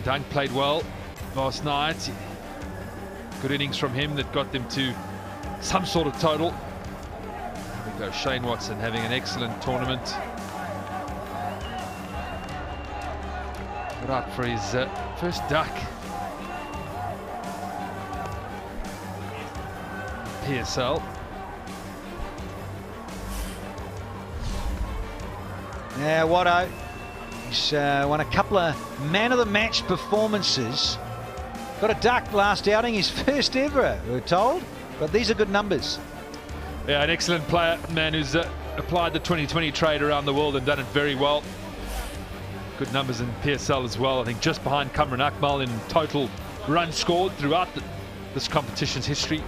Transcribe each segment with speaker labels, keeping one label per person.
Speaker 1: Ben Dunk played well last night. Good innings from him that got them to some sort of total. There we go, Shane Watson having an excellent tournament. Right for his first duck. PSL.
Speaker 2: Yeah, Watto. He's won a couple of man of the match performances. Got a duck last outing, his first ever, we're told. But these are good numbers.
Speaker 1: Yeah, an excellent player, man who's applied the 2020 trade around the world and done it very well. Good numbers in PSL as well. I think just behind Kamran Akmal in total runs scored throughout this competition's history.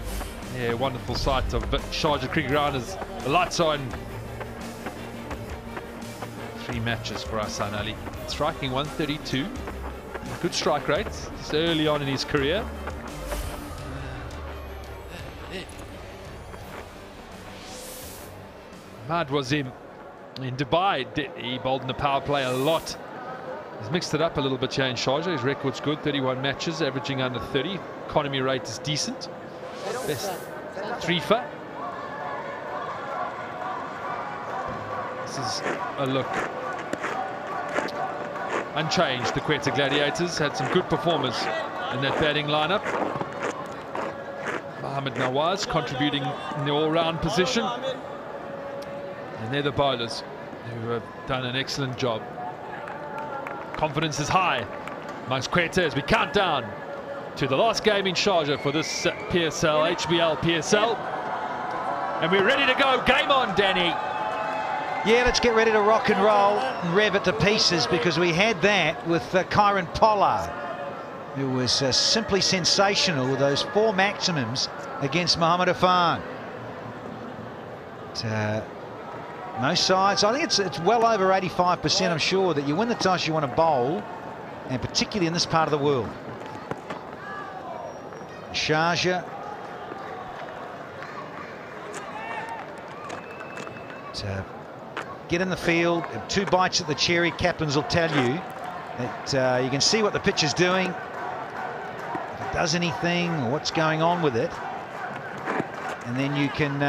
Speaker 1: Yeah, wonderful sight of Sharjah Cricket Ground as the lights on. 3 matches for Hassan Ali. Striking 132. Good strike rates, just early on in his career. Ahmad Wasim in Dubai, he bowled in the power play a lot. He's mixed it up a little bit here in Sharjah. His record's good, 31 matches, averaging under 30. Economy rate is decent. Best 3-for. This is a look. Unchanged, the Quetta Gladiators had some good performers in that batting lineup. Mohammad Nawaz contributing in the all-round position. And they're the bowlers who have done an excellent job. Confidence is high amongst Quetta as we count down to the last game in Sharjah for this PSL, HBL PSL. And we're ready to go. Game on, Danny.
Speaker 2: Yeah, let's get ready to rock and roll and rev it to pieces, because we had that with Kyron Pollard, who was simply sensational with those 4 maximums against Mohammad Afan. Most sides, I think it's well over 85%, I'm sure, that you win the toss, you want to bowl, and particularly in this part of the world. Sharjah. Get in the field, 2 bites at the cherry. Captains will tell you that you can see what the pitch is doing, if it does anything or what's going on with it, and then you can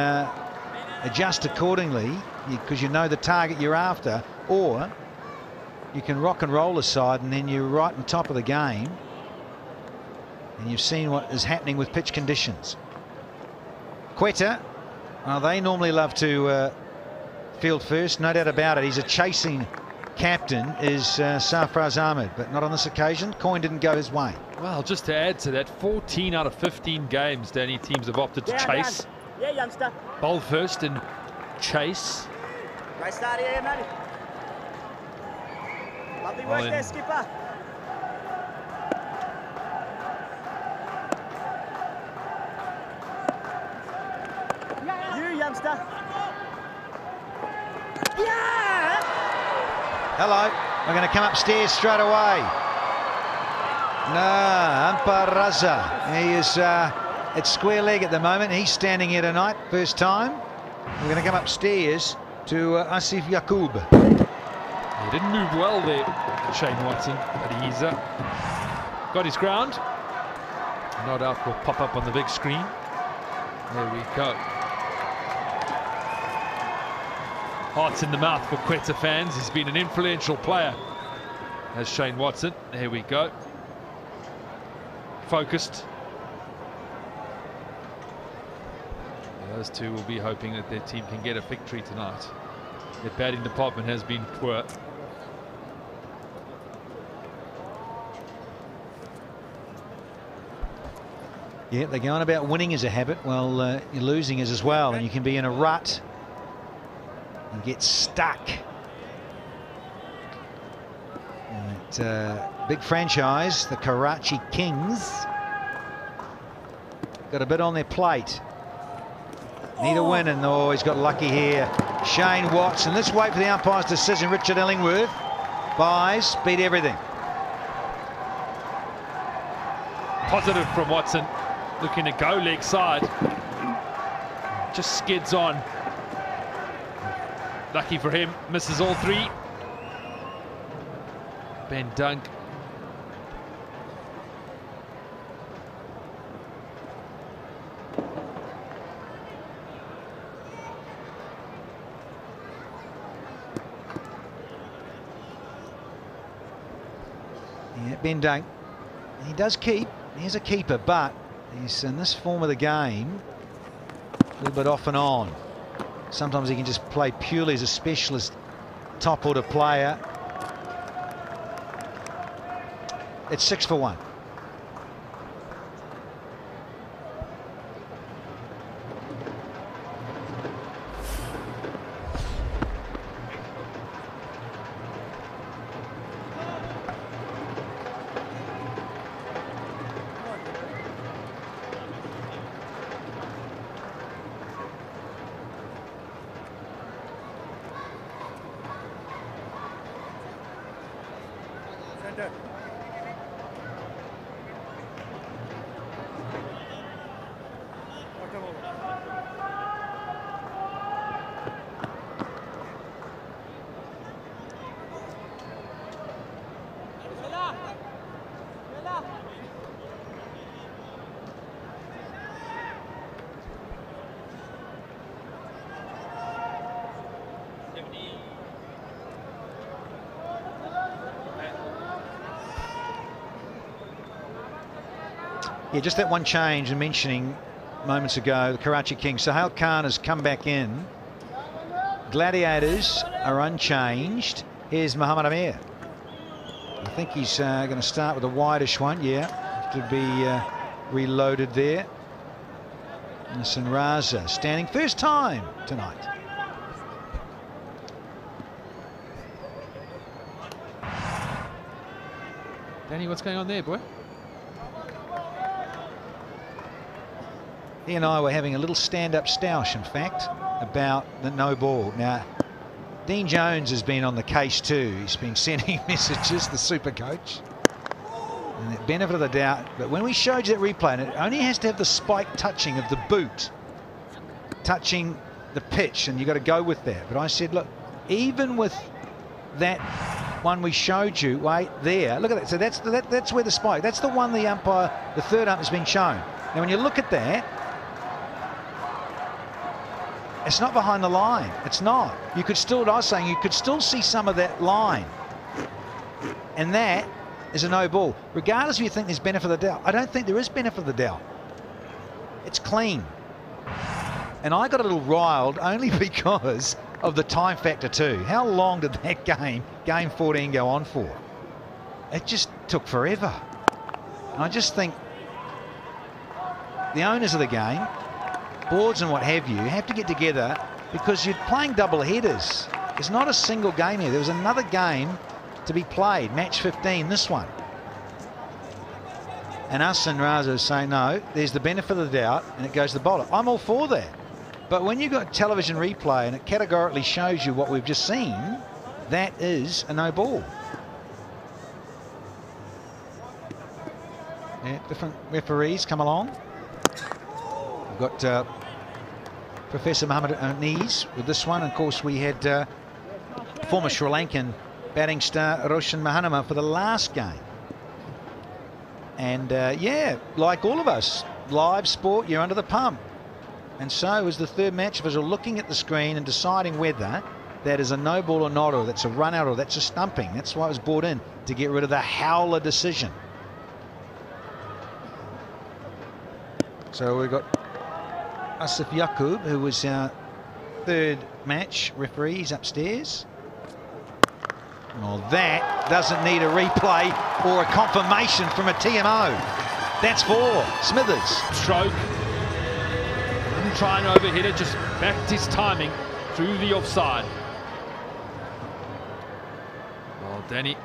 Speaker 2: adjust accordingly, because you know the target you're after, or you can rock and roll aside and then you're right on top of the game, and you've seen what is happening with pitch conditions. Quetta, well, they normally love to field first, no doubt about it. He's a chasing captain, is Sarfraz Ahmed, but not on this occasion. Coin didn't go his way.
Speaker 1: Well, just to add to that, 14 out of 15 games, Danny, teams have opted to chase.
Speaker 3: Yeah, youngster.
Speaker 1: Bowl first and chase.
Speaker 3: Great start here, mate. Lovely work there, skipper. You, youngster. Yeah!
Speaker 2: Hello. We're going to come upstairs straight away. No, Amparaza. He is at square leg at the moment. He's standing here tonight, first time. We're going to come upstairs to Asif Yaqub.
Speaker 1: He didn't move well there, Shane Watson, but he's got his ground. No doubt will pop up on the big screen. There we go. Hearts in the mouth for Quetta fans. He's been an influential player, as Shane Watson. There we go. Focused. Those two will be hoping that their team can get a victory tonight. Their batting department has been poor.
Speaker 2: Yeah, they're going about winning is a habit. Well, losing is as well, and you can be in a rut and get stuck. Big franchise, the Karachi Kings, got a bit on their plate. Need a win, and oh, he's got lucky here. Shane Watson. Let's wait for the umpire's decision. Richard Ellingworth buys, beat everything.
Speaker 1: Positive from Watson, looking to go leg side. Just skids on. Lucky for him, misses all 3. Ben Dunk
Speaker 2: Yeah, Bendang. He does keep. He's a keeper, but he's in this form of the game a little bit off and on. Sometimes he can just play purely as a specialist top order player. It's 6 for 1. Yeah, just that one change and mentioning moments ago, the Karachi Kings. Sahel Khan has come back in. Gladiators are unchanged. Here's Muhammad Amir. I think he's going to start with a wideish one. Yeah, to be reloaded there. Nassim Raza standing first time tonight.
Speaker 1: Danny, what's going on there, boy?
Speaker 2: He and I were having a little stand-up stoush, in fact, about the no ball. Now, Dean Jones has been on the case too. He's been sending messages, the super coach. And the benefit of the doubt, but when we showed you that replay, and it only has to have the spike touching of the boot, touching the pitch, and you've got to go with that. But I said, look, even with that one we showed you, wait, there, look at that. So that's where the spike, that's the one the umpire, the third ump has been shown. Now, when you look at that, it's not behind the line. It's not. You could still, what I was saying, you could still see some of that line. And that is a no ball. Regardless if you think there's benefit of the doubt. I don't think there is benefit of the doubt. It's clean. And I got a little riled only because of the time factor too. How long did that game 14, go on for? It just took forever. And I just think the owners of the game, boards and what have you, have to get together because you're playing double headers. There's not a single game here. There was another game to be played, match 15, this one. And us and Raza say, no, there's the benefit of the doubt, and it goes to the bowler. I'm all for that. But when you've got television replay and it categorically shows you what we've just seen, that is a no ball. Yeah, different referees come along. We've got Professor Muhammad Anis with this one. And of course, we had former Sri Lankan batting star Roshan Mahanama for the last game. And yeah, like all of us, live sport, you're under the pump. And so is the third match of us are looking at the screen and deciding whether that is a no ball or not, or that's a run out, or that's a stumping. That's why it was brought in, to get rid of the howler decision. So we've got Asif Yaqub, who was our third match referee. He's upstairs. Well, that doesn't need a replay or a confirmation from a TMO. That's for Smithers.
Speaker 1: Stroke. Didn't try and overhit it, just backed his timing through the offside. Well, Danny,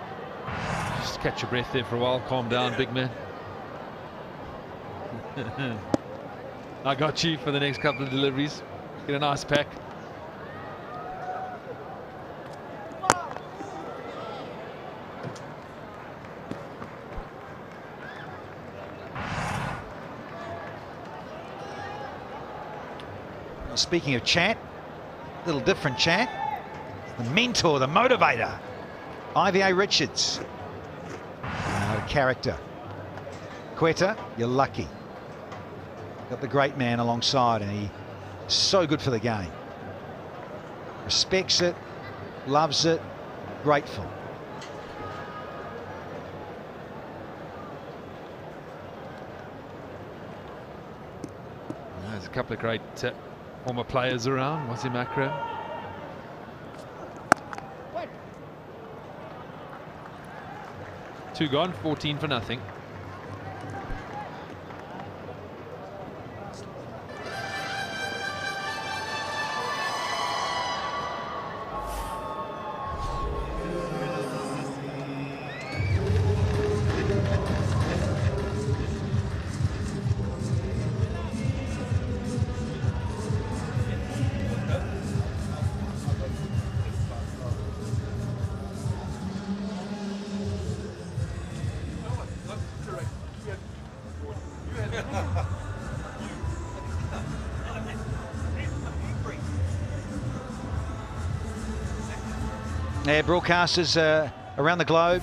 Speaker 1: just catch your breath there for a while. Calm down, big man. I got you for the next couple of deliveries. Get a nice pack.
Speaker 2: Well, speaking of chat, a little different chat. The mentor, the motivator, IVA Richards. A character. Quetta, you're lucky. Got the great man alongside, and he's so good for the game. Respects it, loves it, grateful.
Speaker 1: a couple of great former players around. Wasim Akram. Two gone, 14 for nothing.
Speaker 2: Yeah, broadcasters around the globe.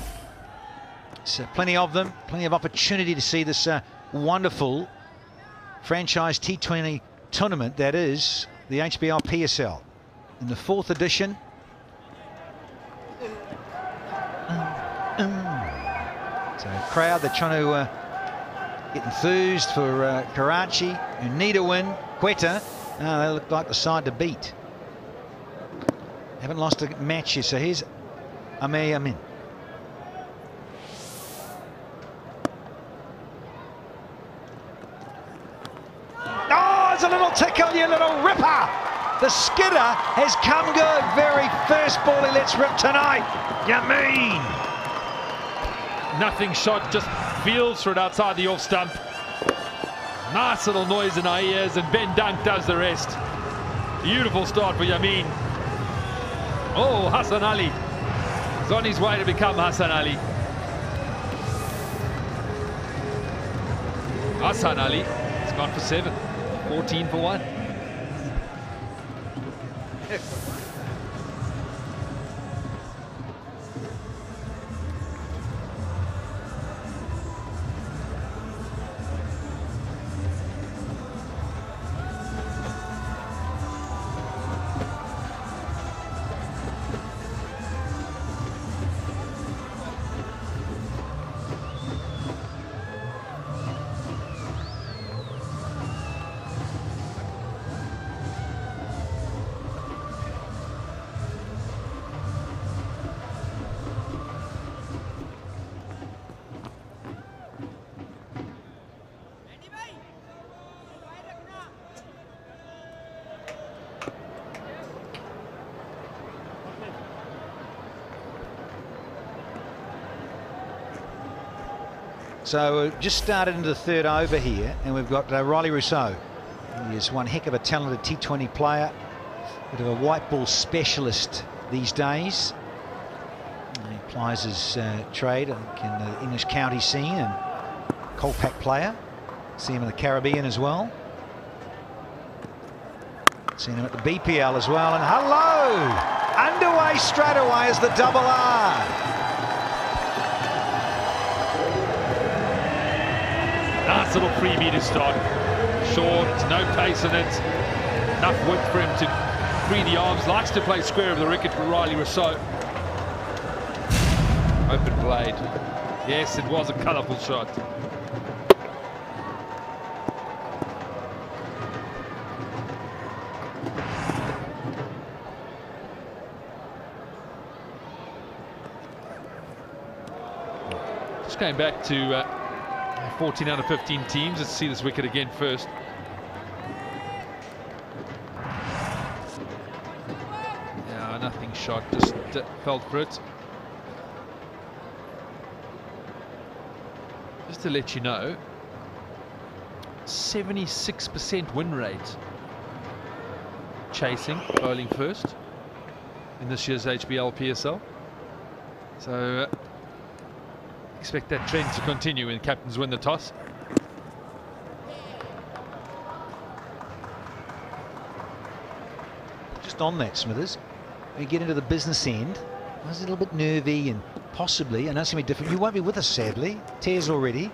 Speaker 2: There's plenty of them, plenty of opportunity to see this wonderful franchise T20 tournament that is the HBL PSL in the 4th edition. So a crowd, they're trying to get enthused for Karachi, who need a win. Quetta, they look like the side to beat. Haven't lost a match here, so here's Amin. Oh, it's a little tickle, you little ripper! The skidder has come good. Very first ball he lets rip tonight. Yamin.
Speaker 1: Nothing shot, just feels for it outside the off stump. Nice little noise in our ears, and Ben Dunk does the rest. Beautiful start for Yamin. Oh, Hassan Ali is on his way to become Hassan Ali. Hassan Ali has gone for 7, 14 for 1.
Speaker 2: So we've just started into the 3rd over here, and we've got Riley Rousseau. He is one heck of a talented T20 player, bit of a white ball specialist these days. He plies his trade, I think, in the English county scene, and Colpack player. See him in the Caribbean as well. Seen him at the BPL as well, and hello! Underway straight away is the double R.
Speaker 1: Nice little freebie to start. Short, no pace in it. Enough width for him to free the arms. Likes to play square of the wicket for Riley Rousseau. Open blade. Yes, it was a colourful shot. Just going back to 14 out of 15 teams. Let's see this wicket again first. Yeah, nothing shot, just felt for it. Just to let you know, 76% win rate chasing, bowling first in this year's HBL PSL. So expect that trend to continue when captains win the toss.
Speaker 2: Just on that, Smithers, when you get into the business end, I was a little bit nervy, and possibly, I know it's going to be different. You won't be with us, sadly. Tears already.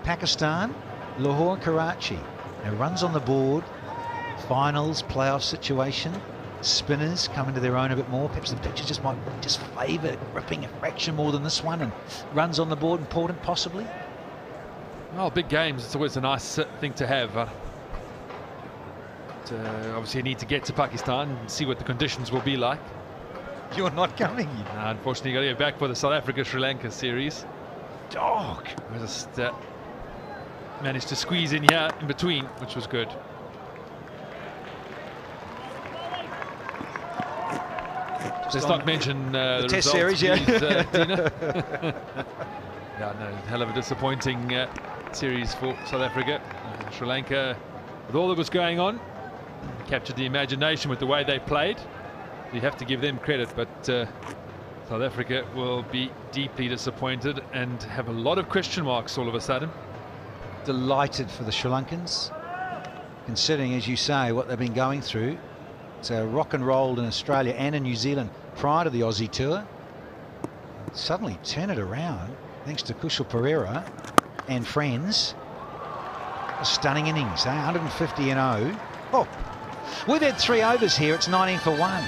Speaker 2: Pakistan, Lahore and Karachi. Now runs on the board, finals, playoff situation. Spinners come into their own a bit more. Perhaps the pitches just might just favour ripping a fraction more than this one, and runs on the board important possibly.
Speaker 1: Well, big games, it's always a nice thing to have. obviously, I need to get to Pakistan and see what the conditions will be like.
Speaker 2: You're not coming.
Speaker 1: Unfortunately, got to get back for the South Africa-Sri Lanka series.
Speaker 2: Dog.
Speaker 1: I just managed to squeeze in here in between, which was good. Let's not mention the
Speaker 2: Test
Speaker 1: results,
Speaker 2: series, yeah.
Speaker 1: please, Tina. Yeah, no, hell of a disappointing series for South Africa. Sri Lanka, with all that was going on, captured the imagination with the way they played. You have to give them credit, but South Africa will be deeply disappointed and have a lot of question marks all of a sudden.
Speaker 2: Delighted for the Sri Lankans, considering, as you say, what they've been going through. It's rock and rolled in Australia and in New Zealand prior to the Aussie tour. Suddenly turn it around thanks to Kushal Perera and friends. A stunning innings, 150 and 0. Oh, we've had 3 overs here. It's 19 for 1.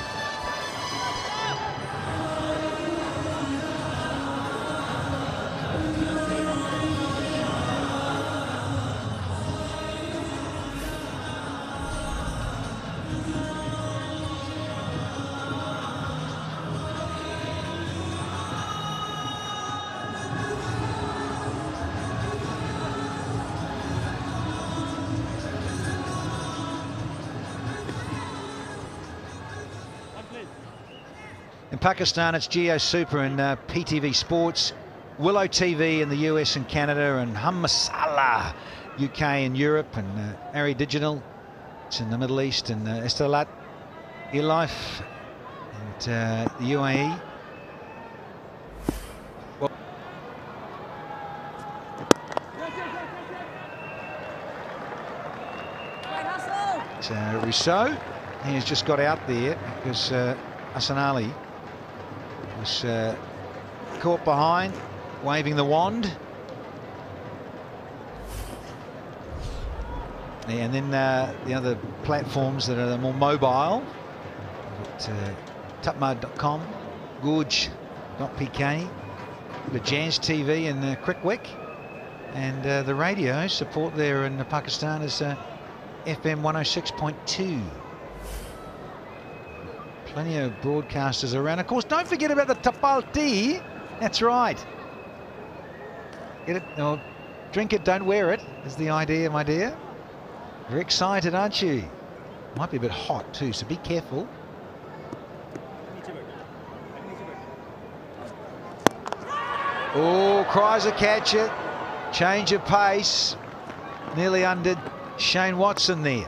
Speaker 2: In Pakistan, it's Geo Super and PTV Sports, Willow TV in the US and Canada, and Hum Masala UK and Europe, and Ari Digital, it's in the Middle East, and Estelat Life and the UAE. Well, Rousseau, he has just got out there because Hassan Ali was caught behind, waving the wand. And then the other platforms that are more mobile, Tutmud.com, Gorge.pk, the Jazz TV and Crickwick, and the radio support there in Pakistan is FM 106.2. Plenty of broadcasters around. Of course, don't forget about the Tapal tea. That's right. Get it, or drink it, don't wear it, is the idea, my dear. You're excited, aren't you? Might be a bit hot too, so be careful. Oh, cries a catch it. Change of pace. Nearly undid Shane Watson there.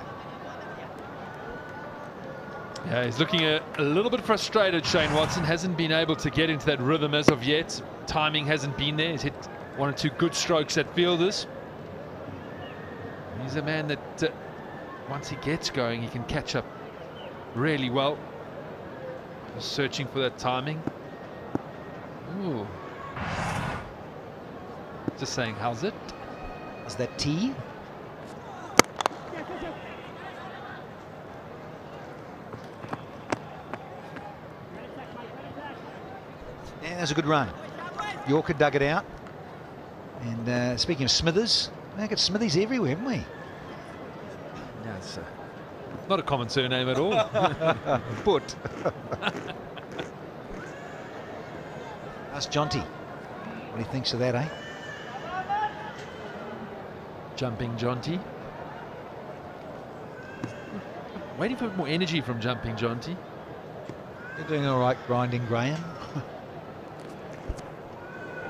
Speaker 1: Yeah, he's looking a little bit frustrated, Shane Watson. Hasn't been able to get into that rhythm as of yet. Timing hasn't been there. He's hit 1 or 2 good strokes at fielders. He's a man that once he gets going, he can catch up really well. Just searching for that timing. Ooh. Just saying, how's it?
Speaker 2: Is that tea? Yeah, that's a good run. Yorker dug it out. And speaking of Smithers, we've got Smithies everywhere, haven't we?
Speaker 1: Yeah, it's not a common surname at all.
Speaker 2: Put. Ask Jonty what he thinks of that, eh?
Speaker 1: Jumping Jonty. Waiting for more energy from Jumping Jonty.
Speaker 2: You're doing all right, grinding Graham.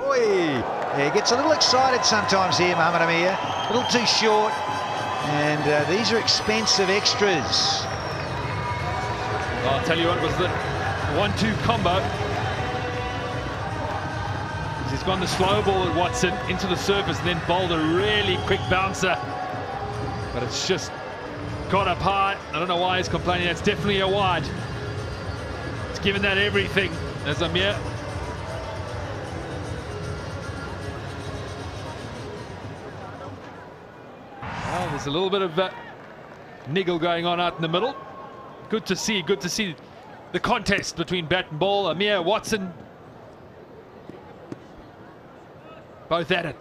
Speaker 2: Oi! Yeah, he gets a little excited sometimes here, Mohamed Amir. A little too short. And these are expensive extras.
Speaker 1: Well, I'll tell you what, it was the 1-2 combo. He's gone the slow ball at Watson into the surface and then bowled a really quick bouncer. But it's just got up high. I don't know why he's complaining. That's definitely a wide. It's given that everything as Amir. Well, there's a little bit of niggle going on out in the middle. Good to see the contest between bat and ball. Amir, Watson, both at it.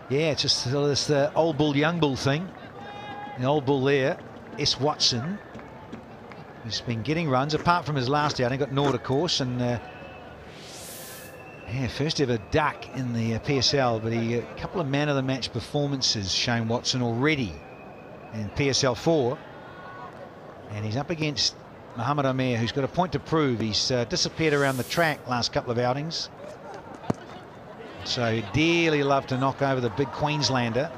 Speaker 2: Yeah, it's just this old bull, young bull thing. The old bull there, S. Watson, who's been getting runs, apart from his last outing, got gnawed, of course, and yeah, first ever duck in the PSL, but a couple of man of the match performances, Shane Watson already in PSL 4, and he's up against Mohamed Omer, who's got a point to prove. He's disappeared around the track last couple of outings. So he'd dearly love to knock over the big Queenslander,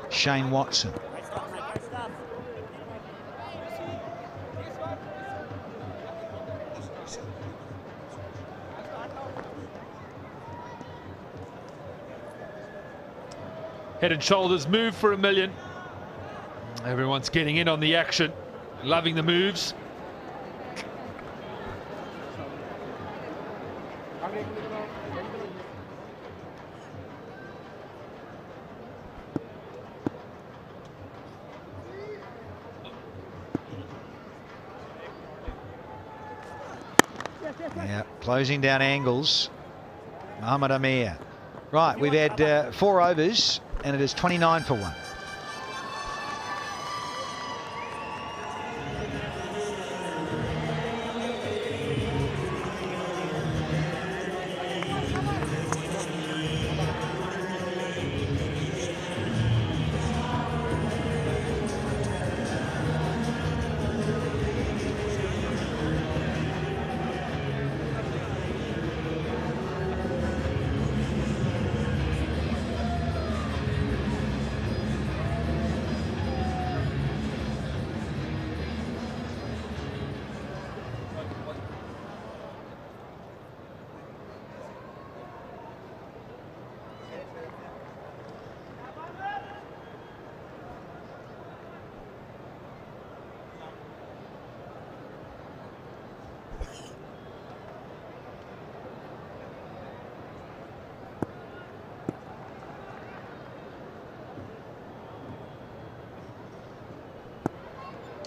Speaker 2: Shane Watson.
Speaker 3: Great stuff, mate. Great stuff.
Speaker 1: Head and shoulders move for $1 million. Everyone's getting in on the action, loving the moves.
Speaker 2: Yeah, closing down angles, Mohamed Omer. Right, we've had 4 overs and it is 29 for 1.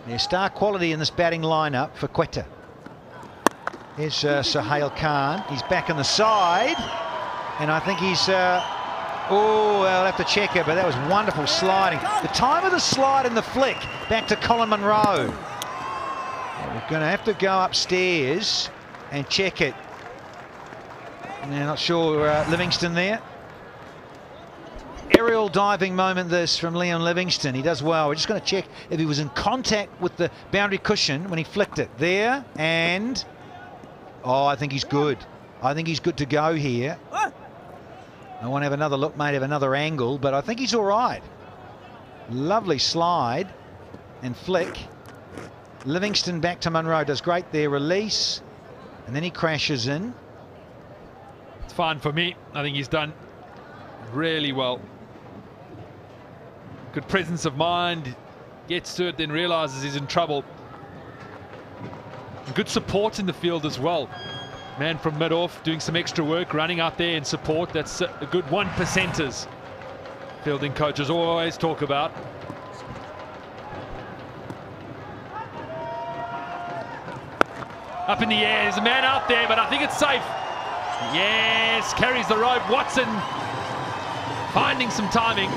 Speaker 2: There's star quality in this batting lineup for Quetta. Here's Sohail Khan. He's back on the side, and I think he's. Oh, I'll have to check it, but that was wonderful sliding. The time of the slide and the flick back to Colin Munro. We're going to have to go upstairs and check it. Now, not sure Livingston there. Aerial diving moment this from Liam Livingston. He does well. We're just going to check if he was in contact with the boundary cushion when he flicked it. There, and oh, I think he's good. I think he's good to go here. I want to have another look, mate, have another angle, but I think he's all right. Lovely slide and flick. Livingston back to Munro, does great there, release, and then he crashes in.
Speaker 1: It's fine for me. I think he's done really well. Good presence of mind, gets to it, then realizes he's in trouble. Good support in the field as well. Man from mid-off doing some extra work, running out there in support. That's a good 1%ers fielding coaches always talk about. Up in the air, there's a man out there, but I think it's safe. Yes, carries the rope. Watson finding some timing.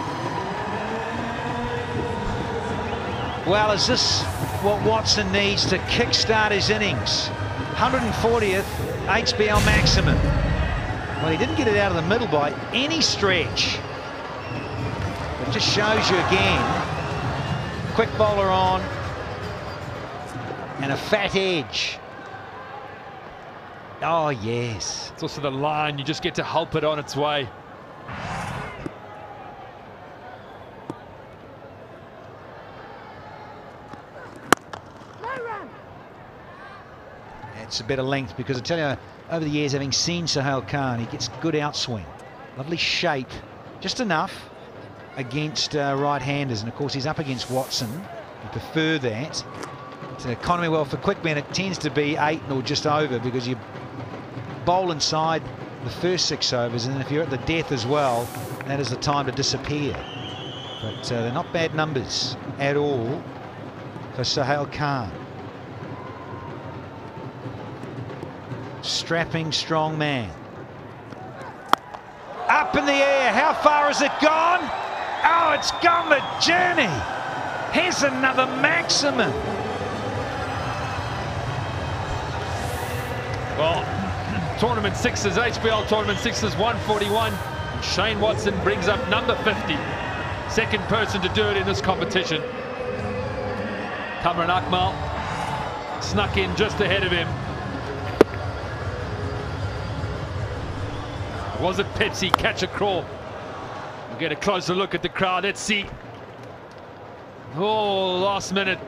Speaker 2: Well, is this what Watson needs to kickstart his innings? 140th HBL maximum. Well, he didn't get it out of the middle by any stretch. It just shows you again, quick bowler on and a fat edge. Oh, yes.
Speaker 1: It's also the line, you just get to help it on its way.
Speaker 2: It's a bit of length, because I tell you, over the years, having seen Sohail Khan, he gets good outswing. Lovely shape, just enough against right-handers. And of course, he's up against Watson. You prefer that. It's an economy, well, for quick men, it tends to be 8 or just over, because you bowl inside the first 6 overs, and then if you're at the death as well, that is the time to disappear. But they're not bad numbers at all for Sohail Khan. Strapping, strong man. Up up in the air. How far has it gone? Oh, it's gone the journey. Here's another maximum.
Speaker 1: Well, tournament sixes, HBL tournament sixes, 141. Shane Watson brings up number 50. Second person to do it in this competition. Kamran Akmal snuck in just ahead of him. Was it Pepsi? Catch a crawl. We'll get a closer look at the crowd. Let's see. Oh, last minute.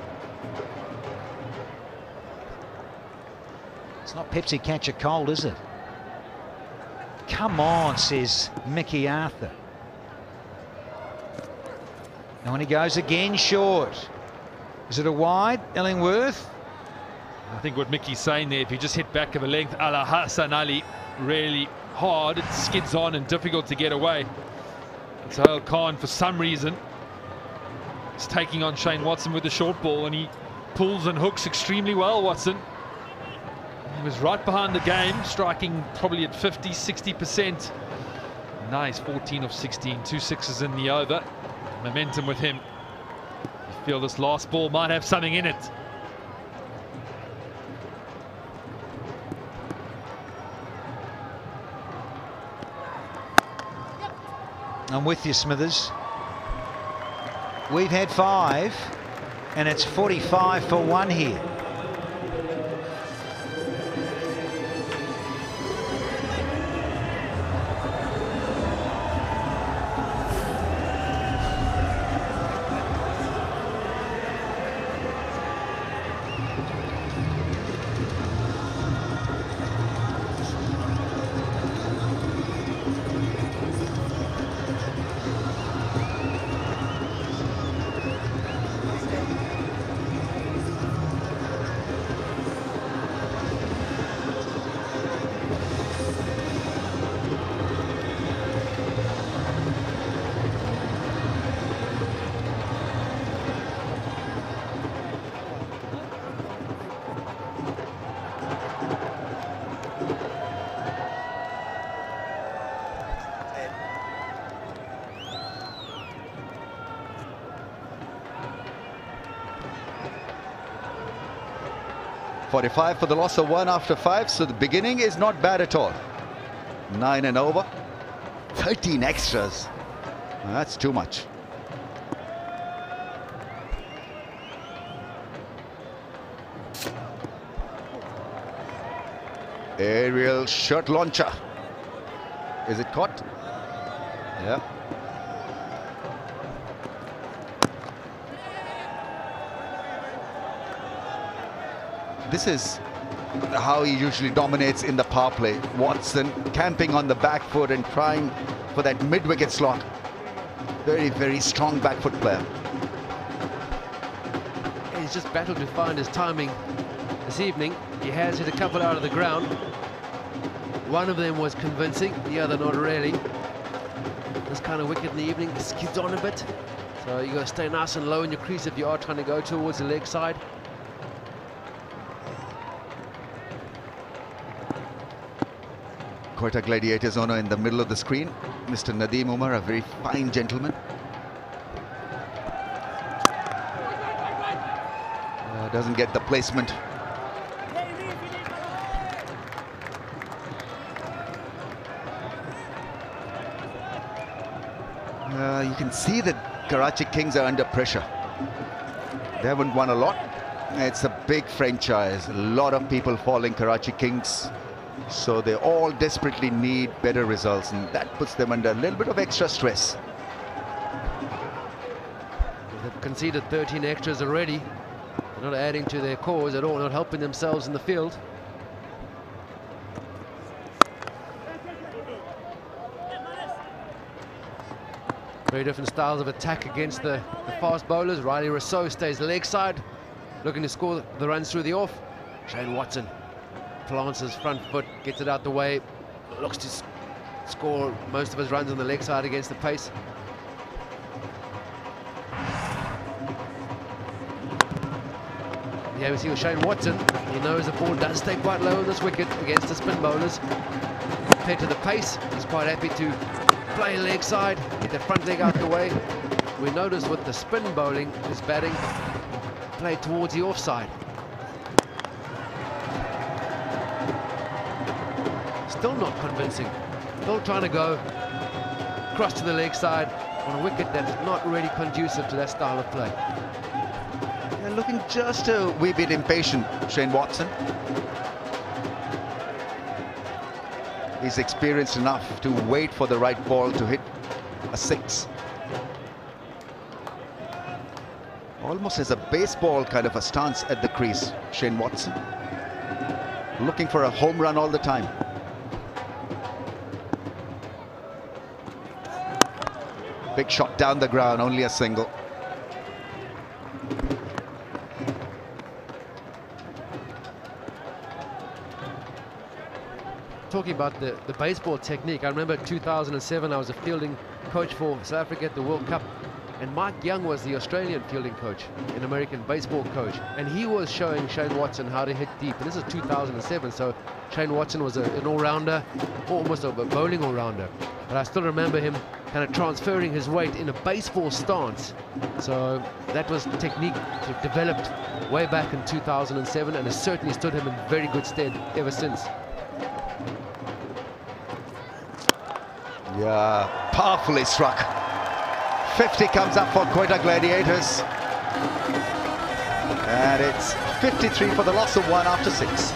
Speaker 2: It's not Pepsi catch a cold, is it? Come on, says Mickey Arthur. And when he goes again short. Is it a wide, Illingworth?
Speaker 1: I think what Mickey's saying there, if you just hit back of a length a la Hassan Ali really hard, it skids on and difficult to get away. So Khan, for some reason, is taking on Shane Watson with the short ball, and he pulls and hooks extremely well, Watson. He was right behind the game, striking probably at 50, 60%. Nice, 14 of 16, 2 sixes in the over. Momentum with him. You feel this last ball might have something in it.
Speaker 2: I'm with you, Smithers. We've had 5, and it's 45 for 1 here.
Speaker 4: $45 for the loss of 1 after 5, so the beginning is not bad at all. 9 and over. 13 extras. That's too much. Aerial shot launcher. Is it caught? Yeah. This is how he usually dominates in the power play. Watson camping on the back foot and trying for that mid-wicket slot. Very, very strong back foot player.
Speaker 5: He's just battled to find his timing this evening. He has hit a couple out of the ground. One of them was convincing, the other not really. This kind of wicket in the evening skids on a bit. So you got to stay nice and low in your crease if you are trying to go towards the leg side.
Speaker 4: Quetta Gladiators owner in the middle of the screen, Mr. Nadeem Umar, a very fine gentleman. Doesn't get the placement. You can see that Karachi Kings are under pressure. They haven't won a lot. It's a big franchise. A lot of people following Karachi Kings. So they all desperately need better results, and that puts them under a little bit of extra stress.
Speaker 5: They've conceded 13 extras already. They're not adding to their cause at all, not helping themselves in the field. Very different styles of attack against the fast bowlers. Riley Rousseau stays leg side, looking to score the runs through the off. Shane Watson plants his front foot, gets it out the way, looks to score most of his runs on the leg side against the pace. Yeah, we see with Shane Watson, he knows the ball does stay quite low on this wicket against the spin bowlers. Compared to the pace, he's quite happy to play leg side, get the front leg out the way. We notice with the spin bowling, his batting play towards the offside. Still not convincing. Still trying to go cross to the leg side on a wicket that's not really conducive to that style of play.
Speaker 4: They're looking just a wee bit impatient, Shane Watson. He's experienced enough to wait for the right ball to hit a 6. Almost as a baseball kind of a stance at the crease, Shane Watson. Looking for a home run all the time. Big shot down the ground, only a single.
Speaker 5: Talking about the baseball technique, I remember 2007 I was a fielding coach for South Africa at the World Cup, and Mike Young was the Australian fielding coach, an American baseball coach, and he was showing Shane Watson how to hit deep. And this is 2007, so Shane Watson was an all-rounder, almost a bowling all-rounder, but I still remember him kind of transferring his weight in a baseball stance. So that was technique developed way back in 2007, and has certainly stood him in very good stead ever since.
Speaker 4: Yeah, powerfully struck. 50 comes up for Quetta Gladiators. And it's 53 for the loss of 1 after 6.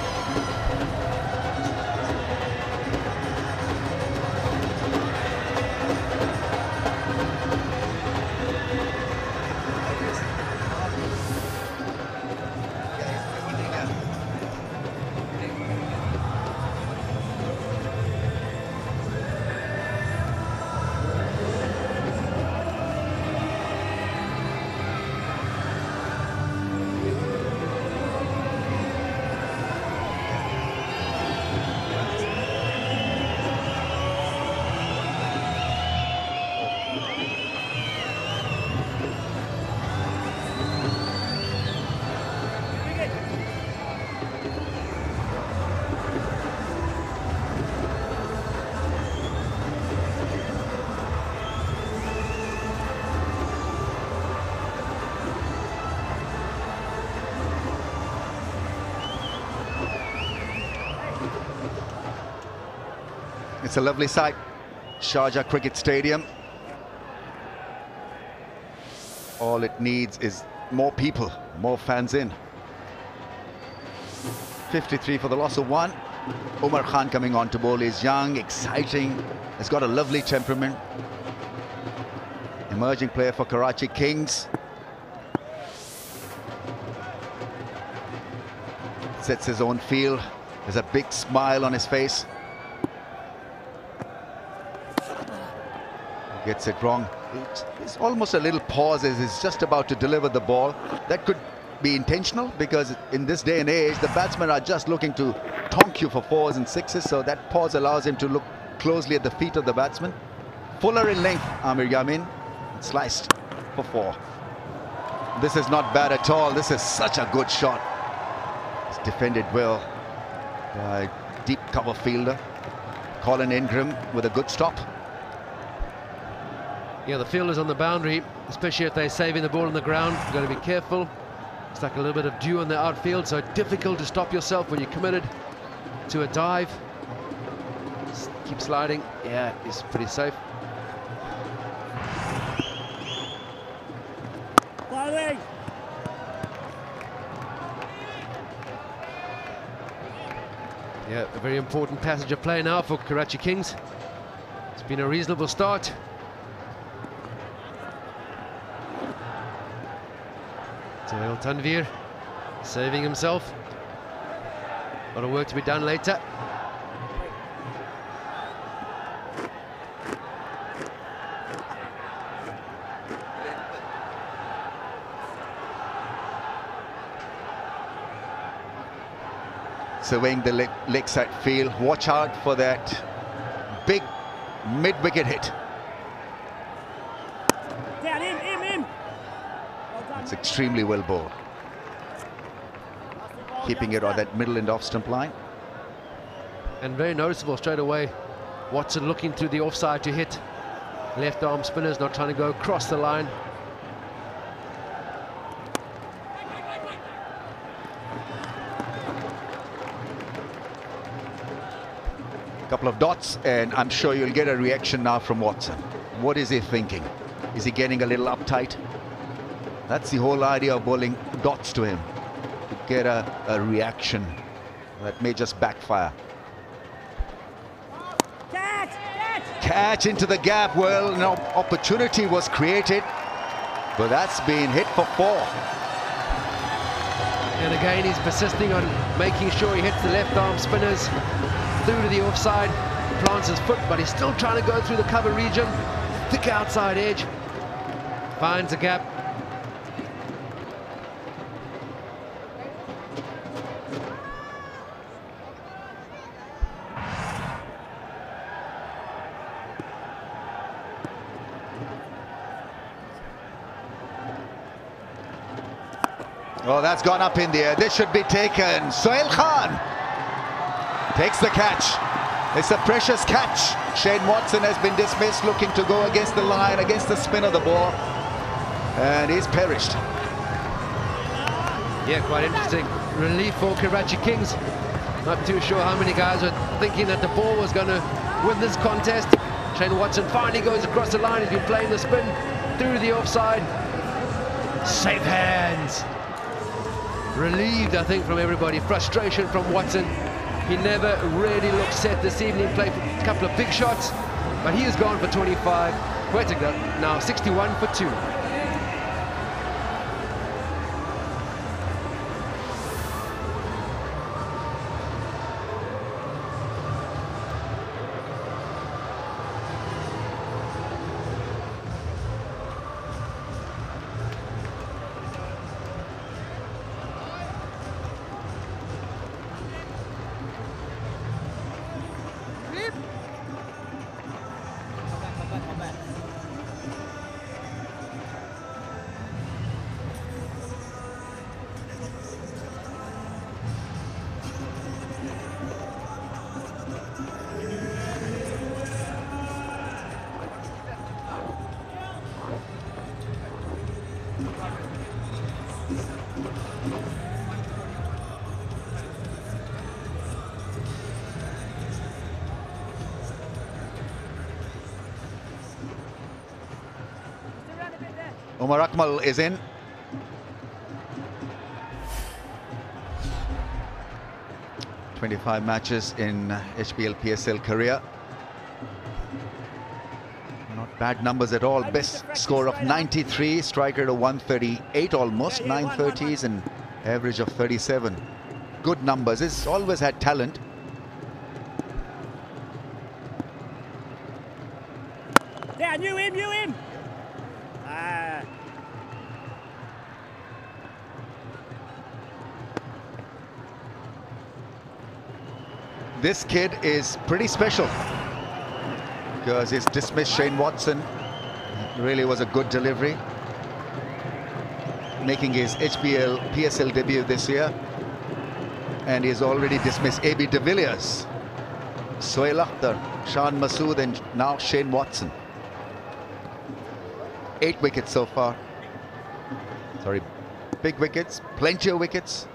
Speaker 4: It's a lovely sight, Sharjah Cricket Stadium. All it needs is more people, more fans in. 53 for the loss of 1. Umar Khan coming on to bowl. Is young, exciting, has got a lovely temperament. Emerging player for Karachi Kings. Sets his own field. There's a big smile on his face. Gets it wrong. It's almost a little pause as he's just about to deliver the ball. That could be intentional, because in this day and age the batsmen are just looking to tonk you for 4s and 6s, so that pause allows him to look closely at the feet of the batsman. Fuller in length, Amir Yamin, sliced for 4. This is not bad at all. This is such a good shot. It's defended well. Deep cover fielder Colin Ingram with a good stop.
Speaker 5: Yeah, the fielders on the boundary, especially if they're saving the ball on the ground, you've got to be careful. It's like a little bit of dew on the outfield, so difficult to stop yourself when you're committed to a dive. Just keep sliding. Yeah, it's pretty safe.
Speaker 3: Bowling.
Speaker 5: Yeah, a very important passage of play now for Karachi Kings. It's been a reasonable start. Tail Tanvir saving himself. A lot of work to be done later.
Speaker 4: Surveying the leg side field. Watch out for that big mid-wicket hit.
Speaker 3: Down, in.
Speaker 4: It's extremely well bowled. Keeping it on that middle and off stump line.
Speaker 5: And very noticeable straight away. Watson looking through the offside to hit Left arm spinners not trying to go across the line.
Speaker 4: Couple of dots, and I'm sure you'll get a reaction now from Watson. What is he thinking? Is he getting a little uptight? That's the whole idea of bowling dots to him, to get a reaction that may just backfire.
Speaker 3: Catch! Catch!
Speaker 4: Catch into the gap. Well, no opportunity was created, but that's been hit for 4.
Speaker 5: And again, he's persisting on making sure he hits the left arm spinners through to the offside, plants his foot, but he's still trying to go through the cover region. Thick outside edge, finds a gap.
Speaker 4: Oh, that's gone up in the air. This should be taken. Sohail Khan takes the catch. It's a precious catch. Shane Watson has been dismissed, looking to go against the line, against the spin of the ball, and he's perished.
Speaker 5: Yeah, quite interesting. Relief for Karachi Kings. Not too sure how many guys were thinking that the ball was going to win this contest. Shane Watson finally goes across the line. He's been playing the spin through the offside. Safe hands. Relieved, I think, from everybody. Frustration from Watson. He never really looked set this evening. Played a couple of big shots, but he has gone for 25. Quetta now 61 for 2.
Speaker 4: Umar Akmal is in. "25 matches in HBL PSL career. Not bad numbers at all. Best score of 93, striker to 138 almost, 930s and average of 37. Good numbers. He's always had talent.
Speaker 3: Yeah, knew him, knew him.
Speaker 4: This kid is pretty special because he's dismissed Shane Watson. It really was a good delivery. Making his HBL PSL debut this year. And he's already dismissed AB de Villiers, Sohail Akhtar, Shan Masood, and now Shane Watson. 8 wickets so far. Sorry, big wickets, plenty of wickets.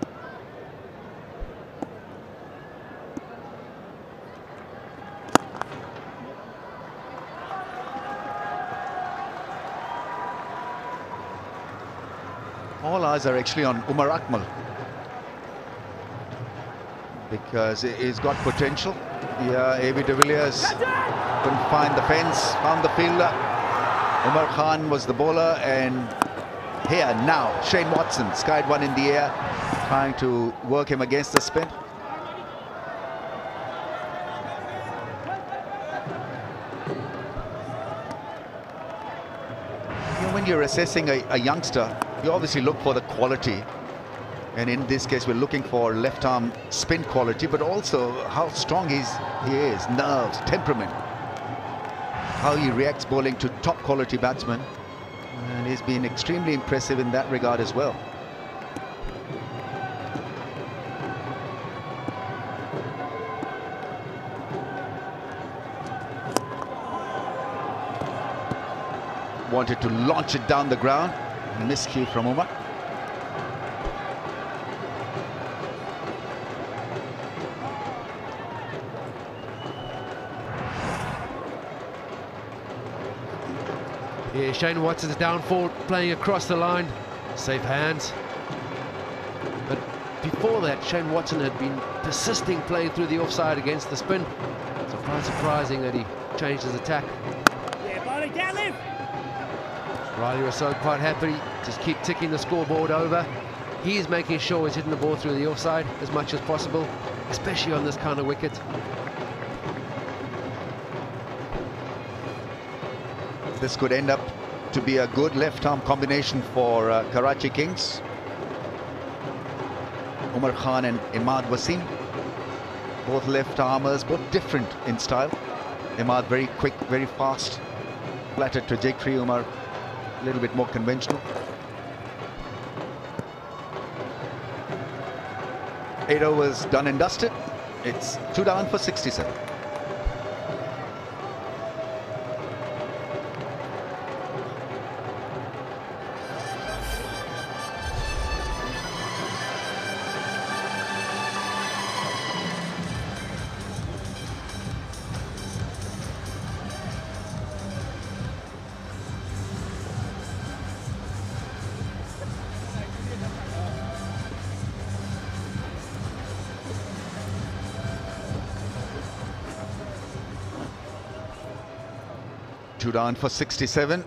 Speaker 4: All eyes are actually on Umar Akmal because he's got potential. Yeah, AB de Villiers couldn't find the fence, found the fielder. Umar Khan was the bowler, and here now Shane Watson skied one in the air, trying to work him against the spin. When you're assessing a youngster, you obviously look for the quality, and in this case we're looking for left arm spin quality, but also how strong he is, nerves, temperament, how he reacts bowling to top quality batsmen, and he's been extremely impressive in that regard as well. wanted to launch it down the ground. Miscue from Umar.
Speaker 5: Yeah, Shane Watson's down forward, playing across the line. Safe hands. But before that, Shane Watson had been persisting playing through the offside against the spin. So quite surprising that he changed his attack.
Speaker 3: Yeah, Barney, get live.
Speaker 5: Riley Rousseau quite happy, just keep ticking the scoreboard over. He's making sure he's hitting the ball through the offside as much as possible, especially on this kind of wicket.
Speaker 4: This could end up to be a good left-arm combination for Karachi Kings. Umar Khan and Imad Wasim, both left-armers, both different in style. Imad very quick, very fast, flatter trajectory. Umar a little bit more conventional. 8 overs done and dusted. It's 2 down for 67. Two down for 67.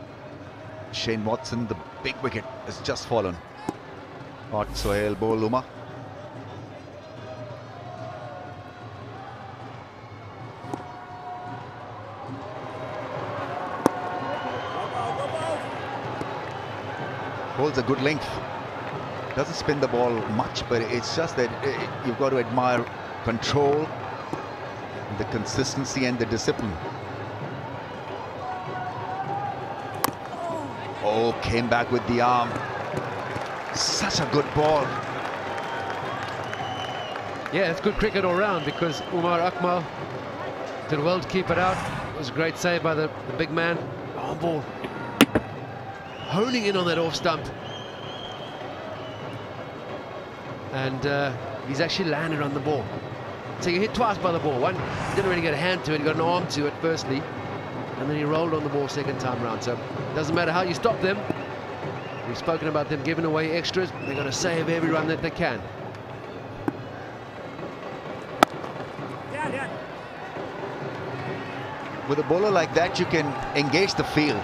Speaker 4: Shane Watson, the big wicket, has just fallen. Hot Sohail Bol Umar. Holds a good length. Doesn't spin the ball much, but it's just that you've got to admire control, the consistency and the discipline. Oh, came back with the arm. Such a good ball.
Speaker 5: Yeah, it's good cricket all round because Umar Akmal did well to keep it out. It was a great save by the big man. On ball. Honing in on that off stump. And he's actually landed on the ball. So he hit twice by the ball. One, he didn't really get a hand to it, he got an arm to it firstly. And then he rolled on the ball second time round. So it doesn't matter how you stop them. We've spoken about them giving away extras. They're going to save every run that they can.
Speaker 3: Yeah.
Speaker 4: With a bowler like that, you can engage the field.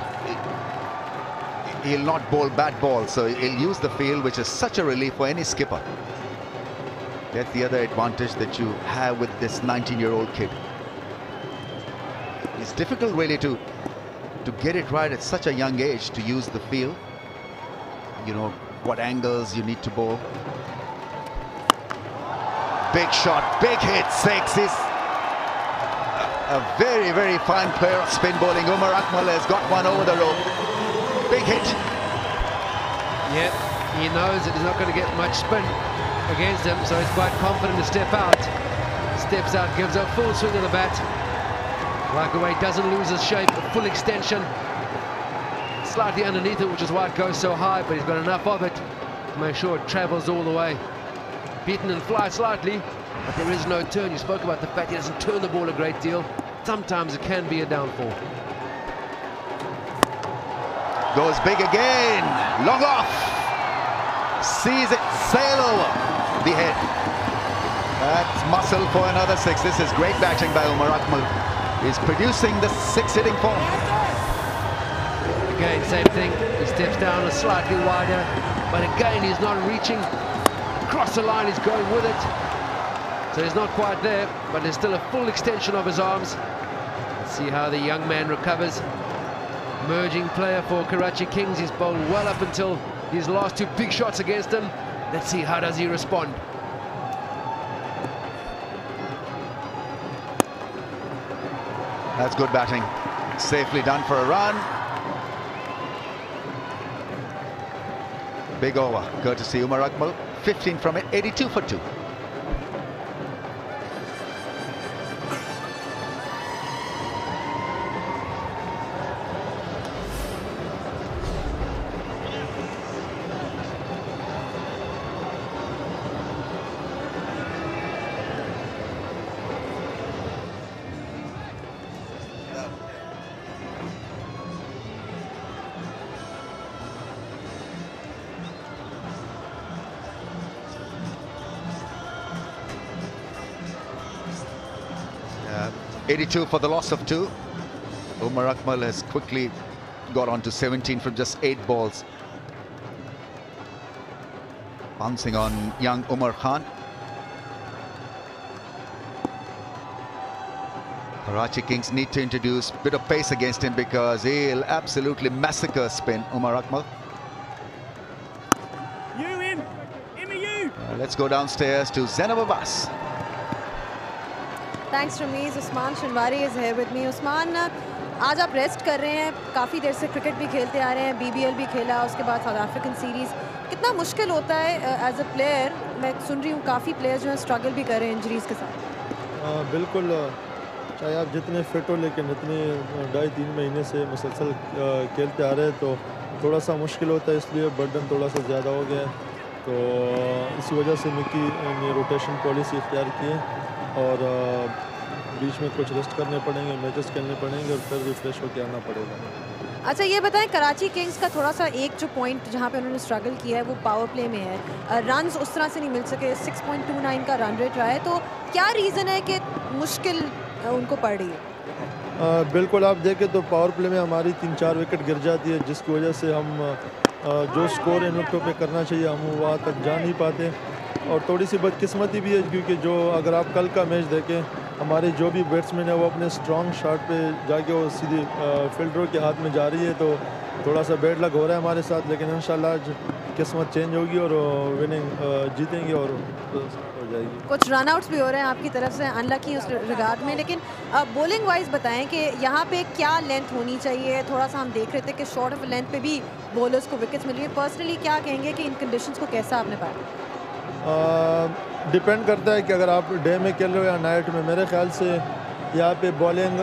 Speaker 4: He'll not bowl bad balls, so he'll use the field, which is such a relief for any skipper. That's the other advantage that you have with this 19-year-old kid. It's difficult really to get it right at such a young age, to use the field. You know, what angles you need to bowl. Big shot, big hit, 6. He's a very, very fine player of spin bowling. Umar Akmal has got one over the rope. Big hit.
Speaker 5: Yep, he knows that he's not going to get much spin against him, so he's quite confident to step out. Steps out, gives a full swing of the bat. Like the way he doesn't lose his shape, a full extension. Slightly underneath it, which is why it goes so high, but he's got enough of it to make sure it travels all the way. Beaten and fly slightly, but there is no turn. You spoke about the fact he doesn't turn the ball a great deal. Sometimes it can be a downfall.
Speaker 4: Goes big again, long off. Sees it sail over the head. That's muscle for another 6. This is great batting by Umar Akmal. He's producing the 6-hitting form.
Speaker 5: Again, same thing. He steps down a slightly wider, but again, he's not reaching across the line. He's going with it. So he's not quite there, but there's still a full extension of his arms. Let's see how the young man recovers. Emerging player for Karachi Kings. He's bowled well up until his last 2 big shots against him. Let's see how does he respond.
Speaker 4: That's good batting. Safely done for a run. Big over, courtesy Umar Akmal. 15 from it, 82 for 2. 82 for the loss of 2. Umar Akmal has quickly got on to 17 from just 8 balls. Bouncing on young Umar Khan. Karachi Kings need to introduce a bit of pace against him because he'll absolutely massacre spin, Umar Akmal.
Speaker 3: You in. In with you.
Speaker 4: Let's go downstairs to Zainab Abbas.
Speaker 6: Thanks Ramiz. Usman Shinwari is here with me. Usman, आज आप rest कर रहे हैं, काफ़ी देर से cricket भी खेलते आ रहे हैं, BBL भी खेला, उसके बाद साउथ अफ्रीकन सीरीज़. कितना मुश्किल होता है एज अ प्लेयर? मैं सुन रही हूँ काफ़ी प्लेयर्स जो हैं स्ट्रगल भी कर रहे हैं इंजरीज़ के साथ.
Speaker 7: बिल्कुल, चाहे आप जितने फिट हो लेकिन इतने 2.5-3 महीने से मुसलसल खेलते आ रहे हैं तो थोड़ा सा मुश्किल होता है, इसलिए बर्डन थोड़ा सा ज़्यादा हो गया है. तो इसी वजह से मिकी ने रोटेशन पॉलिसी इख्तियार की है और बीच में कुछ रेस्ट करने पड़ेंगे, मैचेस खेलने पड़ेंगे और फिर रिफ्रेश होकर आना पड़ेगा.
Speaker 6: अच्छा ये बताएं, कराची किंग्स का थोड़ा सा एक जो पॉइंट जहाँ पे उन्होंने स्ट्रगल किया है वो पावर प्ले में है. रन्स उस तरह से नहीं मिल सके, 6.29 का रन रेट रहा है, तो क्या रीज़न है कि मुश्किल उनको पड़ रही है?
Speaker 7: बिल्कुल, आप देखें तो पावर प्ले में हमारी 3-4 विकेट गिर जाती है जिसकी वजह से हम जो स्कोर इन विकेटों पे करना चाहिए हम वहाँ तक जा नहीं पाते. और थोड़ी सी बदकिस्मती भी है क्योंकि जो अगर आप कल का मैच देखें, हमारे जो भी बैट्समैन है वो अपने स्ट्रॉन्ग शॉट पे जाके वो सीधी फील्डरों के हाथ में जा रही है, तो थोड़ा सा बैड लक हो रहा है हमारे साथ. लेकिन इंशाल्लाह किस्मत चेंज होगी और विनिंग जीतेंगे और हो जाएगी.
Speaker 6: कुछ रन आउट्स भी हो रहे हैं आपकी तरफ से, अनलकी उस रिगार्ड में. लेकिन बॉलिंग वाइज बताएं कि यहाँ पे क्या लेंथ होनी चाहिए? थोड़ा सा हम देख रहे थे कि शॉर्ट ऑफ लेंथ पे भी बॉलर्स को विकेट्स मिल रही है. पर्सनली क्या कहेंगे कि इन कंडीशंस को कैसा आपने पाया?
Speaker 7: डिपेंड करता है कि अगर आप डे में खेल रहे हो या नाइट में. मेरे ख्याल से यहाँ पे बॉलिंग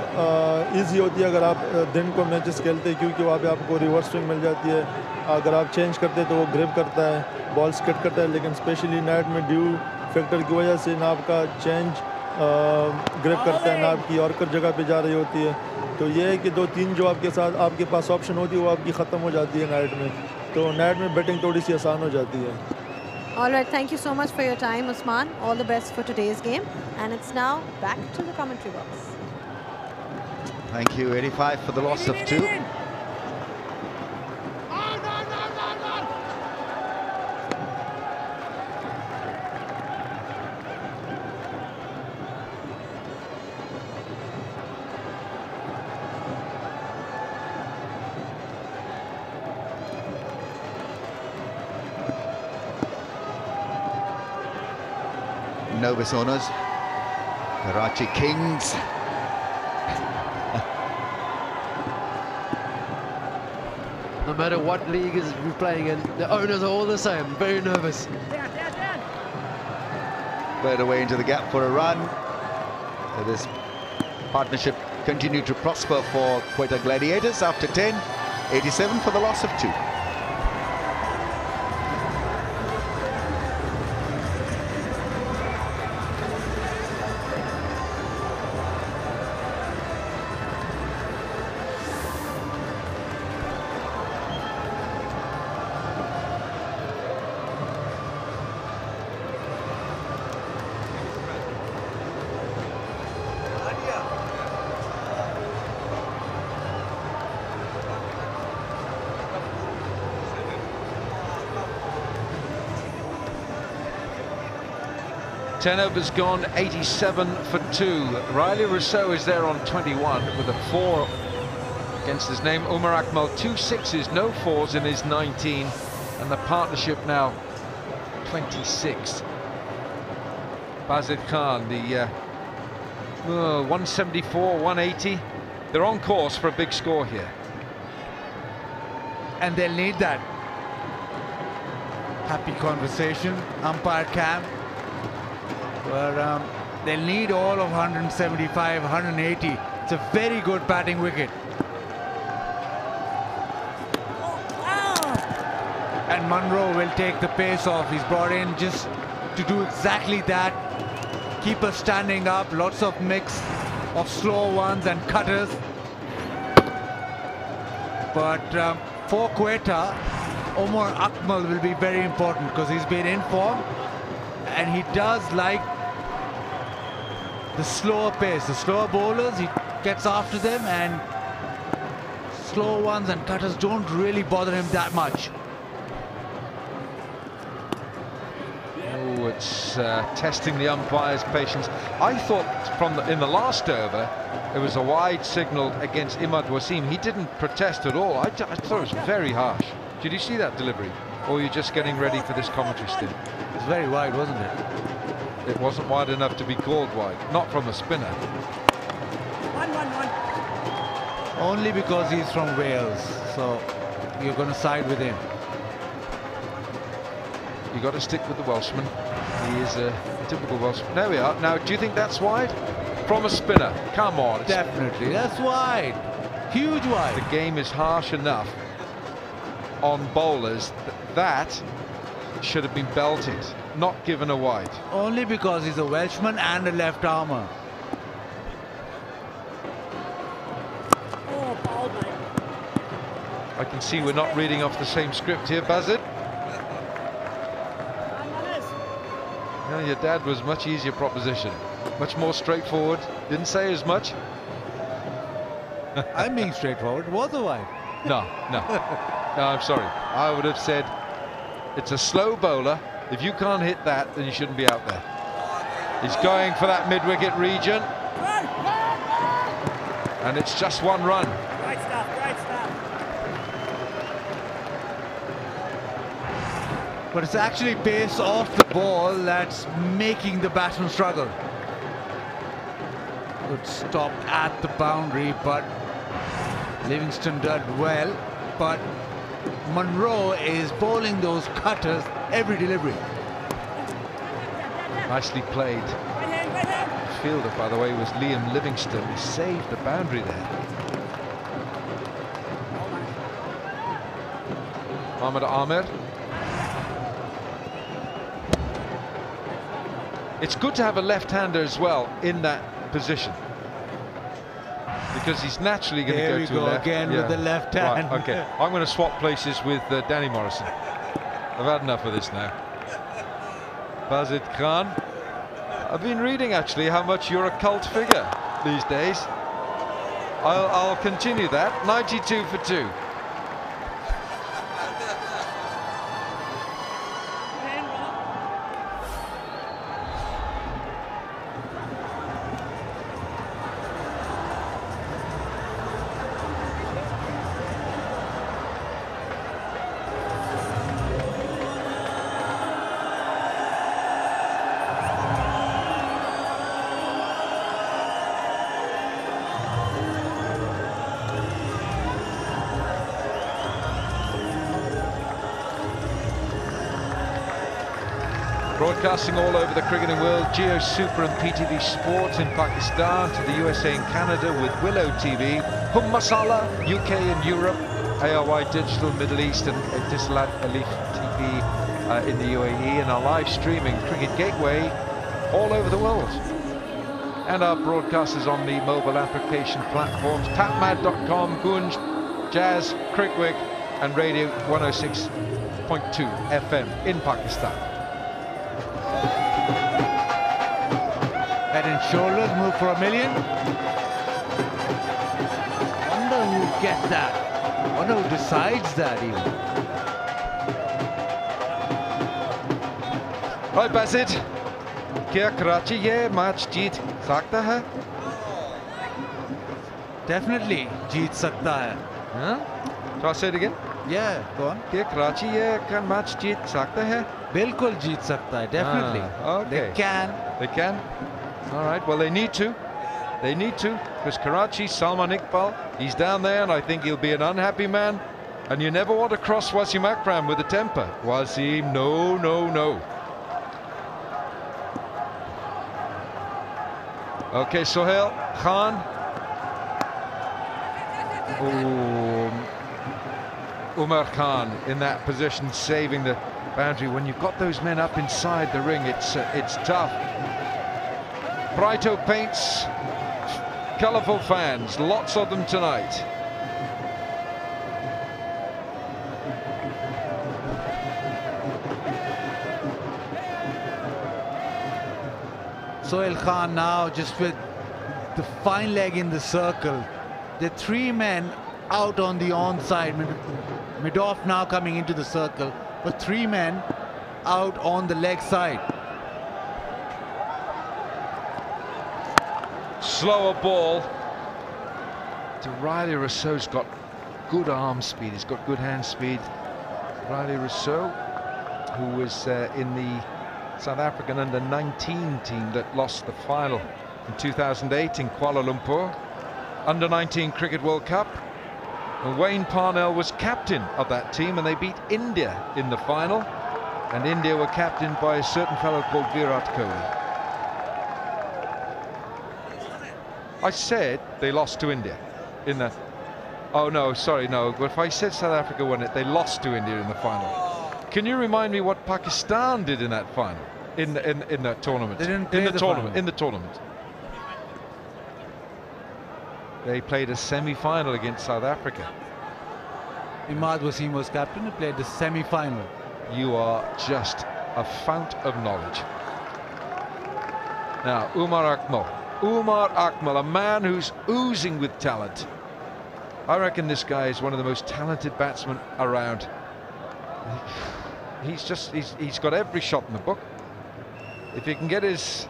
Speaker 7: इजी होती है अगर आप दिन को मैचेस खेलते हैं क्योंकि वहाँ पे आपको रिवर्स स्विंग मिल जाती है. अगर आप चेंज करते हैं तो वो ग्रिप करता है, बॉल स्किट करता है. लेकिन स्पेशली नाइट में ड्यू फैक्टर की वजह से ना आपका चेंज ग्रिप करता है ना आपकी यॉर्कर जगह पे जा रही होती है. तो ये है कि 2-3 जो आपके साथ आपके पास ऑप्शन होती है वो आपकी ख़त्म हो जाती है नाइट में. तो नाइट में बैटिंग थोड़ी सी आसान हो जाती है.
Speaker 6: All right, thank you so much for your time, Usman. All the best for today's game. And it's now back to the commentary box.
Speaker 4: Thank you. 85 for the loss of 2. Novice owners, Karachi Kings.
Speaker 5: No matter what league is we're playing in, the owners are all the same, very nervous.
Speaker 4: Played away into the gap for a run. So this partnership continued to prosper for Quetta Gladiators after 10. 87 for the loss of 2.
Speaker 1: Ten overs gone, 87 for 2. Riley Rousseau is there on 21 with a 4 against his name. Umar Akmal, 2 sixes, no 4s in his 19. And the partnership now 26. Bazid Khan, the 174, 180. They're on course for a big score here.
Speaker 8: And they'll need that. Happy conversation, umpire Cam. Where they'll need all of 175, 180. It's a very good batting wicket. And Munro will take the pace off. He's brought in just to do exactly that. Keeper standing up, lots of mix of slow ones and cutters. But for Quetta, Umar Akmal will be very important because he's been in form and he does like the slower pace, the slower bowlers, he gets after them, and slow ones and cutters don't really bother him that much.
Speaker 2: Oh, it's testing the umpire's patience. I thought in the last over, it was a wide signal against Imad Wasim. He didn't protest at all. I thought it was very harsh. Did you see that delivery? Or are you just getting ready for this commentary stint?
Speaker 8: It was very wide, wasn't it?
Speaker 2: It wasn't wide enough to be called wide. Not from a spinner.
Speaker 3: 1-1-1.
Speaker 8: Only because he's from Wales, so you're going to side with him.
Speaker 2: You got to stick with the Welshman. He is a typical Welshman. There we are. Now, do you think that's wide? From a spinner. Come on.
Speaker 8: Definitely. That's wide. Huge wide.
Speaker 2: The game is harsh enough on bowlers. That should have been belted, not given a wide.
Speaker 8: Only because he's a Welshman and a left armer.
Speaker 3: Oh, ball, mate.
Speaker 2: I can see we're not reading off the same script here, Bazid. You know, your dad was much easier proposition, much more straightforward. Didn't say as much.
Speaker 8: I'm being straightforward. It was a wide.
Speaker 2: No, I'm sorry. I would have said it's a slow bowler. If you can't hit that, then you shouldn't be out there. He's going for that mid-wicket region. And it's just one run.
Speaker 3: Great stuff, great stuff.
Speaker 8: But it's actually pace off the ball that's making the batsman struggle. Good stop at the boundary, but Livingston did well. But Monroe is bowling those cutters every delivery.
Speaker 2: Nicely played.
Speaker 3: Right hand.
Speaker 2: Fielder, by the way, was Liam Livingston. He saved the boundary there. Mohamed Ahmed. It's good to have a left-hander as well in that position, because he's naturally going to go to the left.
Speaker 8: Again with the left hand.
Speaker 2: Right, okay, I'm going to swap places with Danny Morrison. I've had enough of this now. Bazid Khan. I've been reading actually how much you're a cult figure these days. I'll continue that. 92 for 2. Broadcasting all over the cricketing world, Geo Super and PTV Sports in Pakistan, to the USA and Canada with Willow TV, Hum Masala, UK and Europe, ARY Digital Middle East and Etisalat Alif TV in the UAE, and our live streaming Cricket Gateway all over the world. And our broadcasters on the mobile application platforms, tapmad.com, Gunj, Jazz, Crickwick and Radio 106.2 FM in Pakistan.
Speaker 8: Head and shoulders, move for $1 million. Wonder who gets that. Wonder who decides that even.
Speaker 2: Right, Basit. क्या कराची ये match जीत सकता है?
Speaker 8: Definitely जीत सकता है.
Speaker 2: Huh? So I'll say it again.
Speaker 8: Yeah, go on.
Speaker 2: क्या कराची ये match जीत सकता है?
Speaker 8: बिल्कुल जीत सकता है. Definitely.
Speaker 2: Okay.
Speaker 8: They can.
Speaker 2: They can. All right, well, they need to. They need to, because Karachi, Salman Iqbal, he's down there, and I think he'll be an unhappy man. And you never want to cross Wasim Akram with a temper. Wasim, no, no, no. Okay, Sohail Khan. Oh, Umar Khan in that position, saving the boundary. When you've got those men up inside the ring, it's tough. Brighto paints, colourful fans, lots of them tonight.
Speaker 8: Sohail Khan now just with the fine leg in the circle. The 3 men out on the onside. Mid-off now coming into the circle, but 3 men out on the leg side.
Speaker 1: Slower ball. Riley Rousseau's got good arm speed. He's got good hand speed. Riley Rousseau, who was in the South African under-19 team that lost the final in 2008 in Kuala Lumpur. Under-19 Cricket World Cup. And Wayne Parnell was captain of that team, and they beat India in the final. And India were captained by a certain fellow called Virat Kohli. I said they lost to India in the... Oh no, sorry, no. But if I said South Africa won it, they lost to India in the final. Can you remind me what Pakistan did in that final, in that tournament?
Speaker 8: They didn't play
Speaker 1: in the tournament. They played a semi-final against South Africa.
Speaker 8: Imad Wasim was captain. He played the semi-final.
Speaker 1: You are just a fount of knowledge. Now, Umar Akmal, a man who's oozing with talent. I reckon this guy is one of the most talented batsmen around. He's got every shot in the book. If he can get his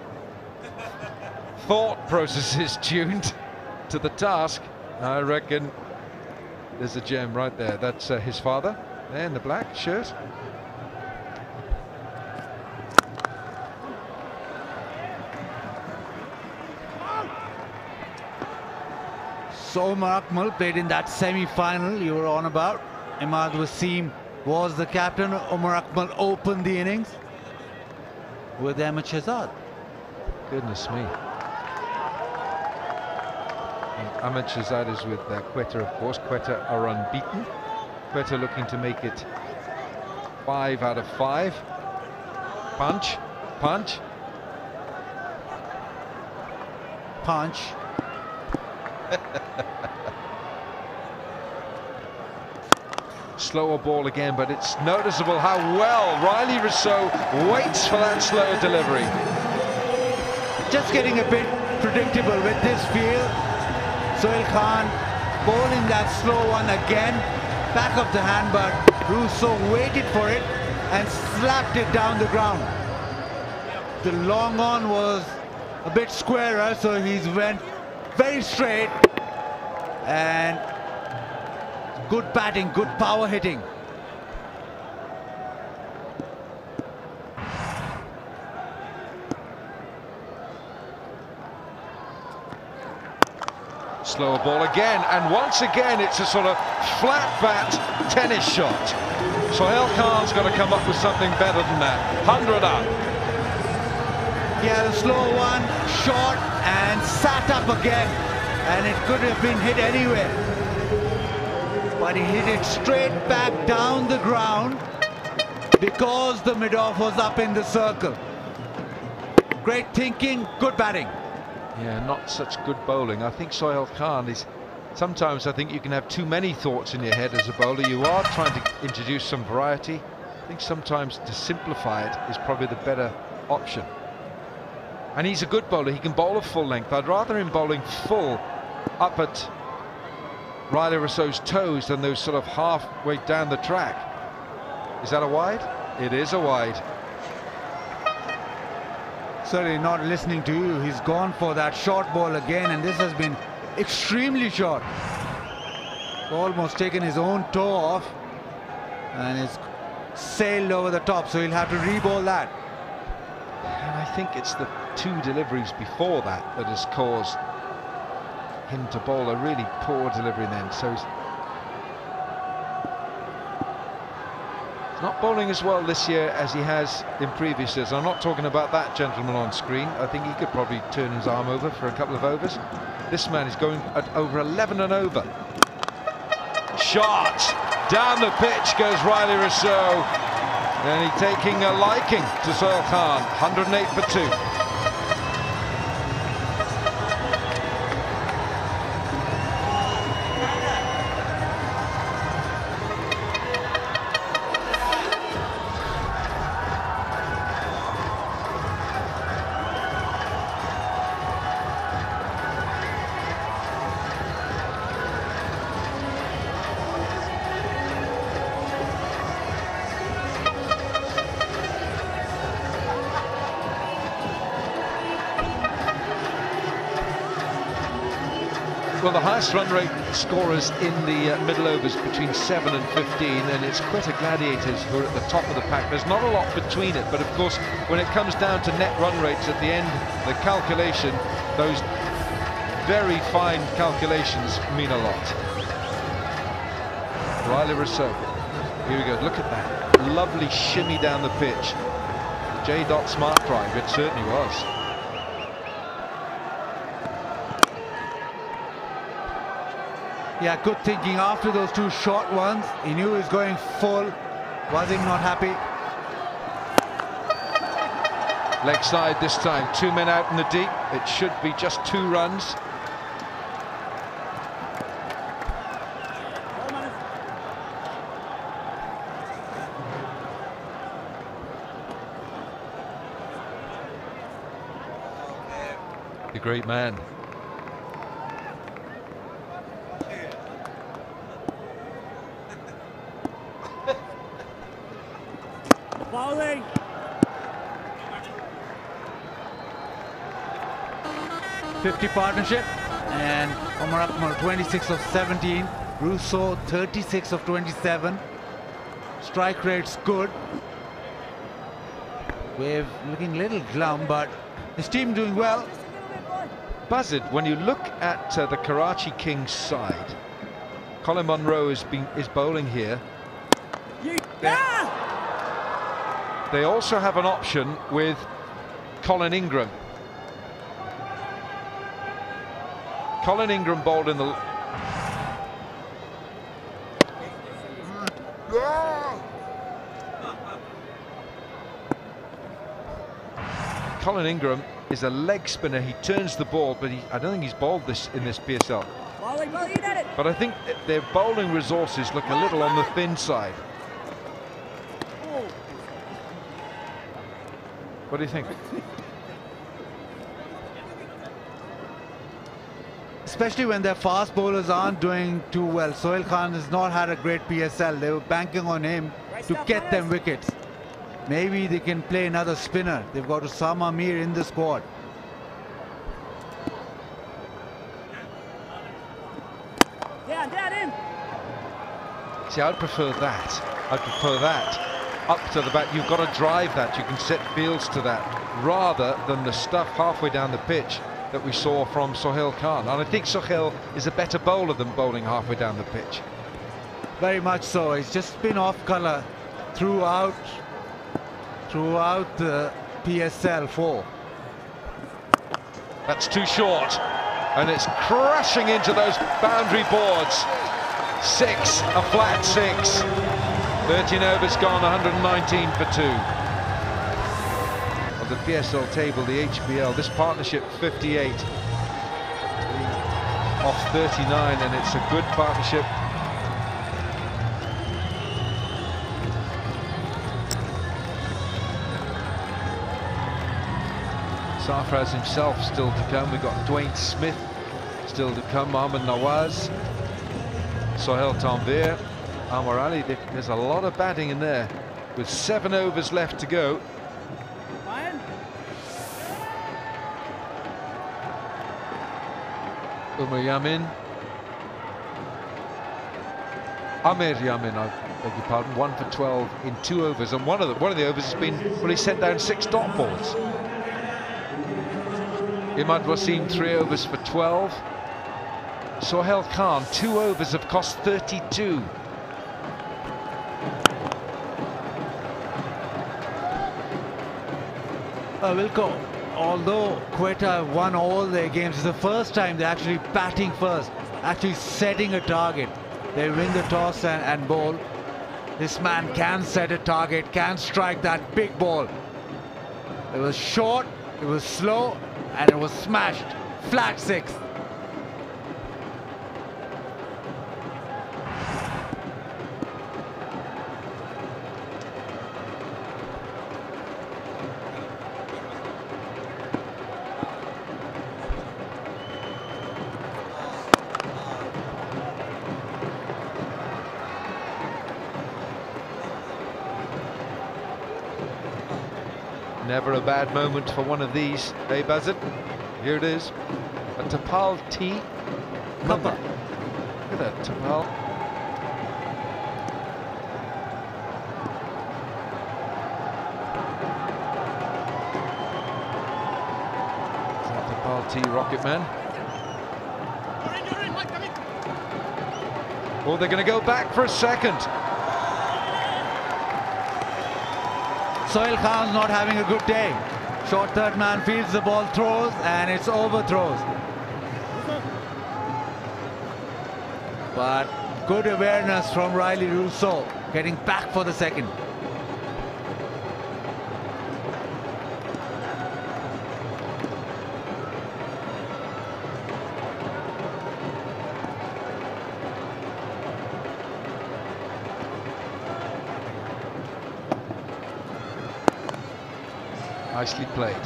Speaker 1: thought processes tuned to the task, I reckon there's a gem right there. That's his father there in the black shirt.
Speaker 8: So Umar Akmal played in that semi-final you were on about. Imad Wasim was the captain. Umar Akmal opened the innings with Ahmed Shahzad.
Speaker 1: Goodness me. And Ahmed Shahzad is with Quetta, of course. Quetta are unbeaten. Quetta looking to make it 5 out of 5. Punch, punch.
Speaker 8: Punch.
Speaker 1: Slower ball again, but it's noticeable how well Riley Rousseau waits for that slow delivery.
Speaker 8: Just getting a bit predictable with this field. Sohail Khan bowling that slow one again. Back of the hand, but Rousseau waited for it and slapped it down the ground. The long on was a bit squarer, so he's went very straight, and good batting, good power hitting.
Speaker 1: Slower ball again, and once again it's a sort of flat bat tennis shot. Sohail Khan's got to come up with something better than that. 100 up.
Speaker 8: Yeah, the slow one, short and sat up again, and it could have been hit anywhere. But he hit it straight back down the ground because the mid-off was up in the circle. Great thinking, good batting.
Speaker 1: Yeah, not such good bowling. I think Sohail Khan is... Sometimes I think you can have too many thoughts in your head as a bowler. You are trying to introduce some variety. I think sometimes to simplify it is probably the better option. And he's a good bowler. He can bowl a full length. I'd rather him bowling full up at Riley Rousseau's toes than those sort of halfway down the track. Is that a wide? It is a wide.
Speaker 8: Sorry, not listening to you. He's gone for that short ball again, and this has been extremely short. Almost taken his own toe off, and it's sailed over the top, so he'll have to re-bowl that.
Speaker 1: And I think it's the 2 deliveries before that that has caused him to bowl a really poor delivery then. So he's not bowling as well this year as he has in previous years. I'm not talking about that gentleman on screen. I think he could probably turn his arm over for a couple of overs. This man is going at over 11 and over. Shot! Down the pitch goes Riley Rousseau. And he's taking a liking to Sohail Khan. 108 for 2.
Speaker 9: Well, the highest run rate scorers in the middle overs between 7 and 15, and it's Quetta Gladiators who are at the top of the pack. There's not a lot between it, but of course, when it comes down to net run rates at the end, the calculation, those very fine calculations mean a lot. Riley Rousseau, here we go, look at that. Lovely shimmy down the pitch. J. Smart drive, it certainly was.
Speaker 8: Yeah, good thinking after those two short ones. He knew he was going full. Was he not happy?
Speaker 9: Leg side this time, 2 men out in the deep. It should be just 2 runs. The great man.
Speaker 3: Bowling.
Speaker 8: .50 partnership, and Omar Akmal 26 of 17, Rousseau 36 of 27. Strike rate's good. We're looking a little glum, but his team doing well.
Speaker 9: Buzzard, when you look at the Karachi Kings side, Colin Munro is bowling here. They also have an option with Colin Ingram. Colin Ingram bowled in the... Colin Ingram is a leg spinner. He turns the ball, but I don't think he's bowled this in this PSL. But I think their bowling resources look a little on the thin side. What do you think?
Speaker 8: Especially when their fast bowlers aren't doing too well. Sohail Khan has not had a great PSL. They were banking on him to get them wickets. Maybe they can play another spinner. They've got Osama Mir in the squad.
Speaker 9: See, I'd prefer that. I'd prefer that. Up to the bat, you've got to drive that. You can set fields to that, rather than the stuff halfway down the pitch that we saw from Sohail Khan. And I think Sohail is a better bowler than bowling halfway down the pitch.
Speaker 8: Very much so. He's just been off colour throughout the PSL 4.
Speaker 9: That's too short, and it's crashing into those boundary boards. 6, a flat 6. 13 overs gone, 119 for 2. On the PSL table, the HBL, this partnership 58 off 39, and it's a good partnership. Sarfraz himself still to come. We've got Dwayne Smith still to come, Ahmed Nawaz, Sohail Tanvir, Amar Ali. There's a lot of batting in there with 7 overs left to go. Amir Yamin, I beg your pardon, 1 for 12 in 2 overs, and one of the overs has been, well, he sent down 6 dot balls. Imad Wasim 3 overs for 12. Sohail Khan 2 overs have cost 32.
Speaker 8: Wilco, although Quetta won all their games, it's the first time they're actually batting first, actually setting a target. They win the toss and bowl. This man can set a target, can strike that big ball. It was short, it was slow, and it was smashed. Flat 6.
Speaker 9: Never a bad moment for one of these, eh, Buzzard? Here it is, a Tapal T.
Speaker 8: Kappa.
Speaker 9: Look at that, Tapal. Is that Tapal T Rocket Man? Oh, they're going to go back for a second.
Speaker 8: Sohail Khan's not having a good day. Short third man fields the ball, throws, and it's overthrows. But good awareness from Riley Rousseau, getting back for the second.
Speaker 9: Nicely played.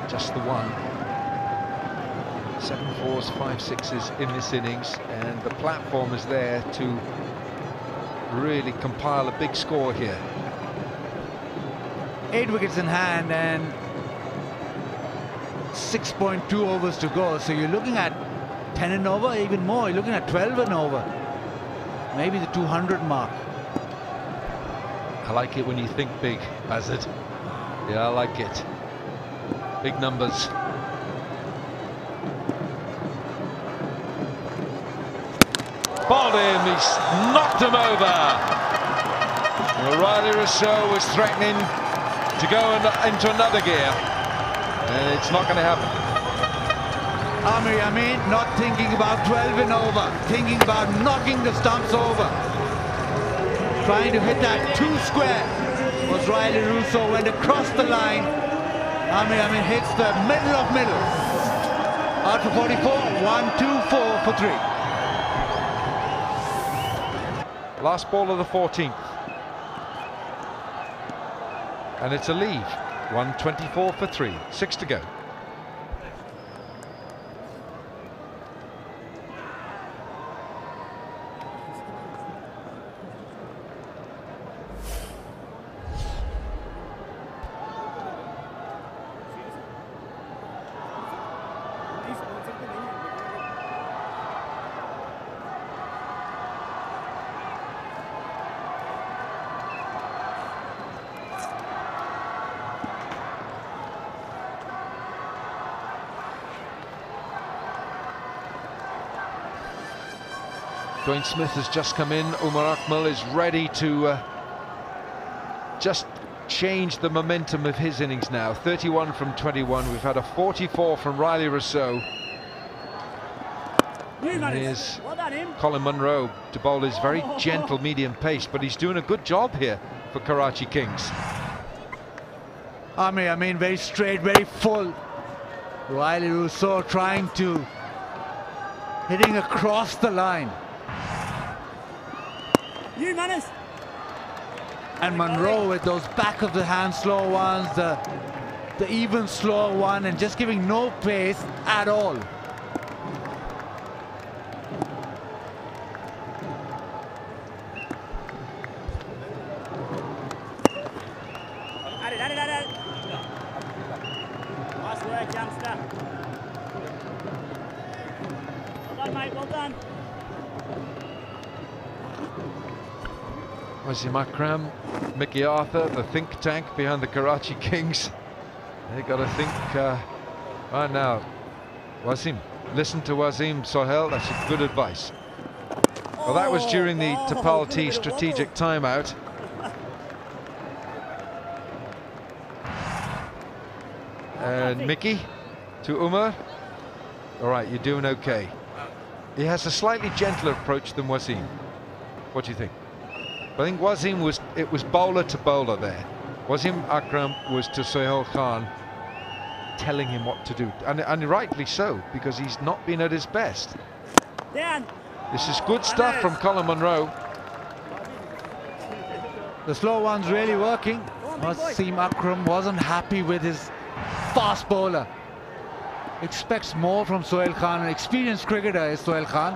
Speaker 9: Just the one. 7 4s, 5 6s in this innings, and the platform is there to really compile a big score here.
Speaker 8: 8 wickets in hand and 6.2 overs to go. So you're looking at 10 and over, even more. You're looking at 12 and over. Maybe the 200 mark.
Speaker 9: I like it when you think big, Bazard. Yeah, I like it. Big numbers. Bowled in, he's knocked him over. Well, Riley Rousseau was threatening to go into another gear, and it's not going to happen.
Speaker 8: Amir Amin not thinking about 12 and over, thinking about knocking the stumps over. Trying to hit that 2 square. Was Riley Rousseau, went across the line. Amir Amin hits the middle of middle. Out for 44, 1, 2, 4 for 3.
Speaker 9: Last ball of the 14th. And it's a leave. 124 for 3. 6 to go. Dwayne Smith has just come in. Umar Akmal is ready to just change the momentum of his innings now. 31 from 21. We've had a 44 from Riley Rousseau. And here's Colin Munro to bowl his very gentle medium pace, but he's doing a good job here for Karachi Kings.
Speaker 8: I mean, very straight, very full. Riley Rousseau trying to hitting across the line. And Munro with those back of the hand slow ones, the even slow one, and just giving no pace at all. Wasim
Speaker 9: Akram, Mickey Arthur, the think tank behind the Karachi Kings. They got to think right now. Wasim, listen to Wasim Sohail, that's good advice. Well, that was during the Tapal T strategic timeout. And Mickey to Umar. All right, you're doing okay. He has a slightly gentler approach than Wasim. What do you think? I think Wasim was bowler to bowler there. Wasim Akram was to Sohail Khan, telling him what to do, and rightly so, because he's not been at his best. This is good stuff from Colin Munro.
Speaker 8: The slow one's really working. Wasim Akram wasn't happy with his fast bowler. Expects more from Sohail Khan. An experienced cricketer is Sohail Khan.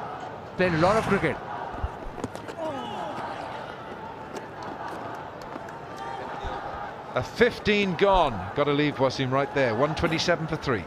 Speaker 8: Played a lot of cricket.
Speaker 9: A 15 gone. Got to leave Wasim right there. 127 for 3.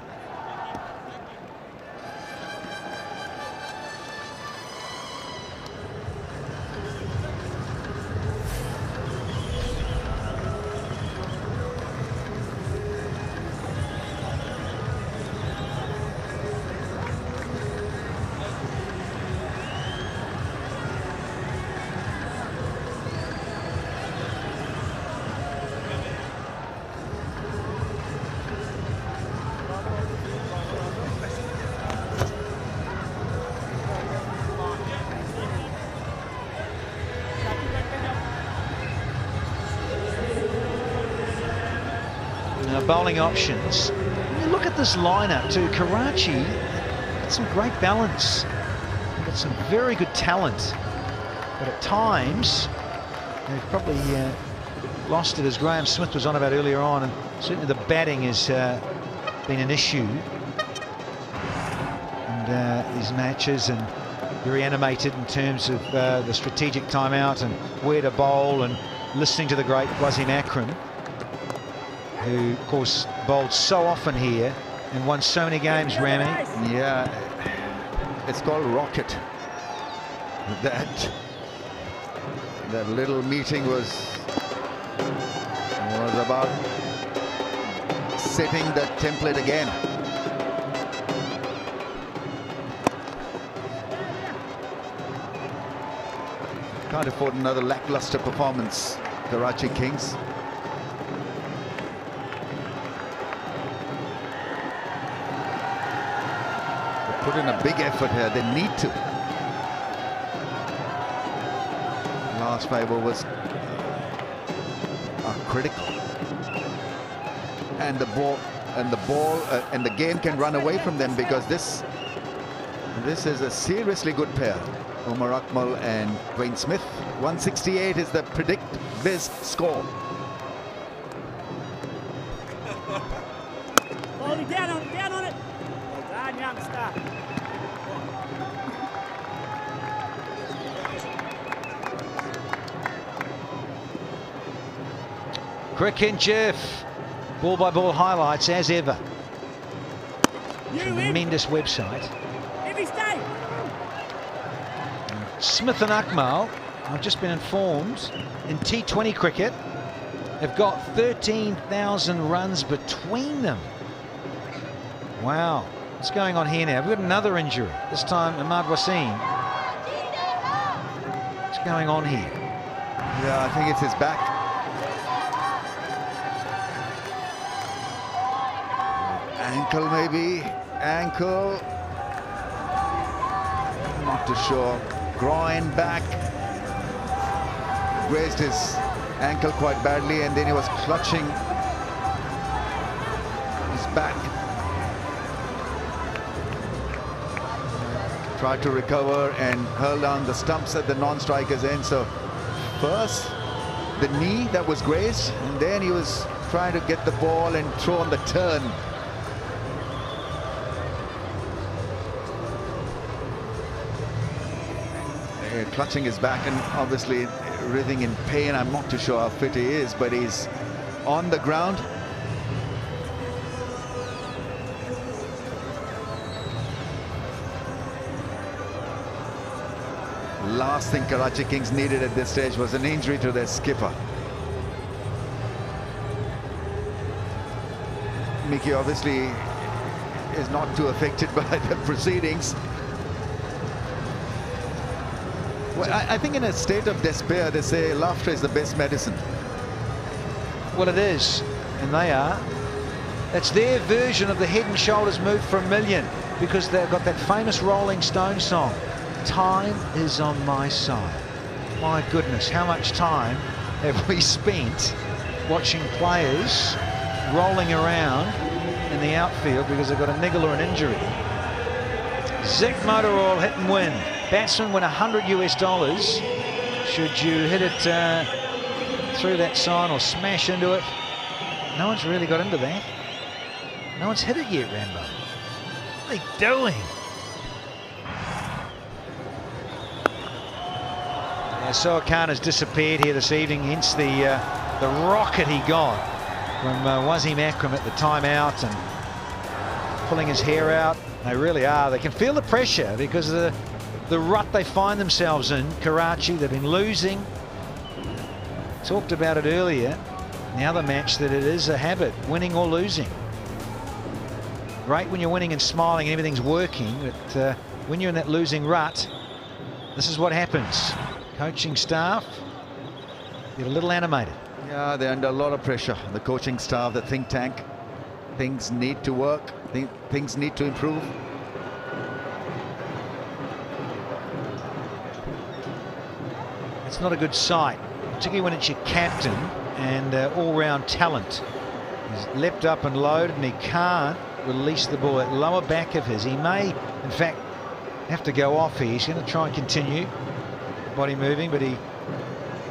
Speaker 2: bowling options. When you look at this lineup too, Karachi got some great balance. They've got some very good talent, but at times they've probably lost it, as Graham Smith was on about earlier on, and certainly the batting has been an issue. And these matches, and very animated in terms of the strategic timeout and where to bowl, and listening to the great Wasim Akram, who of course bowled so often here and won so many games, Rami.
Speaker 4: Yeah, it's called Rocket. That little meeting was about setting the template again. Can't afford another lackluster performance, Karachi Kings. They put in a big effort here. They need to. Last 5 overs are critical, and the ball and the game can run away from them, because this is a seriously good pair. Umar Akmal and Dwayne Smith. 168 is the predict biz score.
Speaker 3: Bowling down on it, down on it. Well done, youngster.
Speaker 2: Cricket Jeff, ball by ball highlights as ever. Tremendous website.
Speaker 3: Every stay.
Speaker 2: Smith and Akmal, I've just been informed, in T20 cricket have got 13,000 runs between them. Wow, what's going on here now? We've got another injury, this time Ahmad Wasim. What's going on here?
Speaker 4: Yeah, I think it's his back. Ankle maybe, ankle. Not too sure. Groin, back. Grazed his ankle quite badly, and then he was clutching his back. Tried to recover and hurl down the stumps at the non-striker's end. So first the knee that was grazed, and then he was trying to get the ball and throw on the turn. Clutching his back and obviously writhing in pain. I'm not too sure how fit he is, but he's on the ground. Last thing Karachi Kings needed at this stage was an injury to their skipper. Mickey obviously is not too affected by the proceedings. Well, I think in a state of despair, they say laughter is the best medicine.
Speaker 2: Well, it is, and they are. It's their version of the Head and Shoulders move for a million, because they've got that famous Rolling Stone song, "Time is on my side." My goodness, how much time have we spent watching players rolling around in the outfield because they've got a niggle or an injury? Zik Motor Oil, hit and win. Batsmen win $100 US. Should you hit it through that sign or smash into it? No one's really got into that. No one's hit it yet, Rambo. What are they doing? Yeah, Soa Khan has disappeared here this evening, hence the rocket he got from Wasim Akram at the timeout and pulling his hair out. They really are. They can feel the pressure because of the rut they find themselves in. Karachi, they've been losing. Talked about it earlier. Now the match, that it is a habit, winning or losing. Great when you're winning and smiling and everything's working, but when you're in that losing rut, this is what happens. Coaching staff get a little animated.
Speaker 4: Yeah, they're under a lot of pressure. The coaching staff, the think tank. Things need to work. Things need to improve.
Speaker 2: It's not a good sight, particularly when it's your captain and all-round talent He's leapt up and loaded, and he can't release the ball. That lower back of his, he may, in fact, have to go off here. He's going to try and continue body moving, but he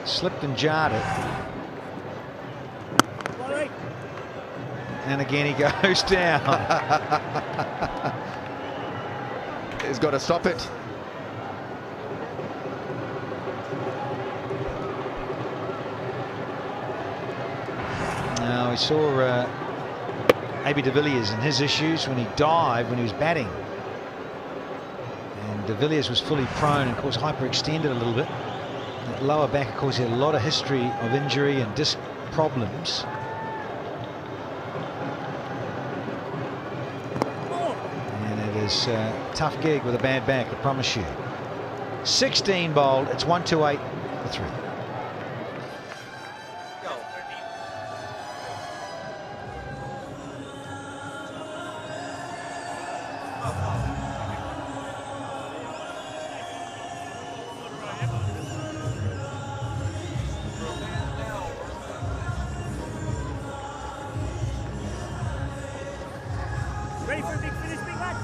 Speaker 2: slipped and jarred it. And again he goes down.
Speaker 4: He's got to stop it.
Speaker 2: Now we saw AB de Villiers and his issues when he dived when he was batting. And de Villiers was fully prone and of course hyperextended a little bit. That lower back, of course, he had a lot of history of injury and disc problems. It's a tough gig with a bad back, I promise you. 16 bowled, it's 1-2-8 for 3.
Speaker 3: Ready for a big finish, big lad?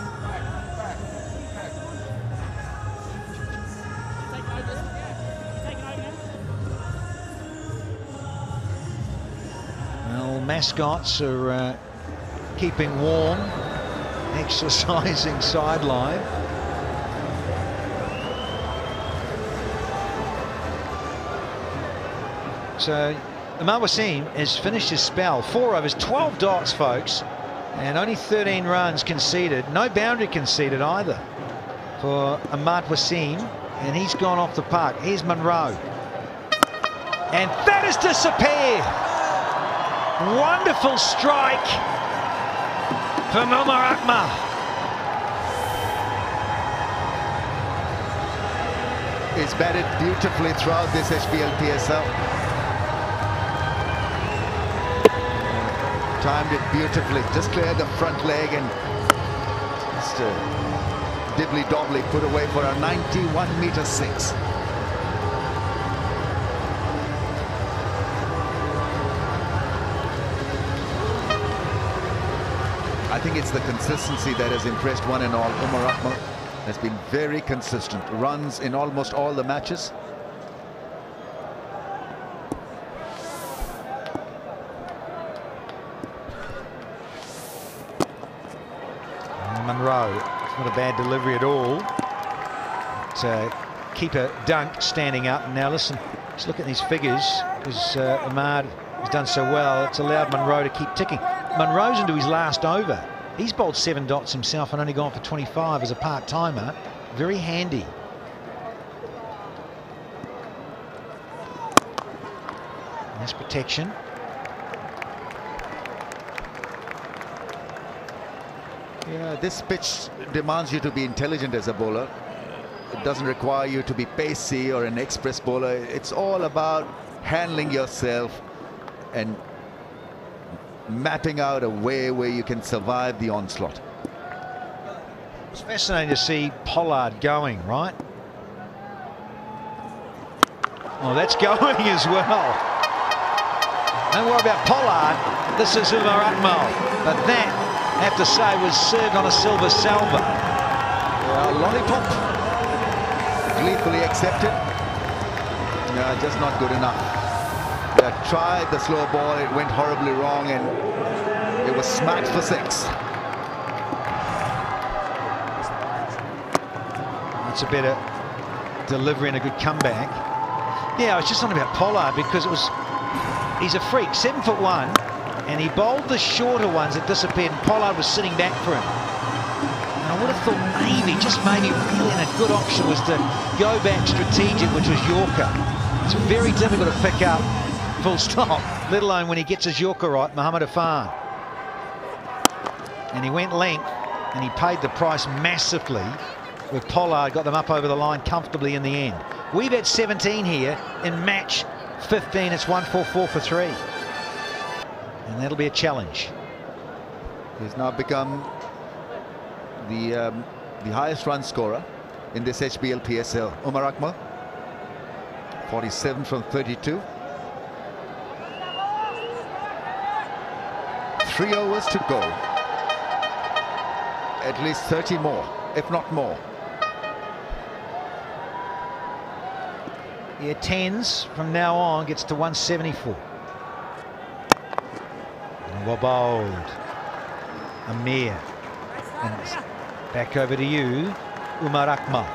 Speaker 2: Well, mascots are keeping warm, exercising sideline. So Ahmad Wasim has finished his spell. 4 overs, 12 dots, folks, and only 13 runs conceded. No boundary conceded either for Ahmad Wasim, and he's gone off the park. Here's Munro, and that has disappeared. Wonderful strike from Umar Akmal.
Speaker 4: He's batted beautifully throughout this HBL PSL. Timed it beautifully, just cleared the front leg and just dibbly-dobbly put away for a 91m6. I think it's the consistency that has impressed one and all. Umar Akmal has been very consistent. Runs in almost all the matches.
Speaker 2: Munro, it's not a bad delivery at all. So keeper Dunk standing up. Now listen, just look at these figures, because Ahmad has done so well. It's allowed Munro to keep ticking. Munro's into his last over. He's bowled 7 dots himself and only gone for 25 as a part-timer. Very handy. Nice protection.
Speaker 4: Yeah, this pitch demands you to be intelligent as a bowler. It doesn't require you to be pacey or an express bowler. It's all about handling yourself and mapping out a way where you can survive the onslaught.
Speaker 2: It's fascinating to see Pollard going, right? Oh, that's going as well. Don't worry about Pollard. This is Umar Akmal. But that, I have to say, was served on a silver salver.
Speaker 4: Lollipop. Gleefully accepted. No, just not good enough. They tried the slow ball, it went horribly wrong, and it was smacked for 6.
Speaker 2: That's a better delivery and a good comeback. Yeah, I was just on about Pollard because it was, he's a freak, 7'1", and he bowled the shorter ones that disappeared, and Pollard was sitting back for him. And I would have thought maybe, just maybe, really a good option was to go back strategic, which was Yorker. It's very difficult to pick up, full stop, let alone when he gets his Yorker right, Mohammad Afan. And he went length, and he paid the price massively, with Pollard got them up over the line comfortably in the end. We've had 17 here in match 15. It's 144 for 3. And that'll be a challenge.
Speaker 4: He's now become the highest run scorer in this HBL PSL. Umar Akmal, 47 from 32. 3 overs to go. At least 30 more, if not more.
Speaker 2: Yeah, 10s from now on gets to 174. Bowled. Amir. And back over to you, Umar Akmal.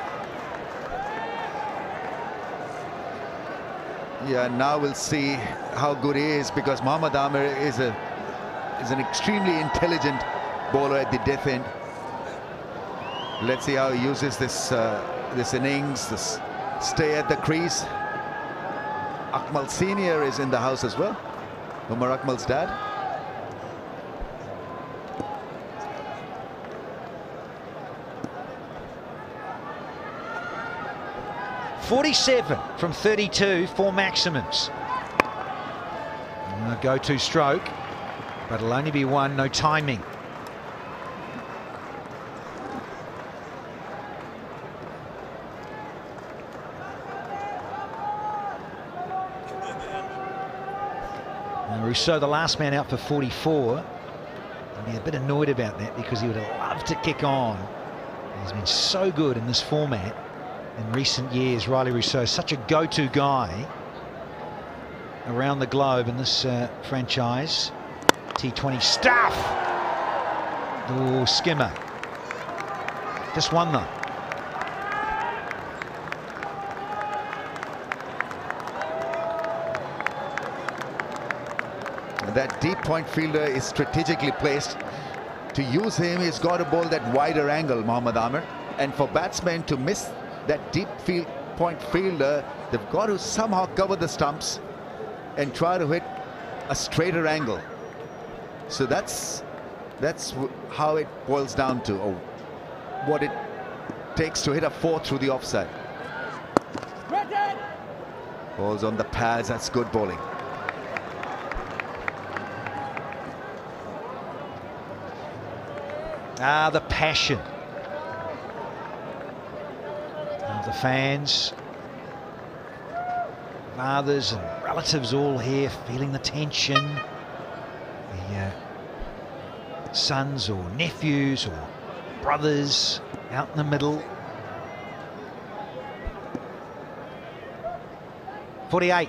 Speaker 4: Yeah, now we'll see how good he is, because Mohammad Amir is an extremely intelligent bowler at the death end. Let's see how he uses this innings, this stay at the crease. Akmal Senior is in the house as well, Umar Akmal's dad.
Speaker 2: .47 from 32, 4 maximums. A go-to stroke, but it'll only be one, no timing. Rousseau, the last man out for 44. I'll be a bit annoyed about that, because he would have loved to kick on. He's been so good in this format in recent years. Riley Rousseau, such a go-to guy around the globe in this franchise. T20 stuff. Oh, skimmer. Just one though.
Speaker 4: That deep point fielder is strategically placed. To use him, he's got to bowl that wider angle, Mohammad Amir. And for batsmen to miss that deep point fielder, they've got to somehow cover the stumps and try to hit a straighter angle. So that's how it boils down to, or what it takes to hit a 4 through the offside. Balls on the pads, that's good bowling.
Speaker 2: Ah, the passion of the fans, fathers and relatives all here feeling the tension. The sons or nephews or brothers out in the middle. 48.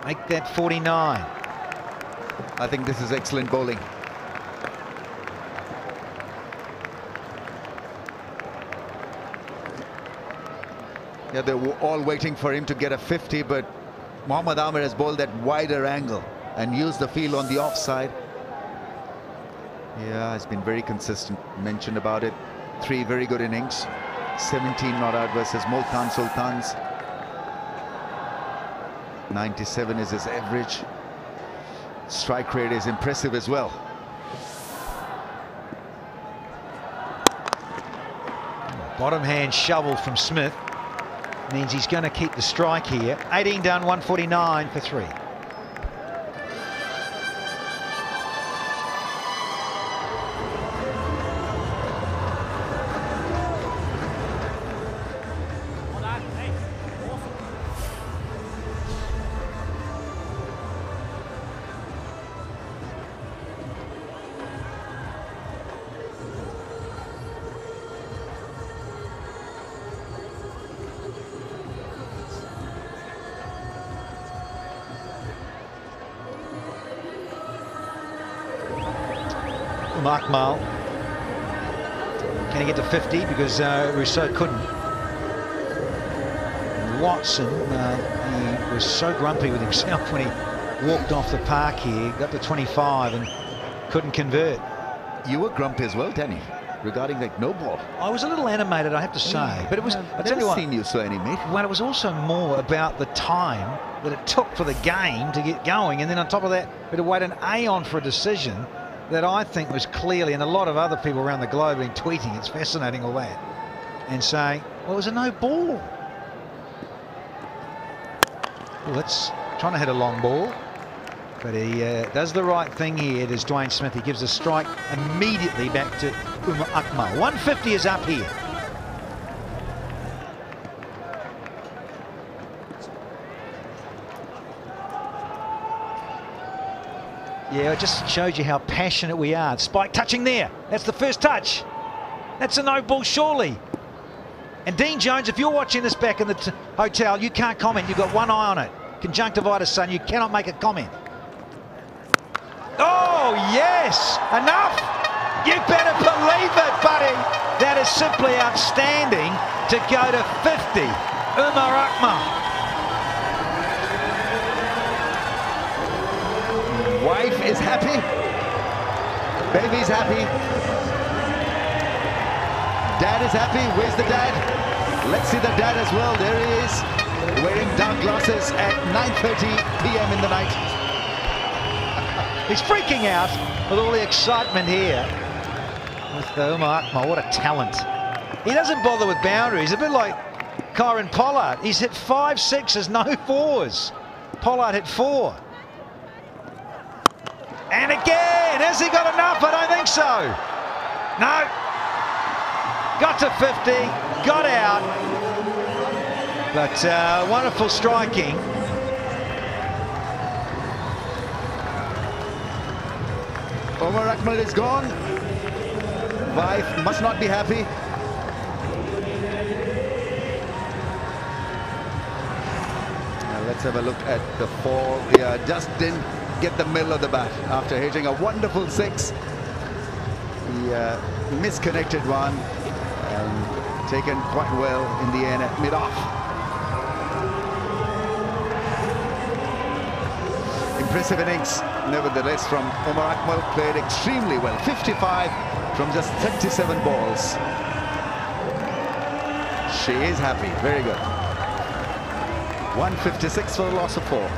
Speaker 2: Make that 49.
Speaker 4: I think this is excellent bowling. Yeah, they were all waiting for him to get a 50, but Mohammad Amir has bowled that wider angle and used the field on the offside. Yeah, has been very consistent. Mentioned about it. 3 very good innings. 17 not out versus Multan Sultans. 97 is his average. Strike rate is impressive as well.
Speaker 2: Bottom hand shovel from Smith means he's going to keep the strike here. 18 done, 149 for 3. Akmal, can he get to 50? Because Rousseau couldn't. Watson, he was so grumpy with himself when he walked off the park here, got to 25 and couldn't convert.
Speaker 4: You were grumpy as well, Danny, regarding that no ball.
Speaker 2: I was a little animated, I have to say, but it was.
Speaker 4: I've never seen you so animated.
Speaker 2: Well, it was also more about the time that it took for the game to get going, and then on top of that, we had to wait an aeon for a decision that I think was clearly, and a lot of other people around the globe have been tweeting, it's fascinating all that, and saying, well, it was a no ball. Well, that's trying to hit a long ball, but he does the right thing here. Does Dwayne Smith. He gives a strike immediately back to Umar Akmal. 150 is up here. Yeah, it just shows you how passionate we are. Spike touching there. That's the first touch. That's a no ball, surely. And Dean Jones, if you're watching this back in the hotel, you can't comment. You've got one eye on it. Conjunctivitis, son. You cannot make a comment. Oh, yes. Enough. You better believe it, buddy. That is simply outstanding to go to 50. Umar Akmal.
Speaker 4: Wife is happy. Baby's happy. Dad is happy. Where's the dad? Let's see the dad as well. There he is, wearing dark glasses at 9:30 p.m. in the night.
Speaker 2: He's freaking out with all the excitement here with Umar Akmal. What a talent. He doesn't bother with boundaries. A bit like Kyron Pollard. He's hit 5 6s, no 4s. Pollard hit 4. And again, has he got enough? I don't think so. No. Got to 50, got out. But wonderful striking.
Speaker 4: Umar Akmal is gone. Wife must not be happy. Now let's have a look at the fall. Yeah, just didn't get the middle of the bat after hitting a wonderful 6. He misconnected one and taken quite well in the end at mid-off. Impressive innings, nevertheless, from Umar Akmal. Played extremely well. 55 from just 37 balls. She is happy. Very good. 156 for the loss of 4.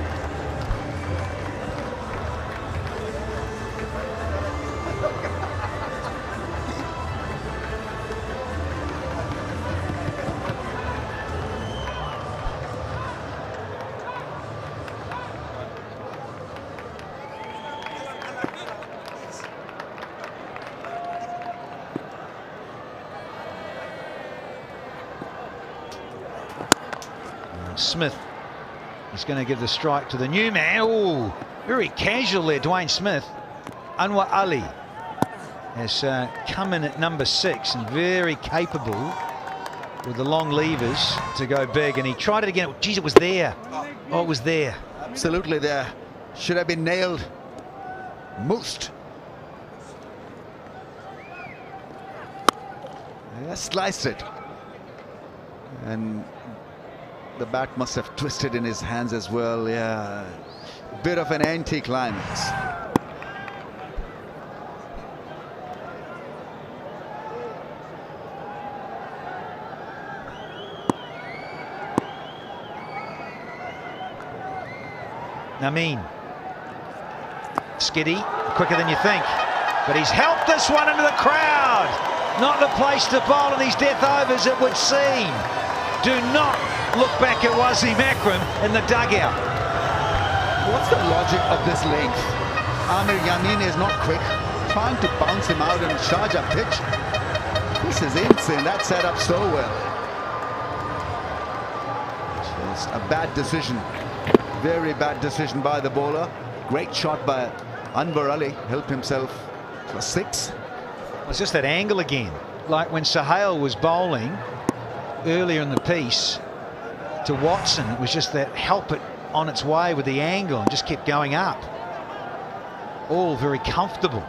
Speaker 2: Smith is going to give the strike to the new man. Oh, very casual there, Dwayne Smith. Anwar Ali has come in at number 6 and very capable with the long levers to go big. And he tried it again. Geez, it was there. Oh, it was there.
Speaker 4: Absolutely there. Should have been nailed. Moosed. Yeah, sliced it. And the bat must have twisted in his hands as well. Yeah, bit of an anti-climax.
Speaker 2: Namin. Skiddy, quicker than you think. But he's helped this one into the crowd. Not the place to bowl in these death overs, it would seem. Do not look back at Wasim Akram in the dugout.
Speaker 4: What's the logic of this length? Amir Yamin is not quick. Trying to bounce him out and charge a pitch. This is insane. That set up so well. Just a bad decision. Very bad decision by the bowler. Great shot by Anwar Ali. Helped himself for 6.
Speaker 2: It's just that angle again. Like when Sohail was bowling earlier in the piece to Watson, it was just that help it on its way with the angle and just kept going up. All very comfortable.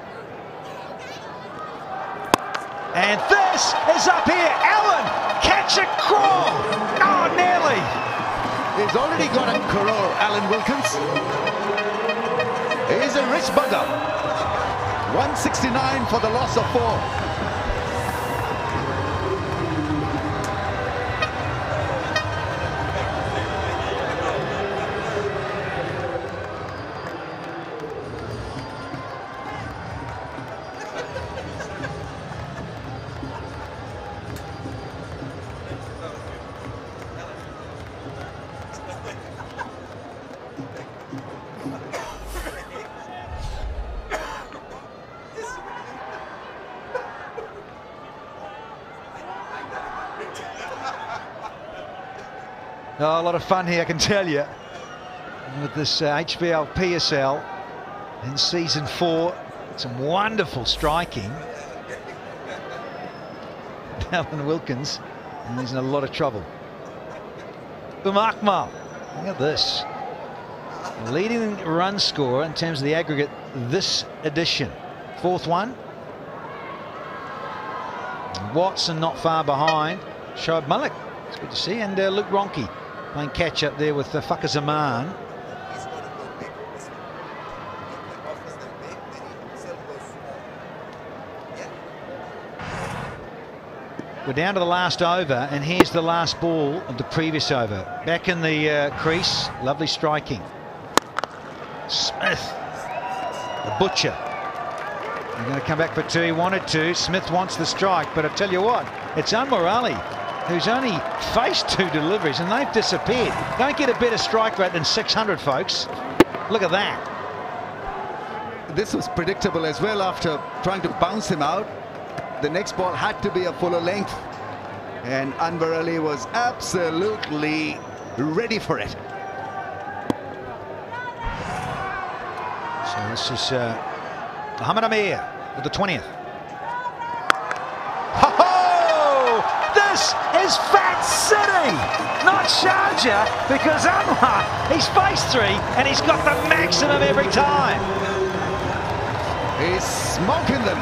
Speaker 2: And this is up here. Allen, catch it, crawl. Oh, nearly.
Speaker 4: He's already got a crore, Alan Wilkins. He's a rich bugger. 169 for the loss of 4.
Speaker 2: Oh, a lot of fun here, I can tell you, with this HBL PSL. in season 4. Some wonderful striking. Alan Wilkins, and he's in a lot of trouble. Akmal, look at this. Leading run scorer in terms of the aggregate this edition. 4th one. Watson not far behind. Shoaib Malik, it's good to see. And Luke Ronke playing catch up there with Fakhr Zaman. We're down to the last over, and here's the last ball of the previous over. Back in the crease, lovely striking. Smith, the butcher. He's going to come back for 2. He wanted to. Smith wants the strike, but I tell you what, it's Anwar Ali who's only faced 2 deliveries, and they've disappeared. Don't get a better strike rate than 600, folks. Look at that.
Speaker 4: This was predictable as well. After trying to bounce him out, the next ball had to be a fuller length, and Anwar Ali was absolutely ready for it.
Speaker 2: So this is Mohamed Amir with the 20th. Ho-ho! This is Fat City, not Sharjah, because Anwar, he's faced 3 and he's got the maximum every time.
Speaker 4: He's smoking them.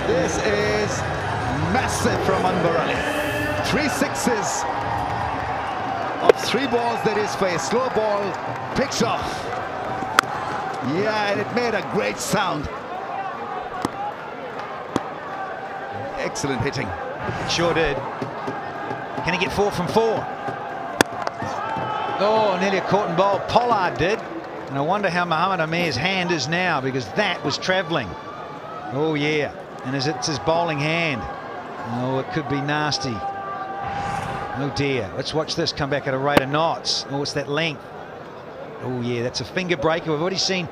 Speaker 4: This is massive from Anwar Ali. 3 sixes of 3 balls that is for a slow ball, picks off. Yeah, and it made a great sound. Excellent hitting.
Speaker 2: It sure did. Can he get 4 from 4? Oh, nearly a caught and bowl. Pollard did. And I wonder how Mohamed Amir's hand is now, because that was travelling. Oh, yeah. And it's his bowling hand. Oh, it could be nasty. Oh, dear. Let's watch this come back at a rate of knots. Oh, it's that length. Oh, yeah, that's a finger breaker. We've already seen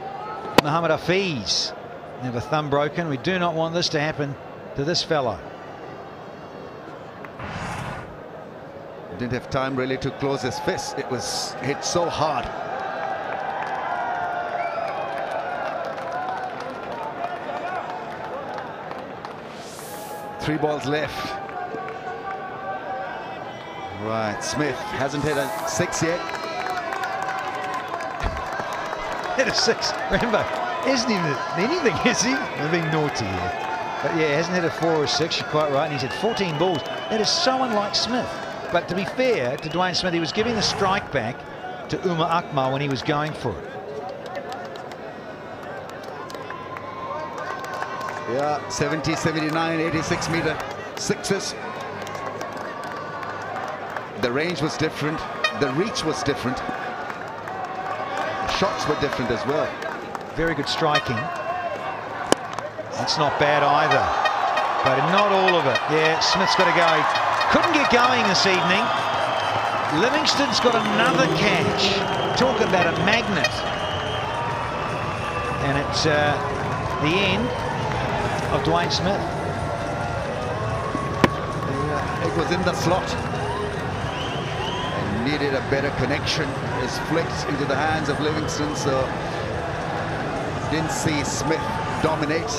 Speaker 2: Mohamed Hafiz have a thumb broken. We do not want this to happen to this fellow.
Speaker 4: Didn't have time really to close his fist. It was hit so hard. Three balls left. Right, Smith hasn't hit a 6 yet.
Speaker 2: Hit a 6. Remember, isn't even anything, is he? They're being naughty here. But yeah, he hasn't hit a 4 or 6, you're quite right. And he's hit 14 balls. That is so unlike Smith. But to be fair to Dwayne Smith, he was giving the strike back to Umar Akmal when he was going for it.
Speaker 4: Yeah, 70, 79, 86 meter sixes. The range was different. The reach was different. The shots were different as well.
Speaker 2: Very good striking. That's not bad either. But not all of it. Yeah, Smith's got to go. Couldn't get going this evening. Livingston's got another catch. Talk about a magnet. And it's the end of Dwayne Smith.
Speaker 4: Yeah, it was in the slot. And needed a better connection. It was flicked into the hands of Livingston, so didn't see Smith dominate.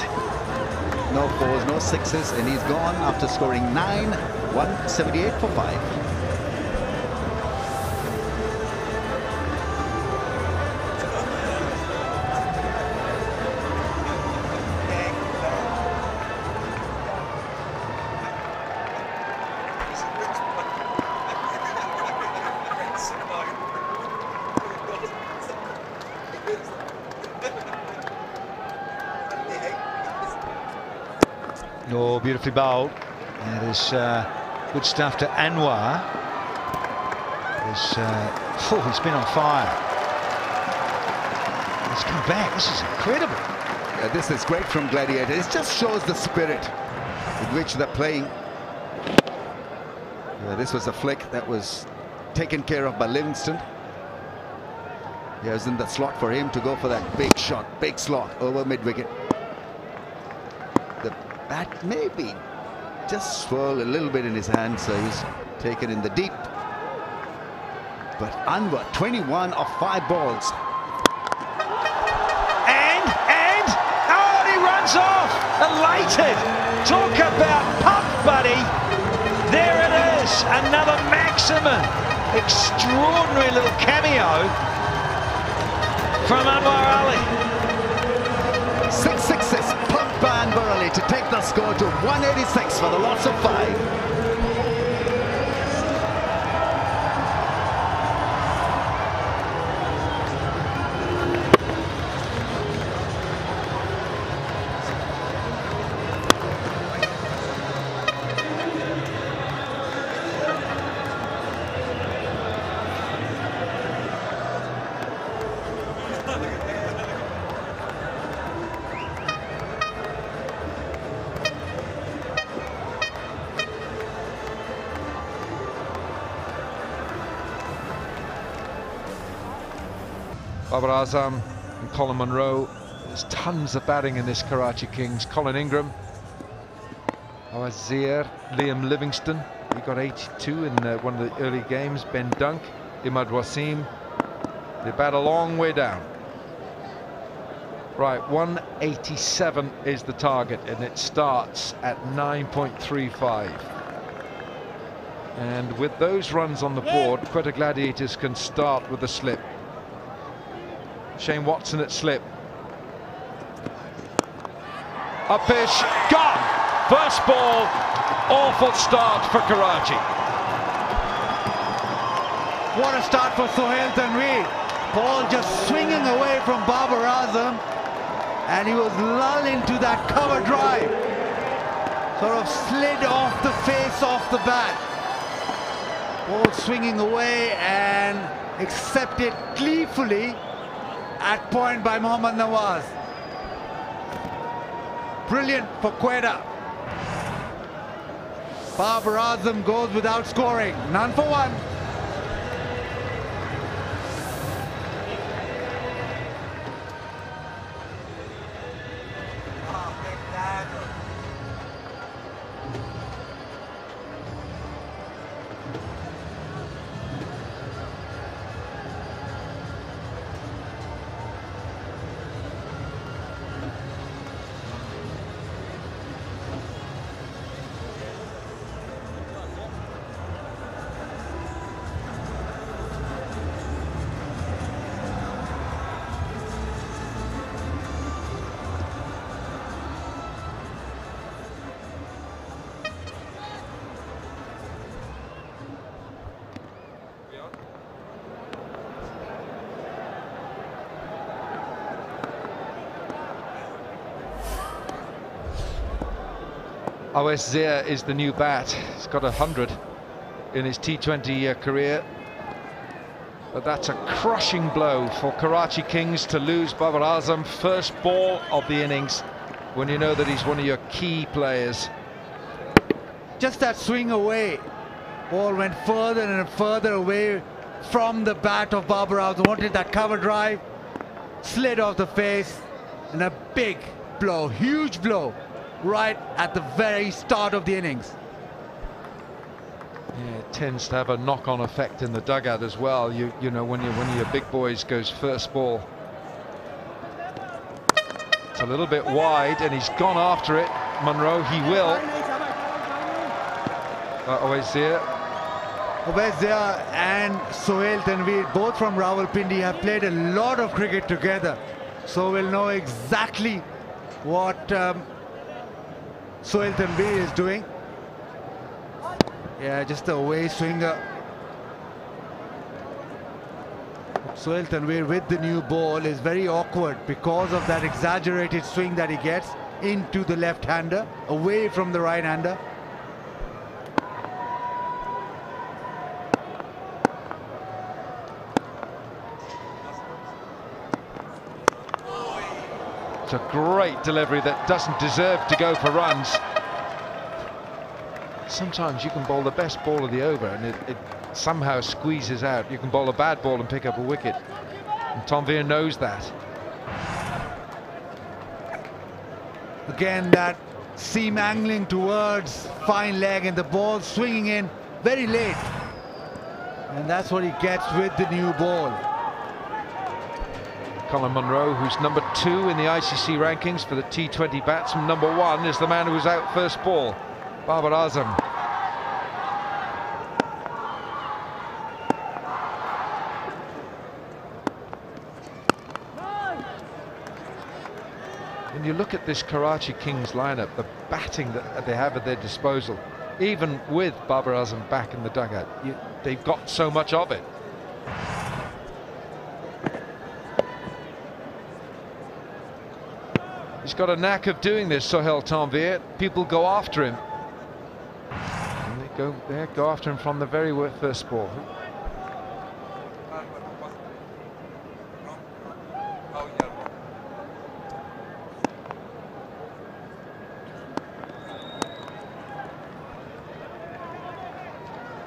Speaker 4: No 4s, no 6s, and he's gone after scoring 9, 178 for 5.
Speaker 2: Oh, beautifully bowled. That is good stuff to Anwar. He's been on fire. He's come back. This is incredible.
Speaker 4: This is great from Gladiators. It just shows the spirit with which they're playing. This was a flick that was taken care of by Livingston. He was in the slot for him to go for that big shot, big slot over mid-wicket. The bat maybe just swirled a little bit in his hand, so he's taken in the deep. But Anwar, 21 of 5 balls.
Speaker 2: elated. Talk about pump, buddy. There it is, another maximum. Extraordinary little cameo from Anwar Ali.
Speaker 4: 6 sixes, pumped by Anwar Ali to take the score to 186 for the loss of 5.
Speaker 9: Babar Azam and Colin Munro. There's tons of batting in this Karachi Kings. Colin Ingram, Awazir, Liam Livingston. He got 82 in one of the early games. Ben Dunk, Imad Wasim. They bat a long way down. Right, 187 is the target, and it starts at 9.35. And with those runs on the board, Quetta Gladiators can start with a slip. Shane Watson at slip. Up pitch, gone! First ball, awful start for Karachi.
Speaker 8: What a start for Sohail Tanveer. Ball just swinging away from Babar Azam, and he was lulled into that cover drive. Sort of slid off the face off the bat. Ball swinging away and accepted gleefully at point by Mohammad Nawaz. Brilliant for Quetta. Babar Azam goes without scoring. None for one.
Speaker 9: Awais Zia is the new bat. He's got 100 in his T20 career. But that's a crushing blow for Karachi Kings to lose Babar Azam. First ball of the innings when you know that he's one of your key players.
Speaker 8: Just that swing away. Ball went further and further away from the bat of Babar Azam. Wanted that cover drive. Slid off the face. And a big blow, huge blow, right at the very start of the innings.
Speaker 9: Yeah, it tends to have a knock-on effect in the dugout as well. You know, when one of your big boys goes first ball, it's a little bit wide, and he's gone after it. Munro, he will. Awazir.
Speaker 8: Awazir and Sohail Tanveer, both from Rawalpindi, have played a lot of cricket together, so we'll know exactly what Sohail Tanveer is doing. Yeah, just a away swinger. Sohail Tanveer with the new ball is very awkward because of that exaggerated swing that he gets into the left-hander, away from the right-hander.
Speaker 9: It's a great delivery that doesn't deserve to go for runs. Sometimes you can bowl the best ball of the over and it somehow squeezes out. You can bowl a bad ball and pick up a wicket. And Tanveer knows that.
Speaker 8: Again, that seam angling towards fine leg and the ball swinging in very late. And that's what he gets with the new ball.
Speaker 9: Colin Munro, who's number 2 in the ICC rankings for the T20 batsman. Number 1 is the man who was out first ball, Babar Azam. When you look at this Karachi Kings lineup, the batting that they have at their disposal, even with Babar Azam back in the dugout, they've got so much of it. He's got a knack of doing this, Sohail Tanvir. People go after him. And they go after him from the very first ball.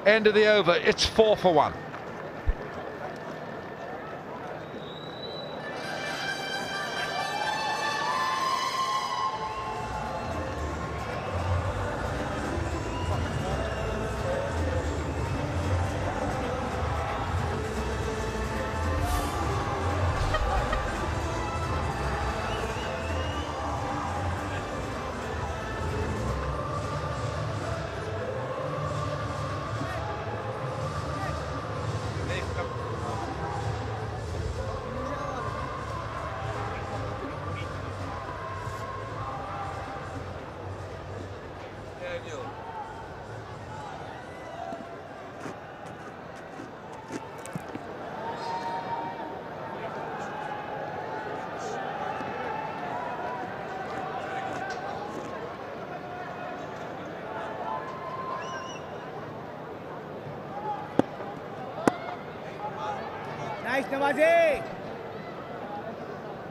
Speaker 9: End of the over, it's 4 for 1.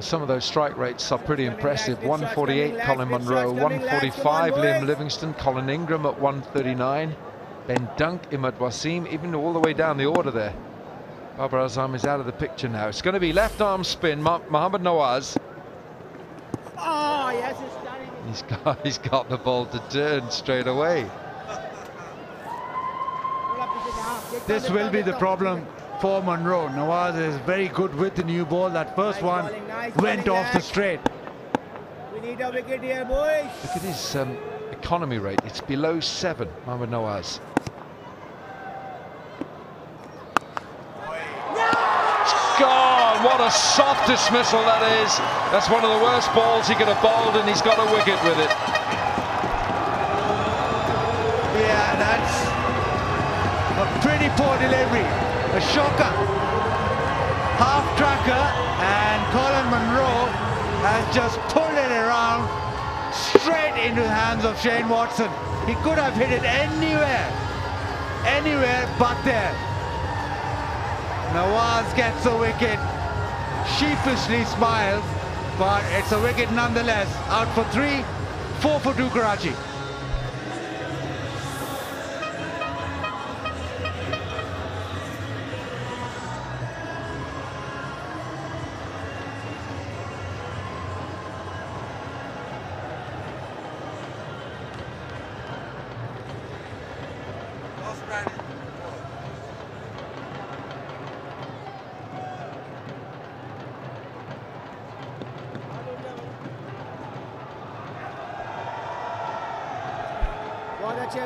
Speaker 9: Some of those strike rates are pretty impressive. 148 Colin Munro, 145 Liam Livingstone, Colin Ingram at 139, Ben Dunk, Imad Wasim, even all the way down the order there. Babar Azam is out of the picture now. It's going to be left arm spin, Mohammad Nawaz.
Speaker 3: Oh, yes,
Speaker 9: He's got the ball to turn straight away.
Speaker 8: This will be the problem for Munro. Nawaz is very good with the new ball. That first one went off the straight.
Speaker 3: We need a wicket here, boys.
Speaker 9: Look at his economy rate. It's below 7, Mohammad Nawaz. It's gone. What a soft dismissal that is. That's one of the worst balls he could have bowled, and he's got a wicket with it.
Speaker 8: Yeah, that's a pretty poor delivery. A shocker. Half tracker, and Colin Munro has just pulled it around straight into the hands of Shane Watson. He could have hit it anywhere but there. Nawaz gets a wicket, sheepishly smiles, but it's a wicket nonetheless. Out for 3, 4 for 2 Karachi.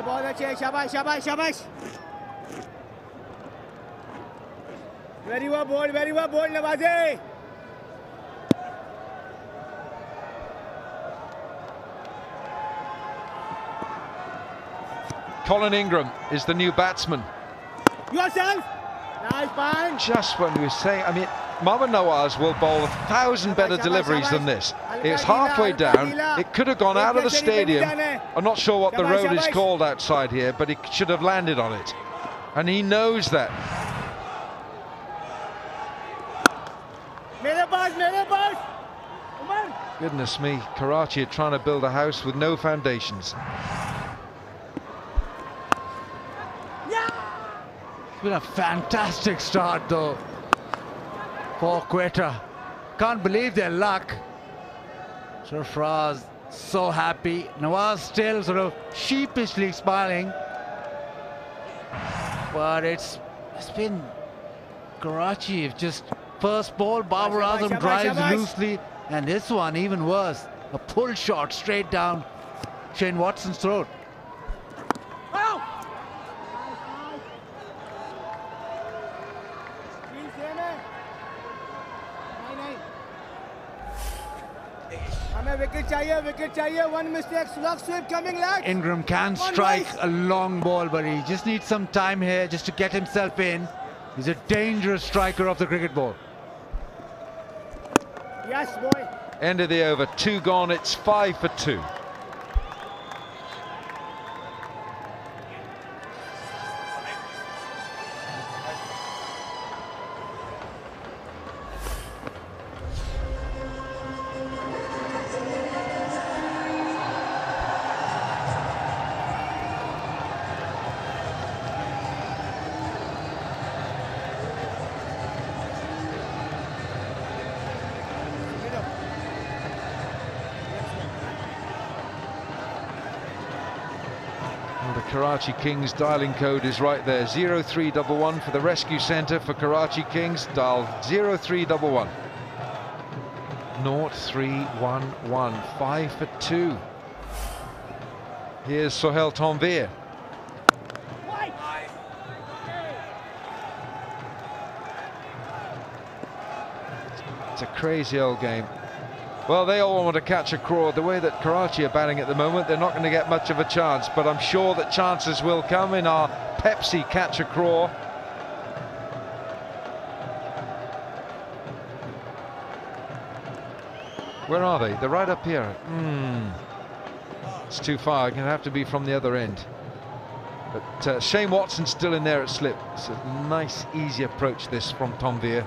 Speaker 3: बहुत अच्छे शाबाश शाबाश शाबाश very well bold नवाजे
Speaker 9: Colin Ingram is the new batsman.
Speaker 3: Yourself. Nice punch.
Speaker 9: Just when we were saying, I mean, Mohammad Nawaz will bowl 1,000 better deliveries than this. It's halfway down. It could have gone out of the stadium. I'm not sure what the road is called outside here, but it should have landed on it. And he knows that. Goodness me, Karachi are trying to build a house with no foundations.
Speaker 8: It's been a fantastic start though for Quetta. Can't believe their luck. Sarfraz so happy. Nawaz still sort of sheepishly smiling. But it's been Karachi have just First ball, Babar Azam drives loosely, and this one even worse. A pull shot straight down Shane Watson's throat.
Speaker 3: One mistake, slug sweep coming left.
Speaker 8: Ingram can strike a long ball, but he just needs some time here just to get himself in. He's a dangerous striker of the cricket ball.
Speaker 3: Yes, boy.
Speaker 9: End of the over, 2 gone, it's 5 for 2. Karachi Kings dialing code is right there, 0311 for the rescue centre for Karachi Kings, dial 0311. 0311, 5 for 2. Here's Sohail Tanvir. It's a crazy old game. Well, they all want to catch a craw. The way that Karachi are batting at the moment, they're not going to get much of a chance, but I'm sure that chances will come in our Pepsi catch a craw. Where are they? They're right up here. It's too far. Going to have to be from the other end. But Shane Watson's still in there at slip. It's a nice, easy approach, this, from Tanvir.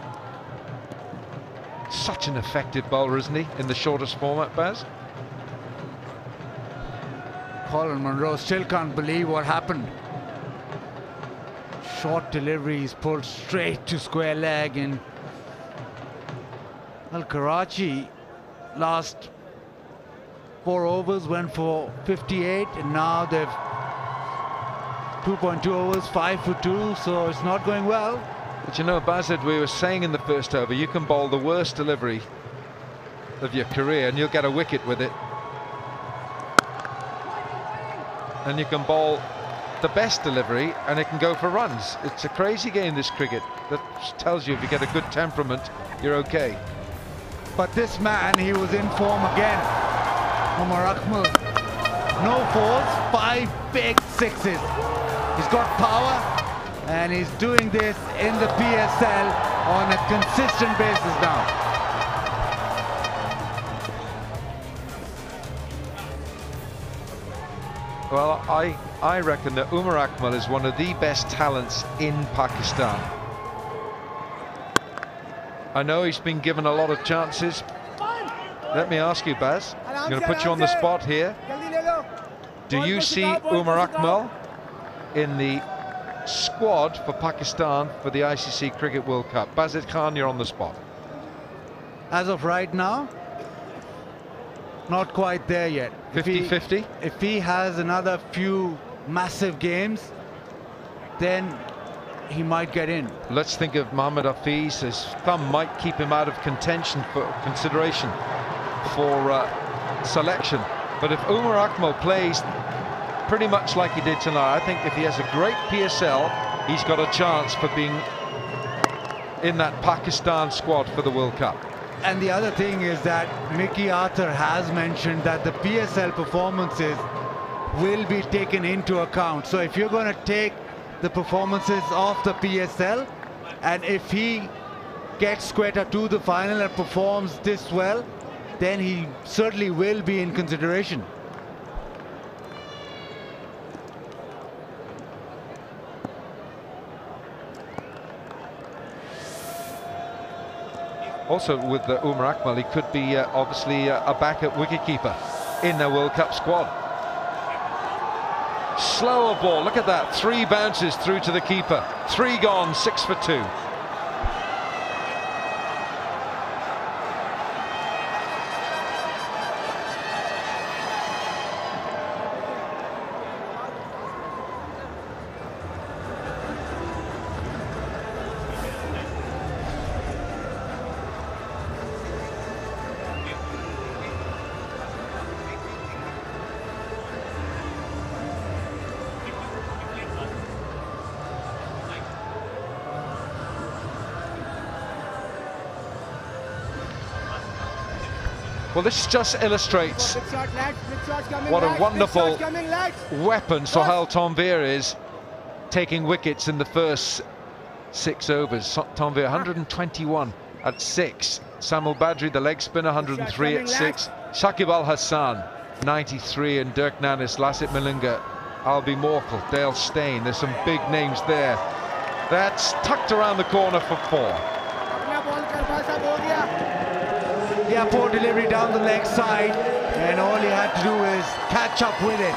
Speaker 9: Such an effective bowler, isn't he, in the shortest format, Baz?
Speaker 8: Colin Munro still can't believe what happened. Short deliveries pulled straight to square leg, and well, Karachi last 4 overs went for 58, and now they've 2.2 overs, 5 for 2, so it's not going well.
Speaker 9: But you know, Bazid, we were saying in the first over, you can bowl the worst delivery of your career and you'll get a wicket with it. And you can bowl the best delivery and it can go for runs. It's a crazy game, this cricket. That tells you if you get a good temperament, you're okay.
Speaker 8: But this man, he was in form again. Umar Akmal, no 4s, 5 big 6s. He's got power. And he's doing this in the PSL on a consistent basis now.
Speaker 9: Well, I reckon that Umar Akmal is one of the best talents in Pakistan. I know he's been given a lot of chances. Let me ask you, Baz, I'm going to put you on the spot here. Do you see Umar Akmal in the squad for Pakistan for the ICC Cricket World Cup? Bazid Khan, you're on the spot.
Speaker 8: As of right now, not quite there yet.
Speaker 9: 50-50?
Speaker 8: If he has another few massive games, then he might get in.
Speaker 9: Let's think of Mohammad Hafiz. His thumb might keep him out of contention for consideration for selection. But if Umar Akmal plays pretty much like he did tonight, I think if he has a great PSL, he's got a chance for being in that Pakistan squad for the World Cup.
Speaker 8: And the other thing is that Mickey Arthur has mentioned that the PSL performances will be taken into account. So if you're going to take the performances of the PSL, and if he gets Quetta to the final and performs this well, then he certainly will be in consideration.
Speaker 9: Also with Umar Akmal, he could be obviously a backup wicketkeeper in the World Cup squad. Slower ball, look at that, 3 bounces through to the keeper. 3 gone, 6 for 2. Well, this just illustrates
Speaker 3: Big shot, lads. Big shots coming,
Speaker 9: what a
Speaker 3: lads.
Speaker 9: wonderful
Speaker 3: Big shots coming, lads.
Speaker 9: weapon Sohail Tanvir is, taking wickets in the first 6 overs. Tanvir 121 at 6. Samuel Badri, the leg spinner, 103 at 6. Shakib Al Hassan, 93, and Dirk Nannis, Lassit Malinga, Albi Morkel, Dale Steyn. There's some big names there. That's tucked around the corner for 4.
Speaker 8: Yeah, poor delivery down the leg side, and all he had to do is catch up with it.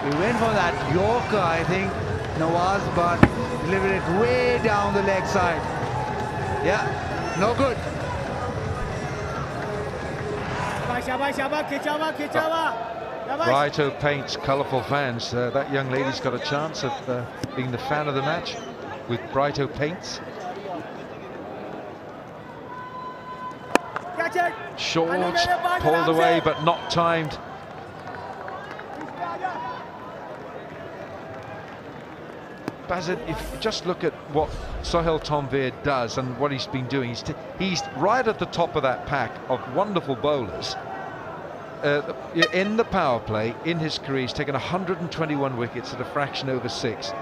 Speaker 8: He went for that Yorker, I think, Nawaz, but delivered it way down the leg side. Yeah, no good.
Speaker 9: Brighto paints colourful fans. That young lady's got a chance of being the fan of the match with Brighto paints. Short, pulled away but not timed. Bazid, if you just look at what Sohail Tanvir does and what he's been doing, he's right at the top of that pack of wonderful bowlers. In the power play, in his career, he's taken 121 wickets at a fraction over 6.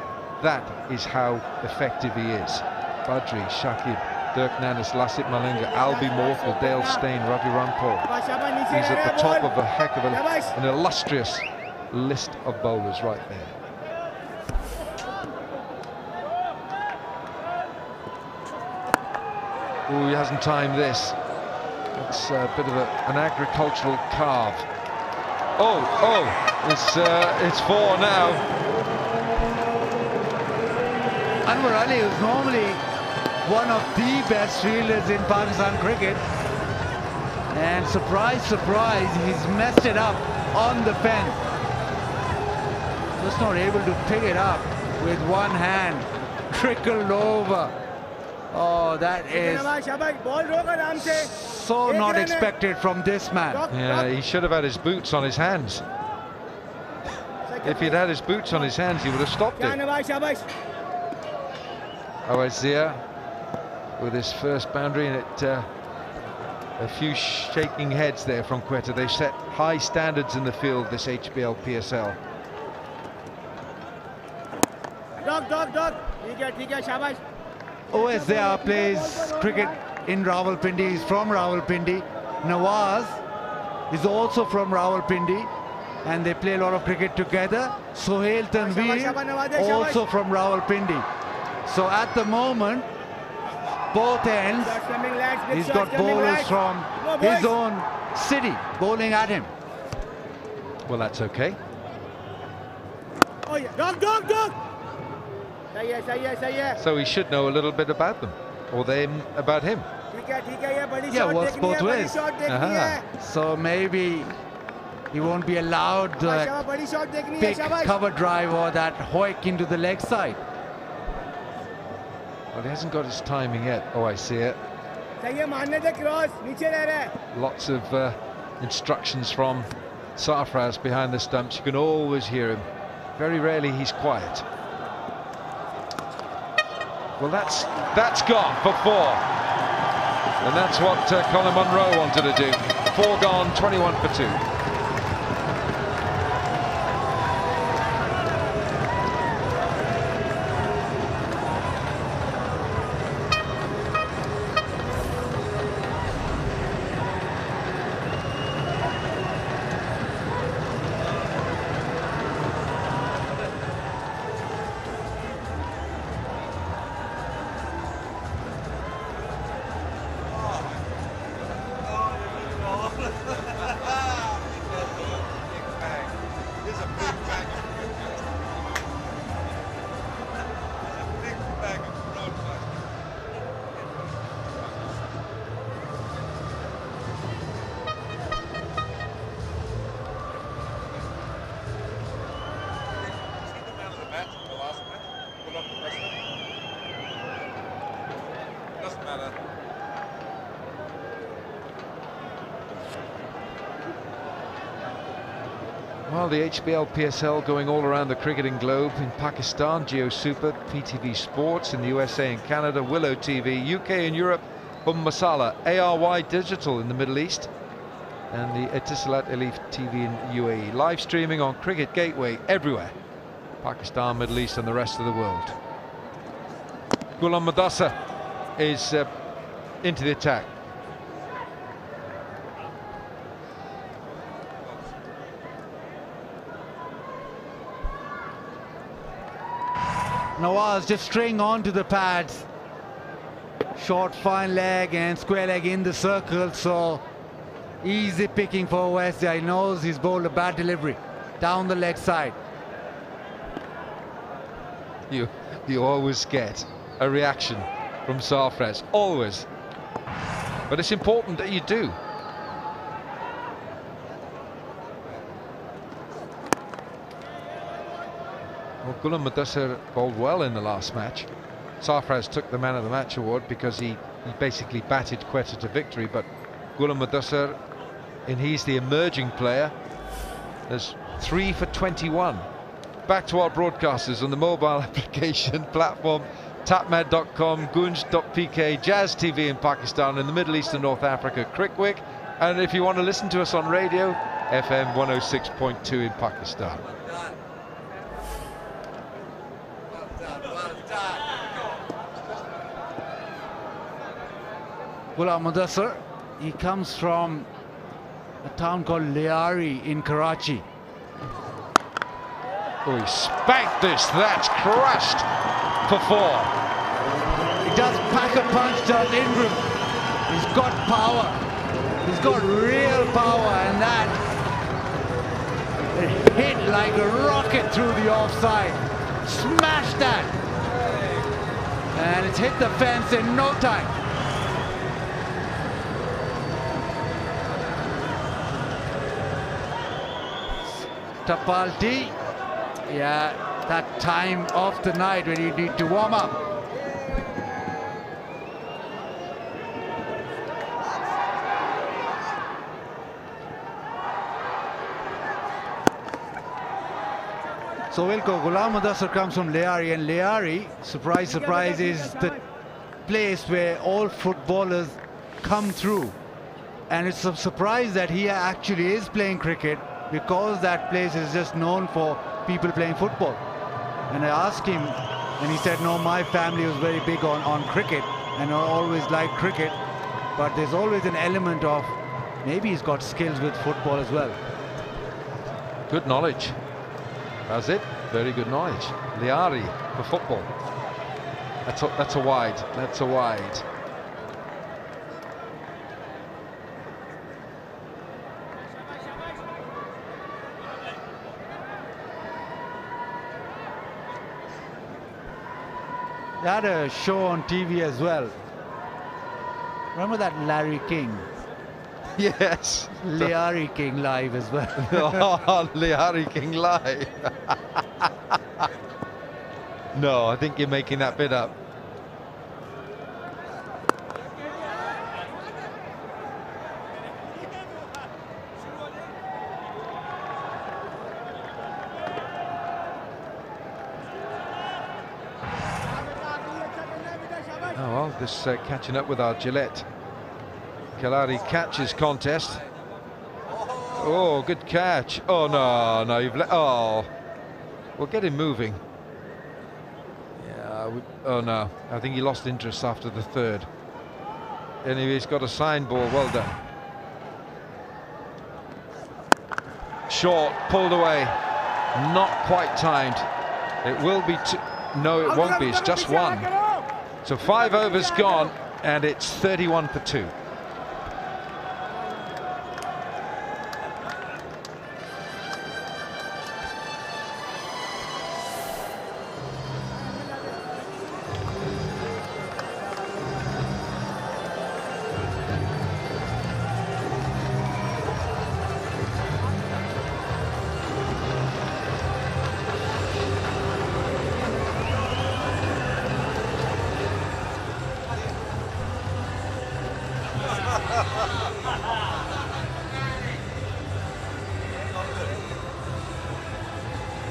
Speaker 9: That is how effective he is. Badri, Shakib, Dirk Nannis, Lassit Malinga, Albi Morkel, Dale Steyn, Ravi Rampal. He's at the top of a heck of an illustrious list of bowlers right there. Oh, he hasn't timed this. It's a bit of an agricultural carve. It's 4 now.
Speaker 8: Anwar Ali is normally one of the best fielders in Pakistan cricket, and surprise, surprise, he's messed it up on the fence. Just not able to pick it up with one hand, trickled over. Oh, that is so not expected from this man.
Speaker 9: Yeah, he should have had his boots on his hands. If he'd had his boots on his hands, he would have stopped it. Awazia with his first boundary, and a few shaking heads there from Quetta. They set high standards in the field, this HBL PSL.
Speaker 8: OSDR plays cricket in Rawalpindi. He's from Rawalpindi. Nawaz is also from Rawalpindi, and they play a lot of cricket together. Sohail Tanvir, also from Rawalpindi. So at the moment, both ends, he's got bowlers from his own city bowling at him.
Speaker 9: Well, that's okay. So he should know a little bit about them, or them about him.
Speaker 8: Yeah, works both ways. So maybe he won't be allowed that big cover drive or that hoik into the leg side.
Speaker 9: Well, he hasn't got his timing yet. Oh, I see it. Lots of instructions from Sarfraz behind the stumps. You can always hear him. Very rarely he's quiet. Well, that's gone for 4. And that's what Colin Munro wanted to do. 4 gone, 21 for 2. Well, the HBL PSL going all around the cricketing globe in Pakistan, Geo Super, PTV Sports in the USA and Canada, Willow TV, UK and Europe, Masala, ARY Digital in the Middle East, and the Etisalat Elite TV in UAE. Live streaming on Cricket Gateway everywhere. Pakistan, Middle East and the rest of the world. Ghulam Mudassar is into the attack.
Speaker 8: Nawaz just string onto the pads. Short fine leg and square leg in the circle, so easy picking for West. He knows he's bowled a bad delivery down the leg side.
Speaker 9: You always get a reaction from Sarfraz, always. But it's important that you do. Well, Ghulam Mudassar bowled well in the last match. Sarfraz took the Man of the Match award because he basically batted Quetta to victory, but Ghulam Mudassar, and he's the emerging player, there's 3 for 21. Back to our broadcasters on the mobile application platform, tapmad.com, gunj.pk, Jazz TV in Pakistan, in the Middle East and North Africa, Crickwick, and if you want to listen to us on radio, FM 106.2 in Pakistan.
Speaker 8: Ghulam Mudassar, he comes from a town called Liari in Karachi.
Speaker 9: Oh, he spanked this, that's crushed for 4.
Speaker 8: He does pack a punch, does Ingram. He's got power. He's got real power, and that it hit like a rocket through the offside. Smash that. And it's hit the fence in no time. Tapalti, yeah, that time of the night when you need to warm up. So Wilco, Ghulam Mudassar comes from Liari, and Liari, surprise, surprise, is the place where all footballers come through. And it's a surprise that he actually is playing cricket, because that place is just known for people playing football. And I asked him, and he said, no, my family was very big on cricket, and I always liked cricket, but there's always an element of maybe he's got skills with football as well.
Speaker 9: Good knowledge. That's it. Very good knowledge. Liari for football. That's a wide. That's a wide.
Speaker 8: They had a show on TV as well. Remember that Larry King?
Speaker 9: Yes.
Speaker 8: Liari King live as well.
Speaker 9: Oh, Liari King live. No, I think you're making that bit up. Oh, well, this catching up with our Gillette Kalari catches contest. Oh, good catch. Oh, no, you've let... Oh, we'll get him moving. Yeah, oh, no. I think he lost interest after the 3rd. Anyway, he's got a sign ball. Well done. Short, pulled away. Not quite timed. It will be... No, it won't be. It's just 1. So 5 overs gone, and it's 31 for 2.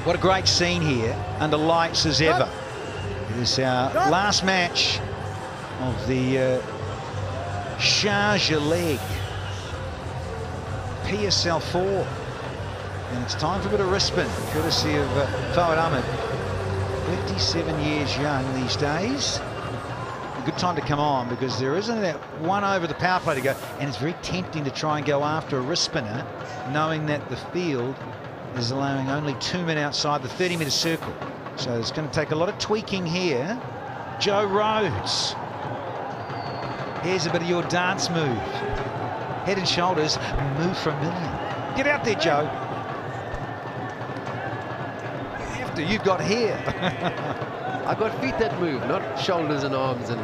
Speaker 2: What a great scene here, under lights as ever. It is our last match of the Sharjah leg. PSL 4. And it's time for a bit of wrist spin, courtesy of Fawad Ahmed. 57 years young these days. A good time to come on, because there isn't that one over the power play to go, and it's very tempting to try and go after a wrist spinner, knowing that the field is allowing only 2 men outside the 30-metre circle. So it's going to take a lot of tweaking here. Joe Rhodes. Here's a bit of your dance move. Head and shoulders, move for a million. Get out there, Joe. After you've got hair.
Speaker 5: I've got feet that move, not shoulders and arms. And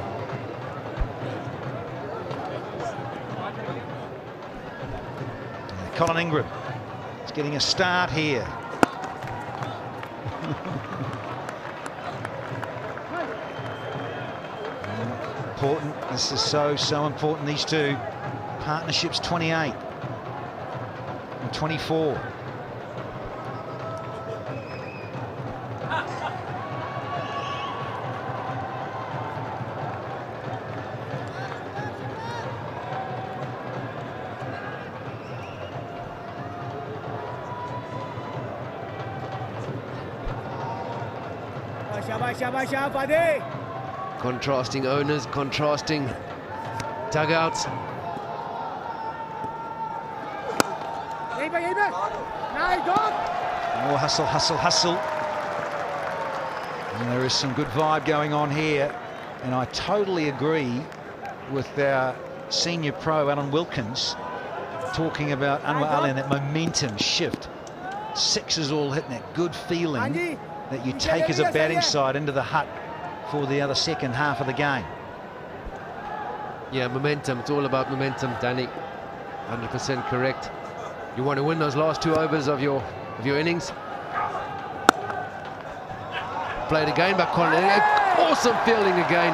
Speaker 2: Colin Ingram is getting a start here. Important. This is so important. These two partnerships, 28 and 24.
Speaker 5: contrasting owners, contrasting dugouts.
Speaker 2: More hustle, hustle, hustle. And there is some good vibe going on here. And I totally agree with our senior pro, Alan Wilkins, talking about Anwar Ali and that momentum shift. Sixes all hitting that good feeling that you take as a batting side into the hut for the other second half of the game.
Speaker 5: Yeah, momentum. It's all about momentum, Danny. 100% correct. You want to win those last 2 overs of your innings. Played again by Colin. Awesome fielding again.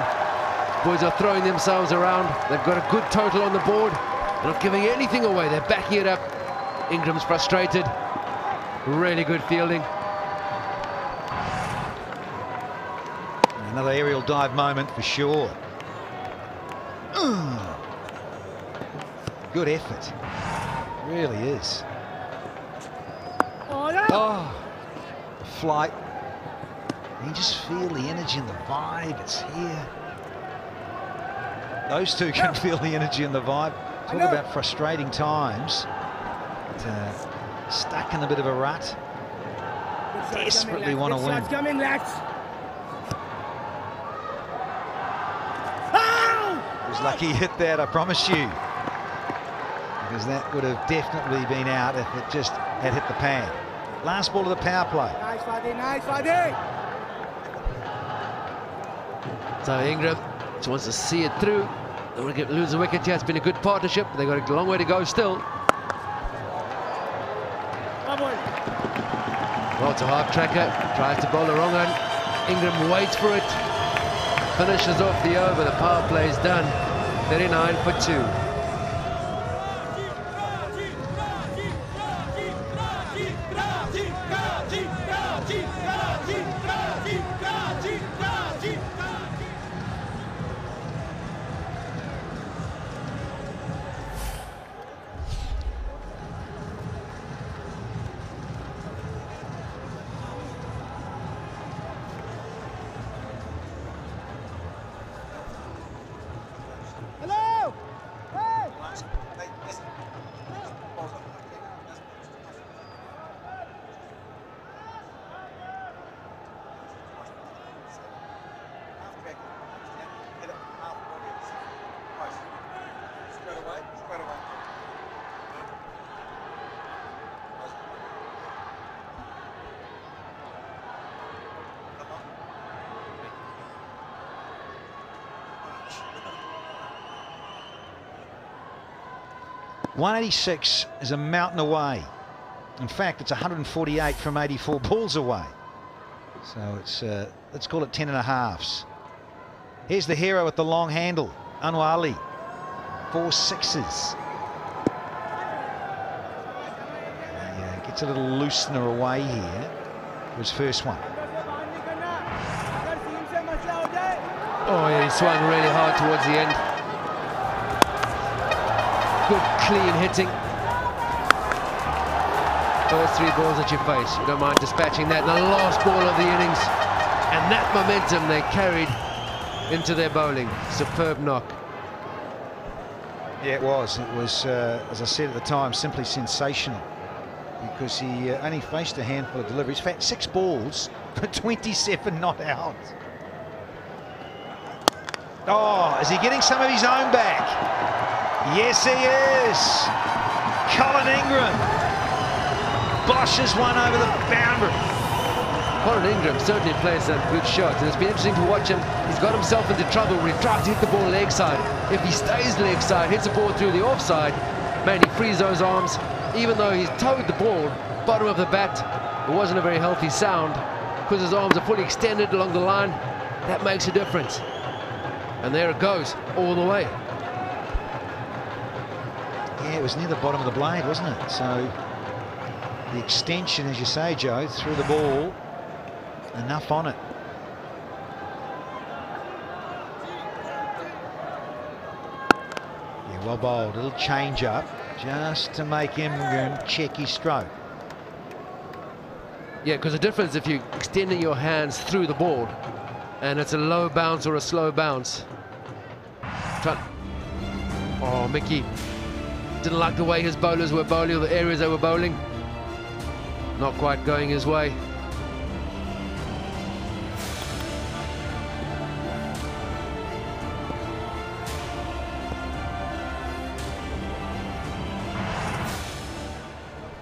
Speaker 5: Boys are throwing themselves around. They've got a good total on the board. They're not giving anything away. They're backing it up. Ingram's frustrated. Really good fielding.
Speaker 2: Another aerial dive moment for sure. Good effort. Really is. Oh, flight. You just feel the energy and the vibe. It's here. Those two can feel the energy and the vibe. Talk about frustrating times. But, stuck in a bit of a rut. Desperately want to win. He was lucky he hit that, I promise you. Because that would have definitely been out if it just had hit the pad. Last ball of the power play.
Speaker 3: Nice, Fadi, nice, Fadi.
Speaker 5: So Ingram just wants to see it through. Don't want to lose a wicket here. It's been a good partnership. They've got a long way to go still. Well, it's a half tracker. Tries to bowl the wrong one. Ingram waits for it. Finishes off the over. The power play is done. 39 for 2.
Speaker 2: .186 is a mountain away. In fact, it's 148 from 84 balls away. So it's let's call it 10 and a halves. Here's the hero with the long handle, Anwar Ali. 4 sixes. He gets a little loosener away here for his first one.
Speaker 5: Oh yeah, he swung really hard towards the end. Good clean hitting. First 3 balls that you face, you don't mind dispatching that. And the last ball of the innings, and that momentum they carried into their bowling. Superb knock.
Speaker 2: Yeah, it was. It was, as I said at the time, simply sensational, because he only faced a handful of deliveries. In fact, 6 balls for 27 not out. Oh, is he getting some of his own back? Yes, he is. Colin Ingram boshes one over the boundary.
Speaker 5: Colin Ingram certainly plays some good shots, and it's been interesting to watch him. He's got himself into trouble when he tries to hit the ball leg side. If he stays leg side, hits the ball through the offside, man, he frees those arms. Even though he's towed the ball, bottom of the bat, it wasn't a very healthy sound, because his arms are fully extended along the line. That makes a difference. And there it goes, all the way.
Speaker 2: Yeah, it was near the bottom of the blade, wasn't it? So the extension, as you say, Joe, through the ball, enough on it. Yeah, well bowled. A little change up just to make him check his stroke.
Speaker 5: Yeah, because the difference if you're extending your hands through the ball and it's a low bounce or a slow bounce. Oh, Mickey didn't like the way his bowlers were bowling, or the areas they were bowling. Not quite going his way.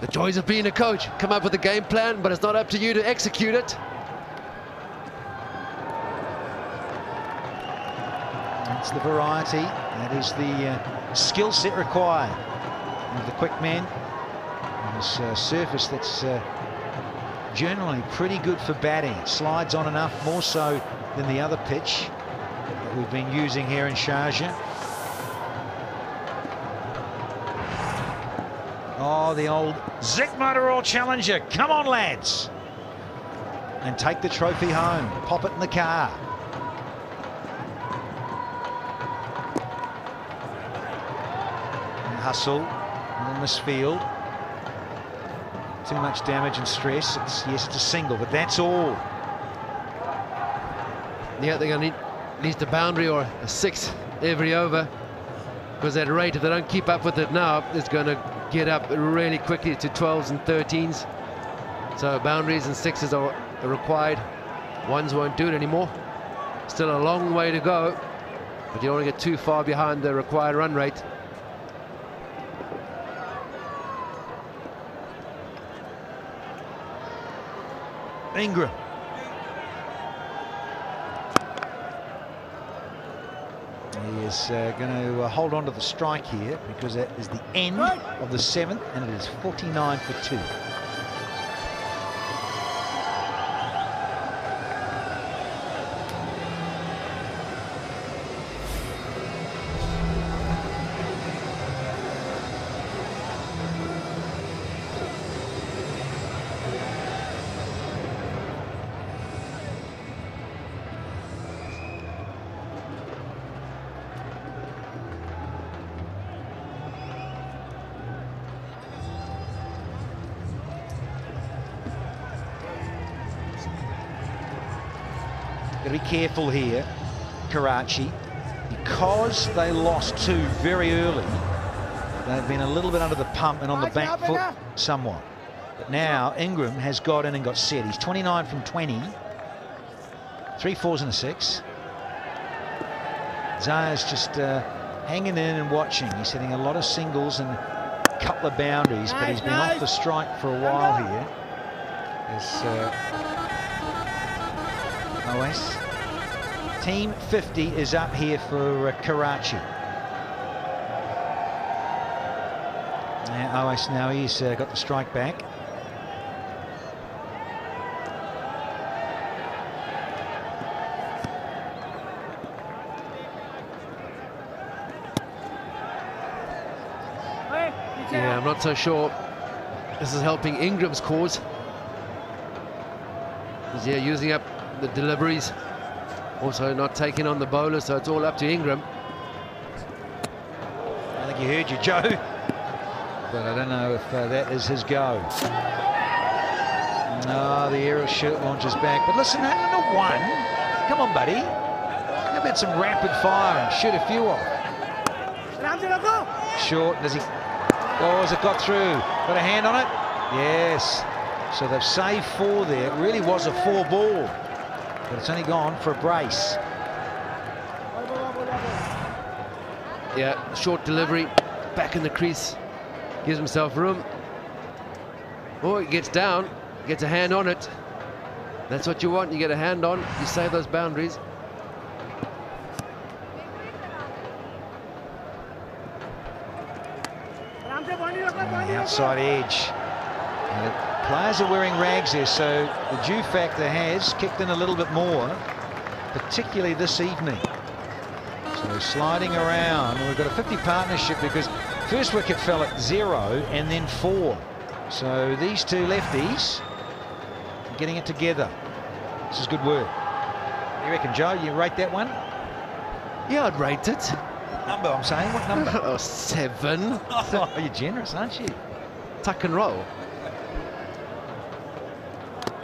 Speaker 5: The joys of being a coach. Come up with a game plan, but it's not up to you to execute it.
Speaker 2: That's the variety. That is the skill set required of the quick men on this surface that's generally pretty good for batting. It slides on enough, more so than the other pitch that we've been using here in Sharjah. Oh, the old Zik Motor Challenger. Come on, lads. And take the trophy home. Pop it in the car. And hustle on this field. Too much damage and stress. Yes, it's a single, but that's all.
Speaker 5: Yeah, they're going to need at least a boundary or a 6 every over, because that rate, if they don't keep up with it now, it's going to get up really quickly to 12s and 13s. So boundaries and 6s are required. 1s won't do it anymore. Still a long way to go, but you don't want to get too far behind the required run rate.
Speaker 2: Ingram. He is going to hold on to the strike here, because that is the end of the 7th, and it is 49 for 2. Got to be careful here, Karachi, because they lost 2 very early. They've been a little bit under the pump and on the back foot somewhat. But now Ingram has got in and got set. He's 29 from 20. 3 4s and a 6. Zaya's just hanging in and watching. He's hitting a lot of singles and a couple of boundaries, but he's been off the strike for a while here. OS. Team 50 is up here for Karachi. OS now, he's got the strike back.
Speaker 5: Yeah, I'm not so sure this is helping Ingram's cause. He's using up the deliveries, also not taking on the bowler, so it's all up to Ingram.
Speaker 2: I think you heard you, Joe. but I don't know if that is his go. No, the aerial shoot launches back. But listen, under 1. Come on, buddy. How about some rapid fire and shoot a few off? Short, does he? Oh, has it got through? Got a hand on it? Yes. So they've saved 4 there. It really was a 4 ball. But it's only gone for a brace.
Speaker 5: Yeah, short delivery, back in the crease, gives himself room. Oh, he gets down, gets a hand on it. That's what you want, you get a hand on, you save those boundaries.
Speaker 2: On the outside edge. And the players are wearing rags there, so the dew factor has kicked in a little bit more, particularly this evening. So sliding around, we've got a 50 partnership because first wicket fell at 0 and then 4. So these two lefties are getting it together. This is good work. You reckon, Joe, you rate that one?
Speaker 5: Yeah, I'd rate it.
Speaker 2: Number, I'm saying, what number?
Speaker 5: Oh, 7.
Speaker 2: Oh, you're generous, aren't you?
Speaker 5: Tuck and roll.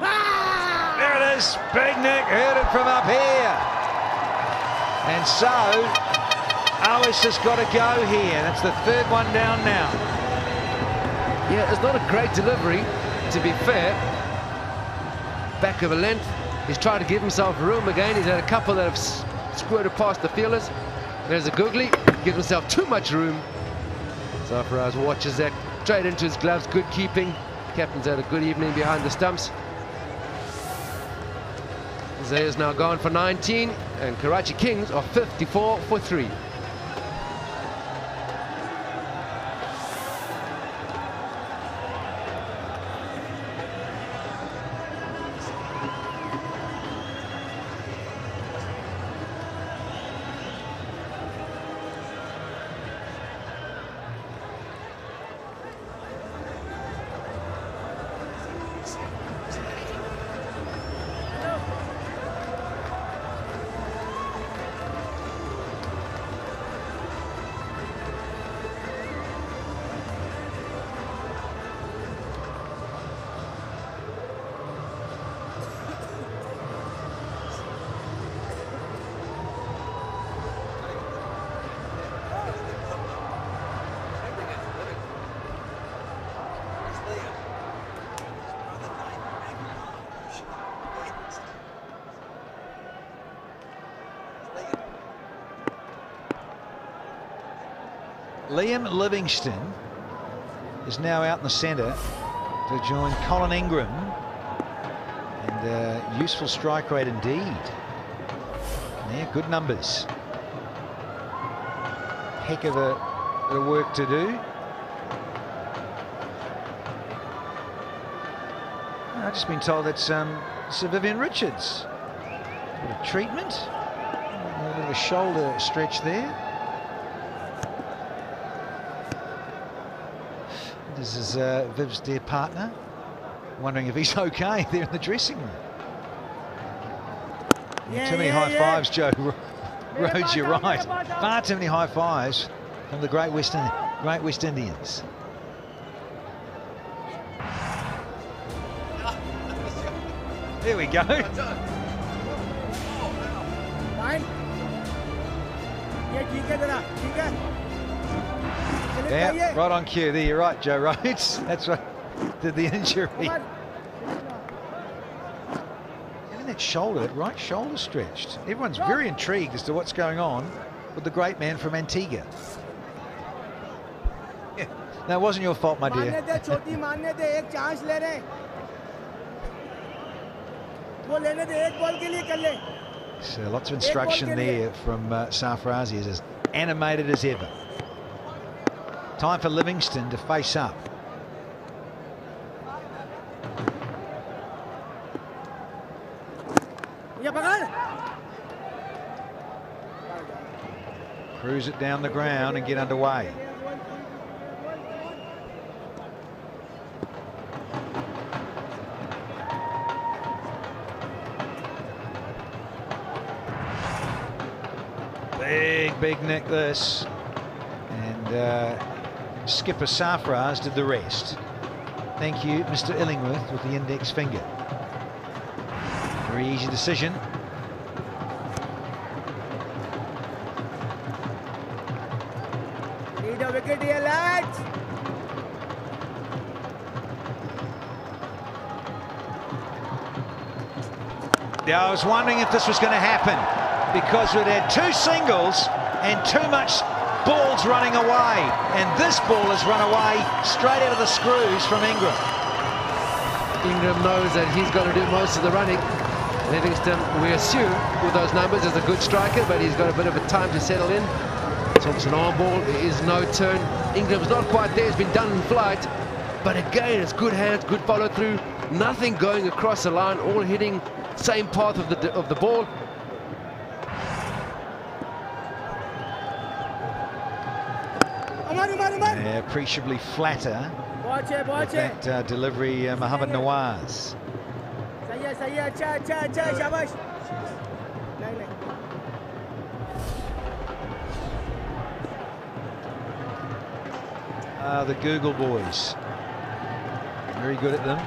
Speaker 2: There it is, Big Nick heard it from up here. And so, Owen has got to go here. That's the 3rd one down now.
Speaker 5: Yeah, it's not a great delivery, to be fair. Back of a length. He's trying to give himself room again. He's had a couple that have squirted past the fielders. There's a googly, gives himself too much room. Sarfaraz watches that straight into his gloves. Good keeping. Captain's had a good evening behind the stumps. Zaya's now gone for 19, and Karachi Kings are 54 for 3.
Speaker 2: Liam Livingston is now out in the centre to join Colin Ingram. And useful strike rate indeed. Yeah, good numbers. Heck of a bit of work to do. I've just been told that's Sir Vivian Richards. A bit of treatment. A bit of a shoulder stretch there. This is Viv's dear partner, wondering if he's okay there in the dressing room. Too many high fives, Joe Rhodes, you're right. Far too many high fives from the Great West Indians. There we go. Yeah, right on cue. There, you're right, Joe Rhodes. That's what did the injury. Having that shoulder, that right shoulder stretched. Everyone's very intrigued as to what's going on with the great man from Antigua. Yeah. No, it wasn't your fault, my dear. So lots of instruction there from Sarfaraz. He's as animated as ever. Time for Livingston to face up. Cruise it down the ground and get underway. Big nick this. And skipper Sarfraz did the rest. Thank you, Mr. Illingworth, with the index finger. Very easy decision.
Speaker 3: Need a wicket here, lads.
Speaker 2: Yeah, I was wondering if this was going to happen because we'd had 2 singles and too much balls running away, and this ball has run away straight out of the screws from Ingram.
Speaker 5: Ingram knows that he's got to do most of the running. Livingston, we assume, with those numbers, is a good striker, but he's got a bit of a time to settle in. Thompson arm ball, there is no turn. Ingram's not quite there, it's been done in flight, but again, it's good hands, good follow through, nothing going across the line, all hitting same path of the ball.
Speaker 2: Appreciably flatter with that delivery, Mohammad Nawaz. The Google boys, very good at them,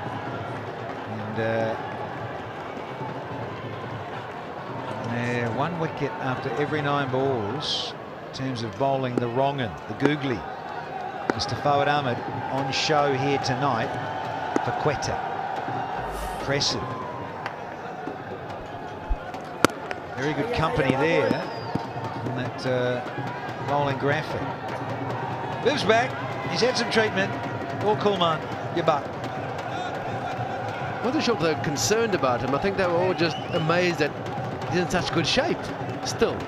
Speaker 2: and 1 wicket after every 9 balls in terms of bowling the wrong un, the googly. Mr. Fawad Ahmed on show here tonight for Quetta. Impressive. Very good company there on that bowling graphic. Moves back. He's had some treatment. All cool, man. You're back.
Speaker 5: I wasn't sure if they were concerned about him. I think they were all just amazed that he's in such good shape still.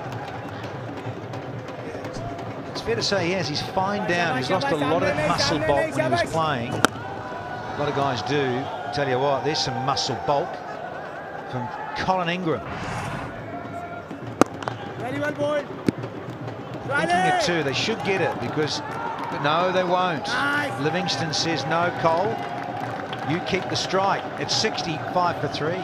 Speaker 2: Fair to say, yes, he's fine down. He's lost a lot of that muscle bulk when he was playing. A lot of guys do. Tell you what, there's some muscle bulk from Colin Ingram.
Speaker 3: Very well, boy.
Speaker 2: Thinking it too. They should get it because, no, they won't.
Speaker 3: Nice.
Speaker 2: Livingston says no, Cole. You keep the strike. It's 65 for 3.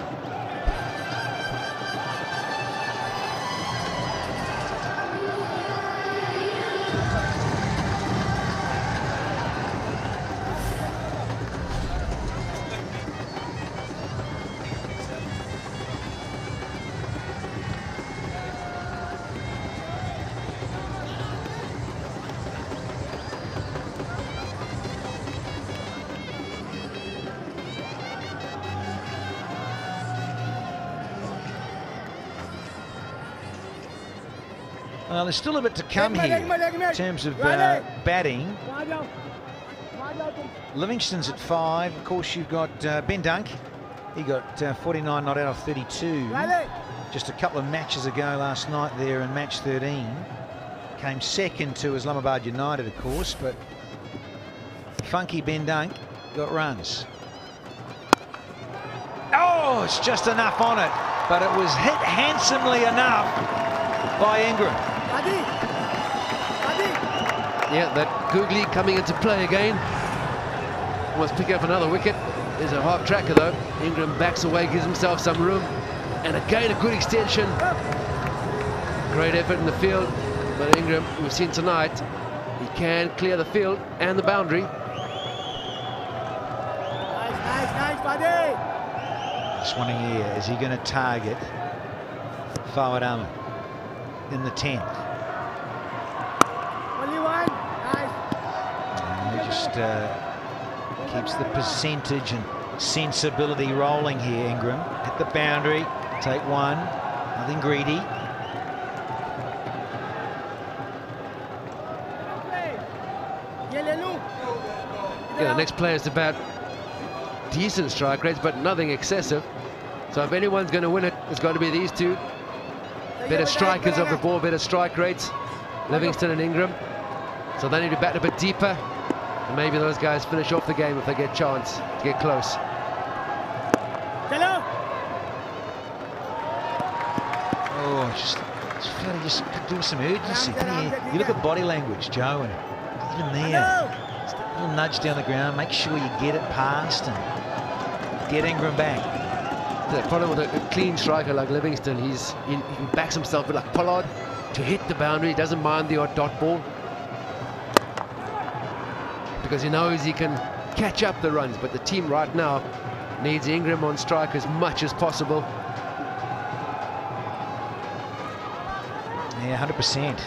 Speaker 2: Well, there's still a bit to come here in terms of batting. Livingston's at 5. Of course, you've got Ben Dunk. He got 49 not out of 32. Just a couple of matches ago last night there in match 13. Came second to Islamabad United, of course, but funky Ben Dunk got runs. Oh, it's just enough on it, but it was hit handsomely enough by Ingram.
Speaker 5: Yeah, that googly coming into play again. Almost pick up another wicket. There's a half tracker though. Ingram backs away, gives himself some room. And again, a good extension. Great effort in the field. But Ingram, we've seen tonight, he can clear the field and the boundary.
Speaker 3: Nice, buddy.
Speaker 2: Just wondering here, is he going to target Fawad Ahmed in the 10th?
Speaker 3: Only one. Nice.
Speaker 2: And he just keeps the percentage and sensibility rolling here, Ingram. Hit the boundary, take one, nothing greedy.
Speaker 5: Yeah, the next player is about decent strike rates, but nothing excessive. So if anyone's going to win it, it's got to be these two. Better strikers of the ball, better strike rates, Livingston and Ingram. So they need to bat a bit deeper, and maybe those guys finish off the game if they get a chance to get close.
Speaker 2: Oh, just feel he just could do some urgency. You look at body language, Joe, and even there, just a little nudge down the ground, make sure you get it past and get Ingram back.
Speaker 5: The problem with a clean striker like Livingston, he backs himself like Pollard to hit the boundary. He doesn't mind the odd dot ball. because he knows he can catch up the runs, but the team right now needs Ingram on strike as much as possible.
Speaker 2: Yeah, 100%.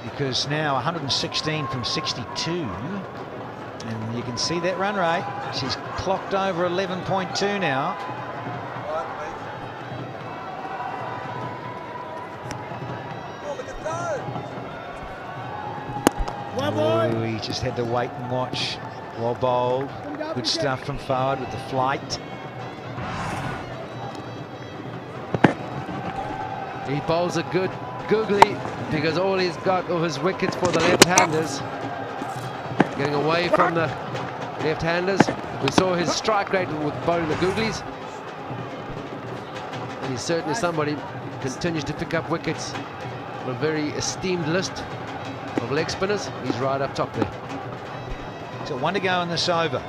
Speaker 2: Because now 116 from 62. And you can see that run rate. She's clocked over 11.2 now. Oh, he just had to wait and watch. Well bowled. Good stuff from forward with the flight.
Speaker 5: He bowls a good googly because all he's got of his wickets for the left-handers. Getting away from the left-handers. We saw his strike rate with bowling the googlies. And he's certainly somebody who continues to pick up wickets on a very esteemed list of leg spinners. He's right up top there.
Speaker 2: So 1 to go in this over.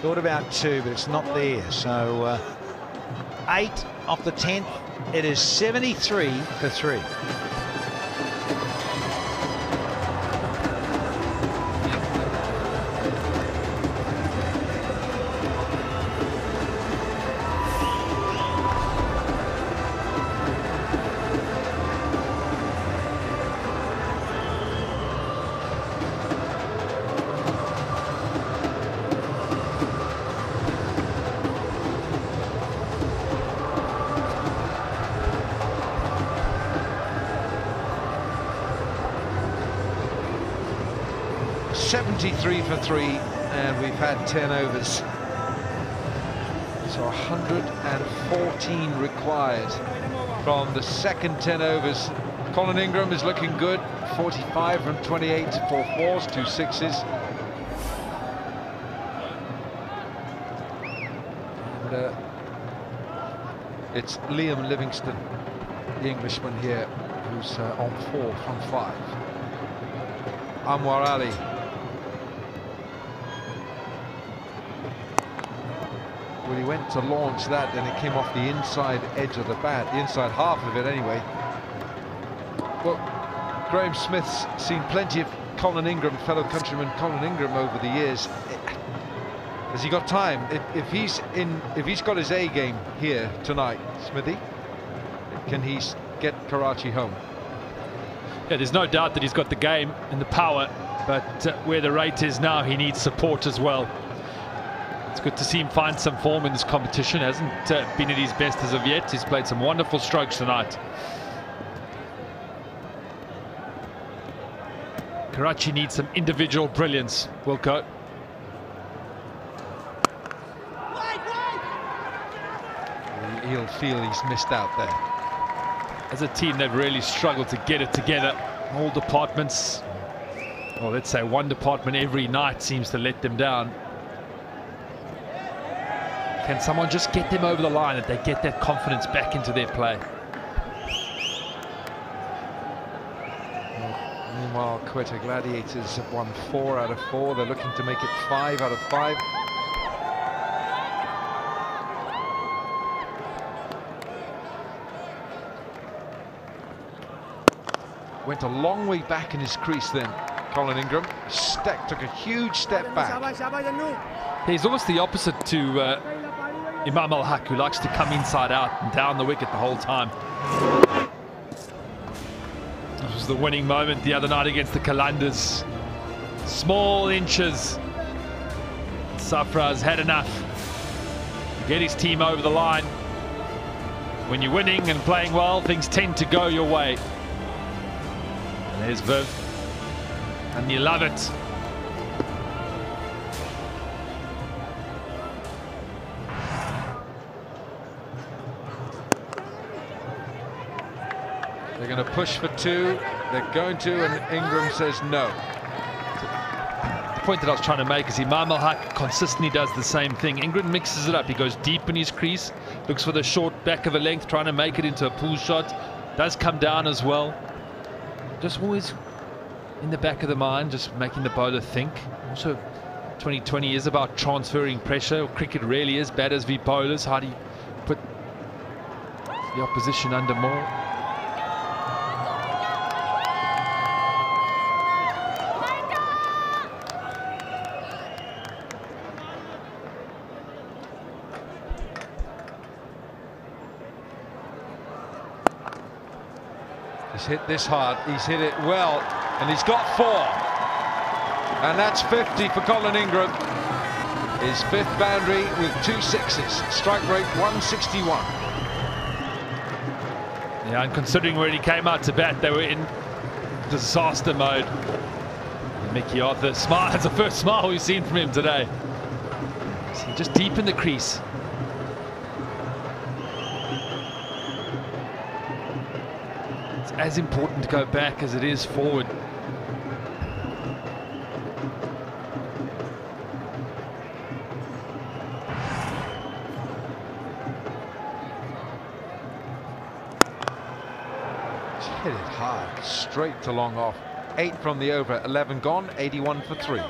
Speaker 2: Thought about 2, but it's not there. So 8 off the 10th. It is 73 for 3.
Speaker 9: For 3, and we've had 10 overs. So 114 required from the second 10 overs. Colin Ingram is looking good. 45 from 28, 4 fours, 2 sixes. And it's Liam Livingston, the Englishman here, who's on 4 from 5. Anwar Ali. Well, he went to launch that and it came off the inside edge of the bat, the inside half of it anyway. Well, Graham Smith's seen plenty of Colin Ingram, fellow countryman Colin Ingram, over the years. Has he got time? If he's got his A game here tonight, Smithy, can he get Karachi home?
Speaker 1: Yeah, there's no doubt that he's got the game and the power, but where the rate is now, he needs support as well. It's good to see him find some form in this competition. Hasn't been at his best as of yet. He's played some wonderful strokes tonight. Karachi needs some individual brilliance. Wilco.
Speaker 9: He'll feel he's missed out there.
Speaker 1: As a team, they've really struggled to get it together. All departments, or let's say one department every night, seems to let them down. Can someone just get them over the line, that they get that confidence back into their play?
Speaker 9: Meanwhile, Quetta Gladiators have won 4 out of 4. They're looking to make it 5 out of 5. Went a long way back in his crease then, Colin Ingram. Took a huge step back.
Speaker 1: He's almost the opposite to Imam Al-Haq, who likes to come inside out and down the wicket the whole time. This was the winning moment the other night against the Qalandars. Small inches. Safra's had enough to get his team over the line. When you're winning and playing well, things tend to go your way. And there's Viv. And you love it.
Speaker 9: They're going to push for 2. They're going to, and Ingram says no.
Speaker 1: The point that I was trying to make is Imam Al-Haq consistently does the same thing. Ingram mixes it up. He goes deep in his crease, looks for the short back of a length, trying to make it into a pull shot. Does come down as well. Just always in the back of the mind, just making the bowler think. Also, 2020 is about transferring pressure. Cricket really is. Batters v bowlers. How do you put the opposition under more
Speaker 9: He's hit this hard, he's hit it well, and he's got 4. And that's 50 for Colin Ingram. His 5th boundary with 2 sixes. Strike rate 161.
Speaker 1: Yeah, and considering where he came out to bat, they were in disaster mode. And Mickey Arthur smile, that's the first smile we've seen from him today. So just deep in the crease. It's as important to go back as it is forward.
Speaker 9: Hit it hard, straight to long off. 8 from the over, 11 gone, 81 for 3.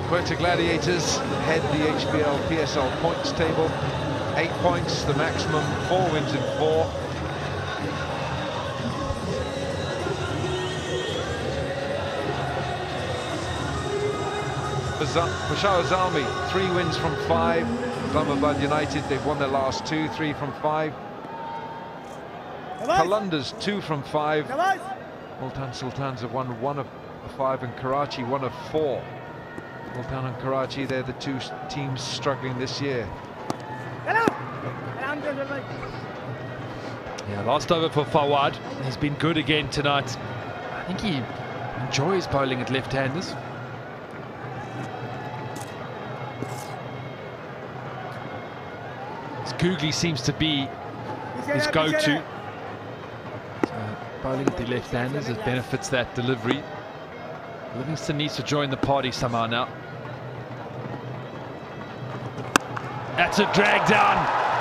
Speaker 9: Quetta Gladiators head the HBL PSL points table. 8 points, the maximum, 4 wins in 4. Peshawar Zalmi, 3 wins from 5. Islamabad United, they've won their last 2, 3 from 5. Qalandars, 2 from 5. Multan Sultans have won 1 of 5, and Karachi 1 of 4. Multan and Karachi, they're the 2 teams struggling this year.
Speaker 1: Yeah, last over for Fawad. He's been good again tonight. I think he enjoys bowling at left-handers. Googly seems to be his go-to. So bowling at the left-handers, it benefits that delivery. Livingston needs to join the party somehow now. That's a drag down,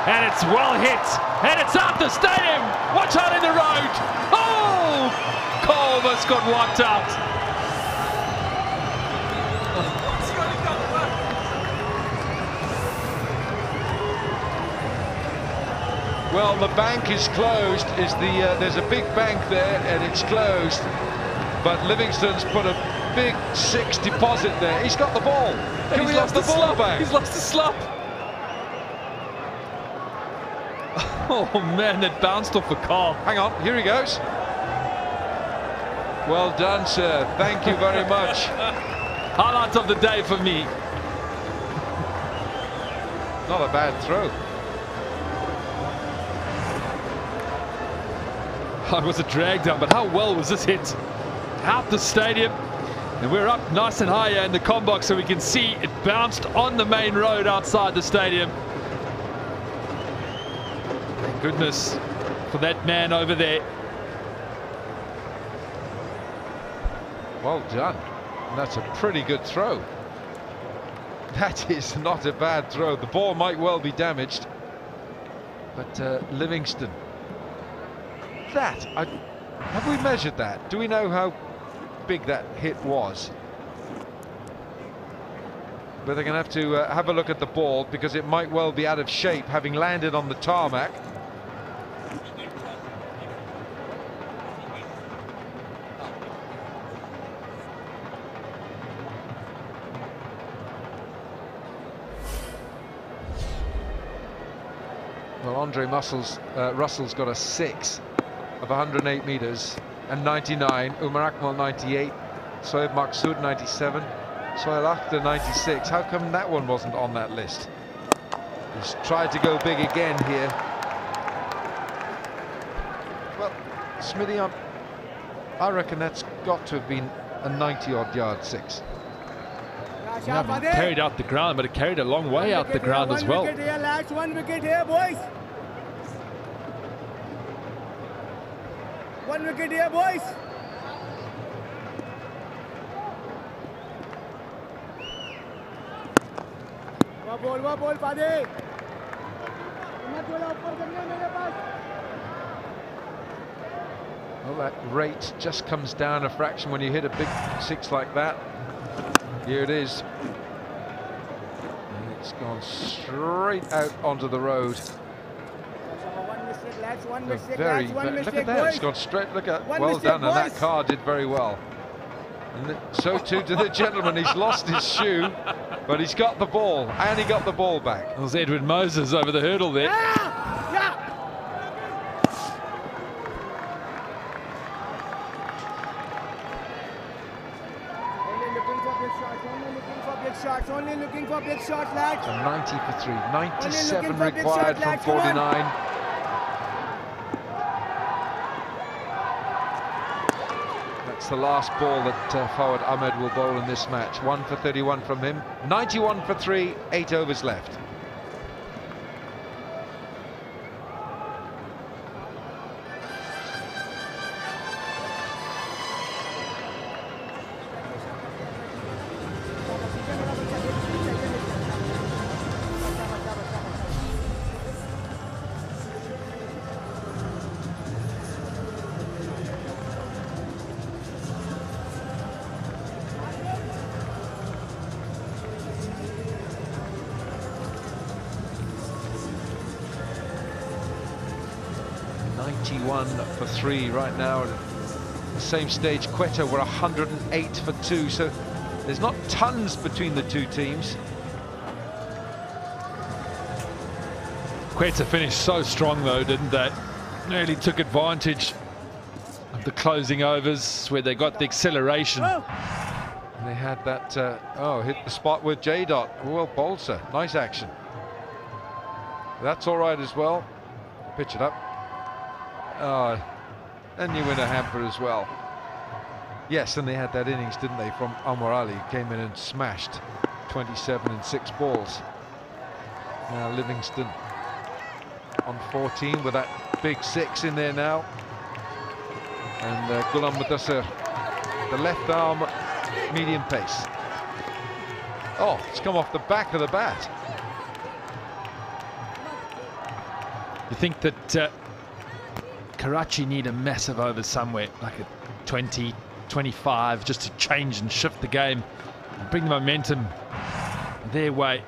Speaker 1: and it's well hit, and it's out the stadium. Watch out in the road. Oh, Colvis got wiped out.
Speaker 9: Well, the bank is closed. There's a big bank there, and it's closed. But Livingston's put a big 6 deposit there. He's got the ball. Can we have the ball back?
Speaker 1: He's lost the slump. Oh man, that bounced off the car.
Speaker 9: Hang on, here he goes. Well done, sir. Thank you very much.
Speaker 1: Highlight of the day for me.
Speaker 9: Not a bad throw.
Speaker 1: It was a drag down, but how well was this hit? Out the stadium, and we're up nice and high here in the comm box, so we can see it bounced on the main road outside the stadium. Thank goodness for that man over there.
Speaker 9: Well done. That's a pretty good throw. That is not a bad throw. The ball might well be damaged, but Livingston. Have we measured that? Do we know how big that hit was? But they're going to have to have a look at the ball, because it might well be out of shape, having landed on the tarmac. Well, Andre Russell's got a 6 of 108 metres and 99. Umar Akmal 98. Soeb Maqsood 97. Sohail Akhtar 96. How come that one wasn't on that list? He's tried to go big again here. Well, Smithy, I reckon that's got to have been a 90-odd yard 6.
Speaker 1: Yeah, but it carried out the ground, but it carried a long way out the ground as well.
Speaker 3: Last 1 wicket here, boys. 1 wicket here, boys. वाह ball पादे मत बोला ऊपर करने मेरे पास
Speaker 9: Well, that rate just comes down a fraction when you hit a big 6 like that. Here it is. And it's gone straight out onto the road. Look at that, it's gone straight, look at, well done, and that car did very well. And so too to the gentleman, he's lost his shoe, but he's got the ball, and he got the ball back.
Speaker 1: It was Edwin Moses over the hurdle there.
Speaker 3: Only looking for big shots, lads.
Speaker 9: So 90 for 3, 97 required from 49. That's the last ball that Fawad Ahmed will bowl in this match. 1 for 31 from him, 91 for 3, 8 overs left. For 3 right now. At the same stage, Quetta were 108 for 2, so there's not tons between the two teams.
Speaker 1: Quetta finished so strong though, didn't they? Really took advantage of the closing overs where they got the acceleration.
Speaker 9: And they had that, hit the spot with J-Dot. Well, Bolsa, nice action. That's all right as well. Pitch it up. Oh, and you win a hamper as well. Yes, and they had that innings, didn't they, from Anwar Ali, came in and smashed 27 and 6 balls. Now Livingston on 14 with that big 6 in there now. And Ghulam Mudassir, the left arm medium pace. Oh, it's come off the back of the bat.
Speaker 1: You think that Karachi need a massive over somewhere, like a 20, 25, just to change and shift the game and bring the momentum their way.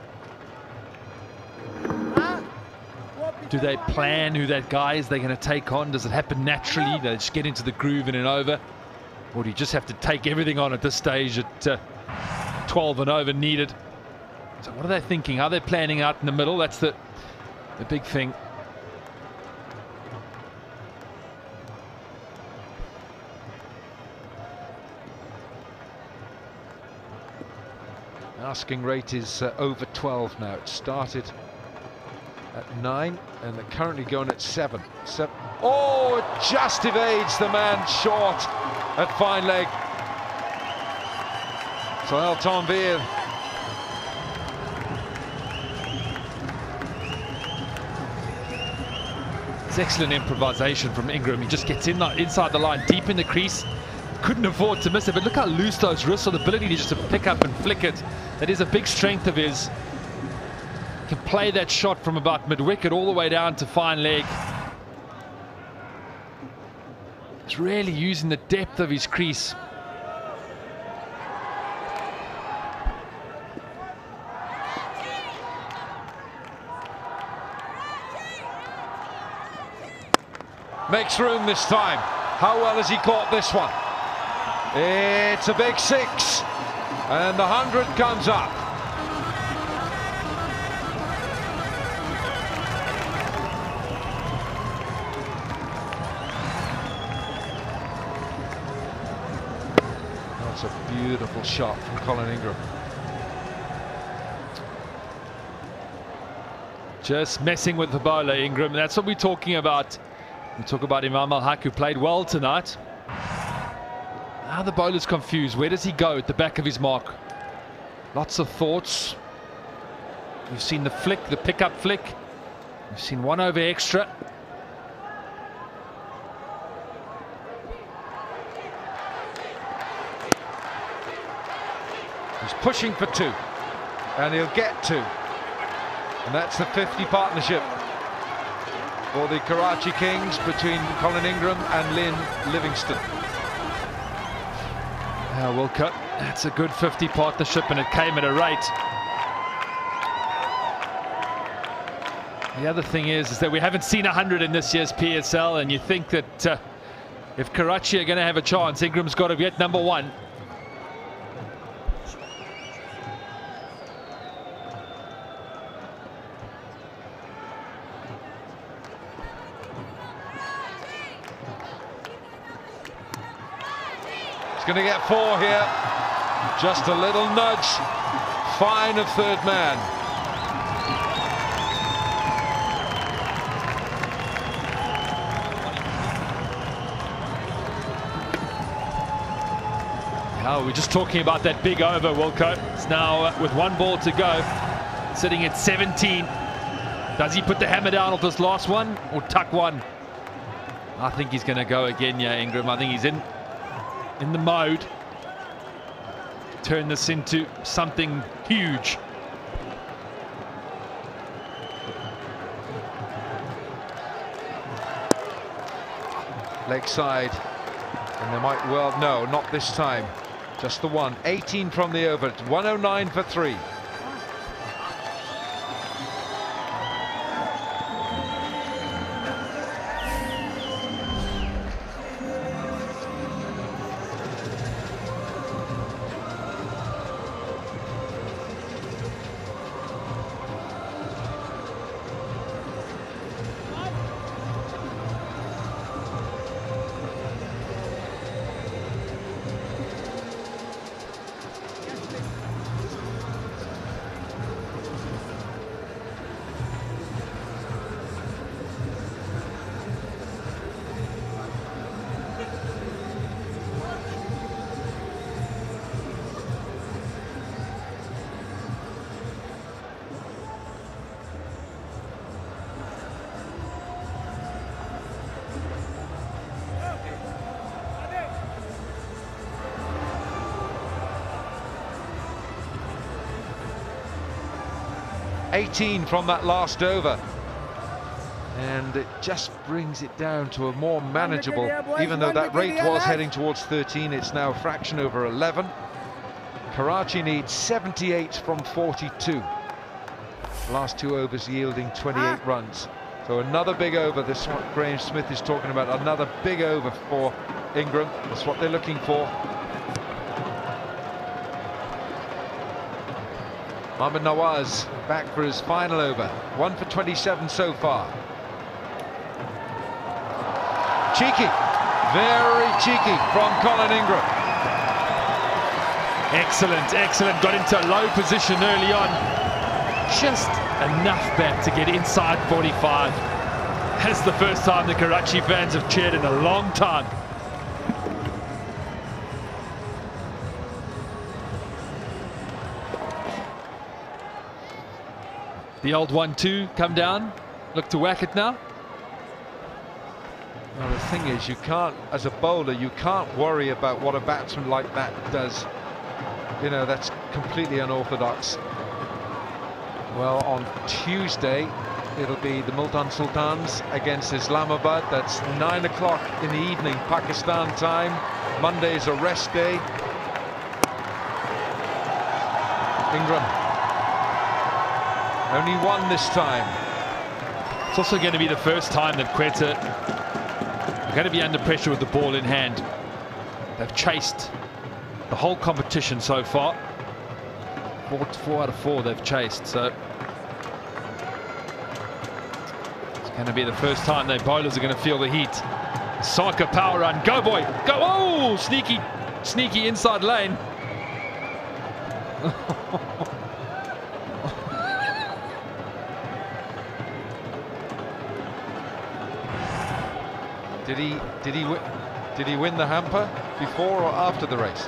Speaker 1: Do they plan who that guy is they're going to take on? Does it happen naturally? They just get into the groove in and over? Or do you just have to take everything on at this stage at 12 and over needed? So what are they thinking? Are they planning out in the middle? That's the big thing.
Speaker 9: Asking rate is over 12 now. It started at 9 and they're currently going at 7. Oh, it just evades the man short at fine leg. So El Tanvir.
Speaker 1: It's excellent improvisation from Ingram. He just gets in inside the line, deep in the crease. Couldn't afford to miss it, but look how loose those wrists are, the ability to just pick up and flick it. That is a big strength of his. He can play that shot from about mid-wicket all the way down to fine leg. He's really using the depth of his crease.
Speaker 9: Makes room this time. How well has he caught this one? It's a big 6, and the 100 comes up. That's a beautiful shot from Colin Ingram.
Speaker 1: Just messing with the bowler, Ingram. That's what we're talking about. We talk about Imam Al-Haq, who played well tonight. Now the bowler's confused. Where does he go at the back of his mark? Lots of thoughts. We've seen the flick, the pickup flick. We've seen 1 over extra.
Speaker 9: He's pushing for 2, and he'll get 2. And that's the 50 partnership. for the Karachi Kings between Colin Ingram and Lynn Livingston.
Speaker 1: Wilco, that's a good 50 partnership, and it came at a rate. The other thing is that we haven't seen 100 in this year's PSL, and you think that if Karachi are going to have a chance, Ingram's got to get number one.
Speaker 9: He's going to get 4 here. Just a little nudge. Fine of third man.
Speaker 1: Oh, we're just talking about that big over, Wilco. It's now with 1 ball to go, sitting at 17. Does he put the hammer down off this last one or tuck one? I think he's going to go again, yeah, Ingram. I think he's in the mode. Turn this into something huge.
Speaker 9: Leg side. And they might well, no, not this time. Just the one. 18 from the over. It's 109 for 3. $18 from that last over, and it just brings it down to a more manageable, even though that rate was heading towards 13, it's now a fraction over 11. Karachi needs 78 from 42. Last 2 overs yielding 28 runs. So another big over. This is what Graham Smith is talking about, another big over for Ingram. That's what they're looking for. Mohammad Nawaz back for his final over. 1 for 27 so far. Cheeky, very cheeky from Colin Ingram.
Speaker 1: Excellent, excellent. Got into a low position early on. Just enough back to get inside 45. That's the first time the Karachi fans have cheered in a long time. The old 1-2 come down, look to whack it now.
Speaker 9: Well, the thing is, you can't, as a bowler, you can't worry about what a batsman like that does. You know, that's completely unorthodox. Well, on Tuesday, it'll be the Multan Sultans against Islamabad. That's 9 o'clock in the evening, Pakistan time. Monday's a rest day. Ingram. Only 1 this time.
Speaker 1: It's also going to be the first time that Quetta are going to be under pressure with the ball in hand. They've chased the whole competition so far. 4 out of 4 they've chased, so it's going to be the first time their bowlers are going to feel the heat. Saka power run, go boy, go! Oh, sneaky inside lane.
Speaker 9: Did he win the hamper before or after the race?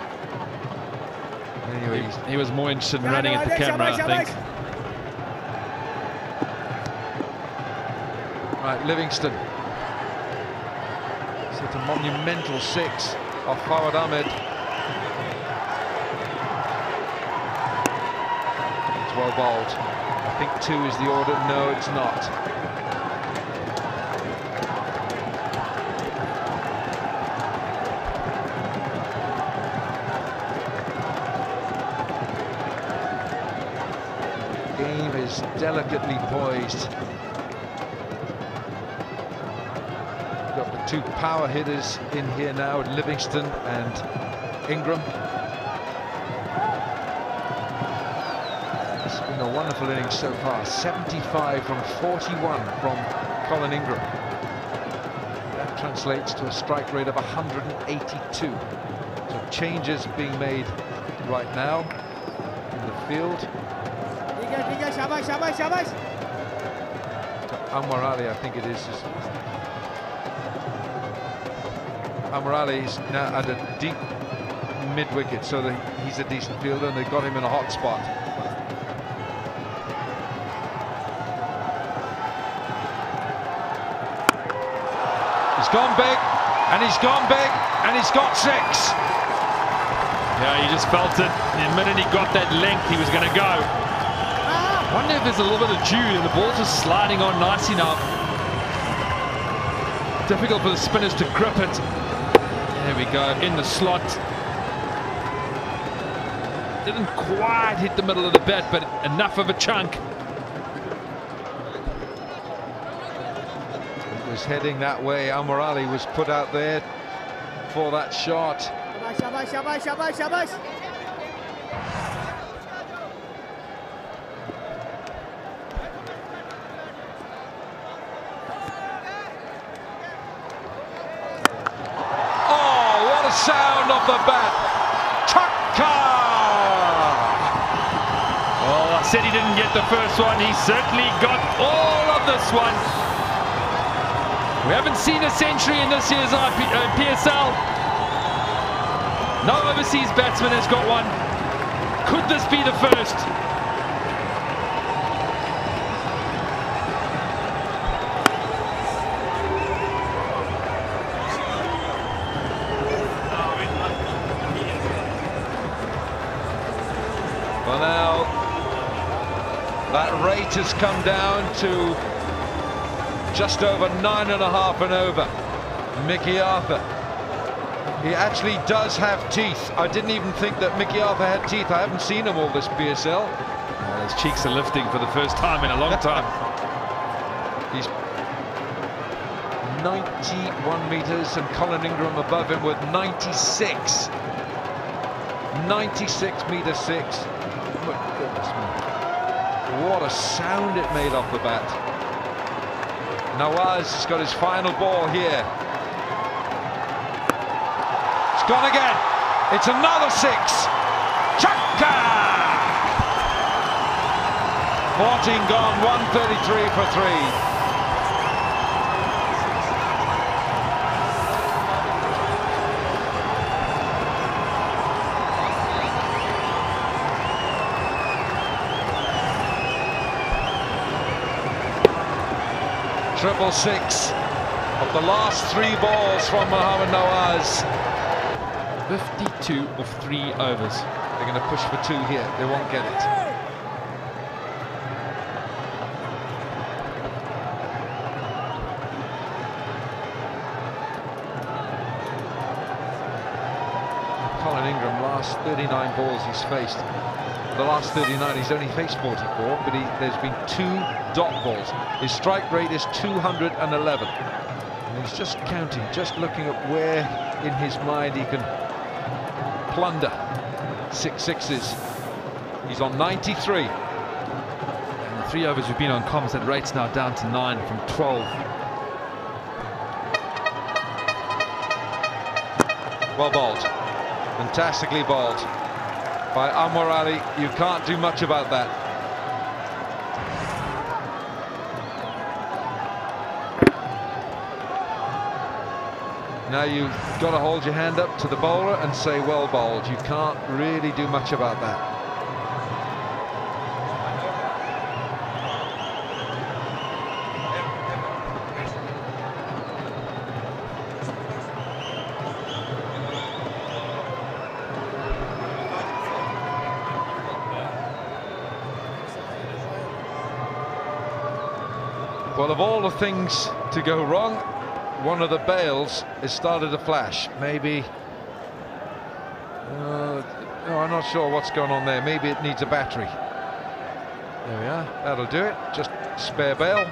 Speaker 9: Anyway,
Speaker 1: he was more interested in running at the camera, I think.
Speaker 9: Right, Livingston. Set a monumental 6 off Fawad Ahmed. It's well bowled. I think 2 is the order. No, it's not. game is delicately poised. Got the two power hitters in here now, Livingston and Ingram. It's been a wonderful inning so far. 75 from 41 from Colin Ingram. That translates to a strike rate of 182. So changes being made right now in the field. Anwar Ali, I think it is. Anwar Ali is now at a deep mid-wicket, so he's a decent fielder, and they've got him in a hot spot. He's gone big, and he's gone big, and he's got 6.
Speaker 1: Yeah, he just felt it. The minute he got that length, he was going to go. I wonder if there's a little bit of dew, and the ball's just sliding on nicely now. Difficult for the spinners to grip it. There we go, in the slot. Didn't quite hit the middle of the bat, but enough of a chunk.
Speaker 9: It was heading that way. Anwar Ali was put out there for that shot.
Speaker 3: Shabash, shabash, shabash, shabash.
Speaker 9: Sound of the bat. Chaka!
Speaker 1: Oh, I said he didn't get the first one. He certainly got all of this one. We haven't seen a century in this year's PSL. No overseas batsman has got one. Could this be the first?
Speaker 9: Well, now that rate has come down to just over 9.5 and over. Mickey Arthur. He actually does have teeth. I didn't even think that Mickey Arthur had teeth. I haven't seen him all this PSL.
Speaker 1: His cheeks are lifting for the first time in a long time.
Speaker 9: He's 91 metres and Colin Ingram above him with 96. 96 metre 6. My goodness me. What a sound it made off the bat. Nawaz has got his final ball here. It's gone again. It's another 6. Chaka! 14 gone, 133 for 3. Triple 6 of the last 3 balls from Mohammad Nawaz.
Speaker 1: 52 of 3 overs.
Speaker 9: They're going to push for 2 here. They won't get it. Colin Ingram, last 39 balls he's faced. The last 39 he's only faced 44, but there's been 2 dot balls. His strike rate is 211. And he's just counting, just looking at where in his mind he can plunder 6 sixes. He's on 93.
Speaker 1: And the 3 overs we've been on comms, that rate's now down to 9 from 12.
Speaker 9: Well bowled. Fantastically bowled by Anwar Ali. You can't do much about that. Now you've got to hold your hand up to the bowler and say, well bowled. You can't really do much about that. Well, of all the things to go wrong, one of the bails has started to flash. Maybe, no, I'm not sure what's going on there. Maybe it needs a battery. There we are. That'll do it. Just spare bail.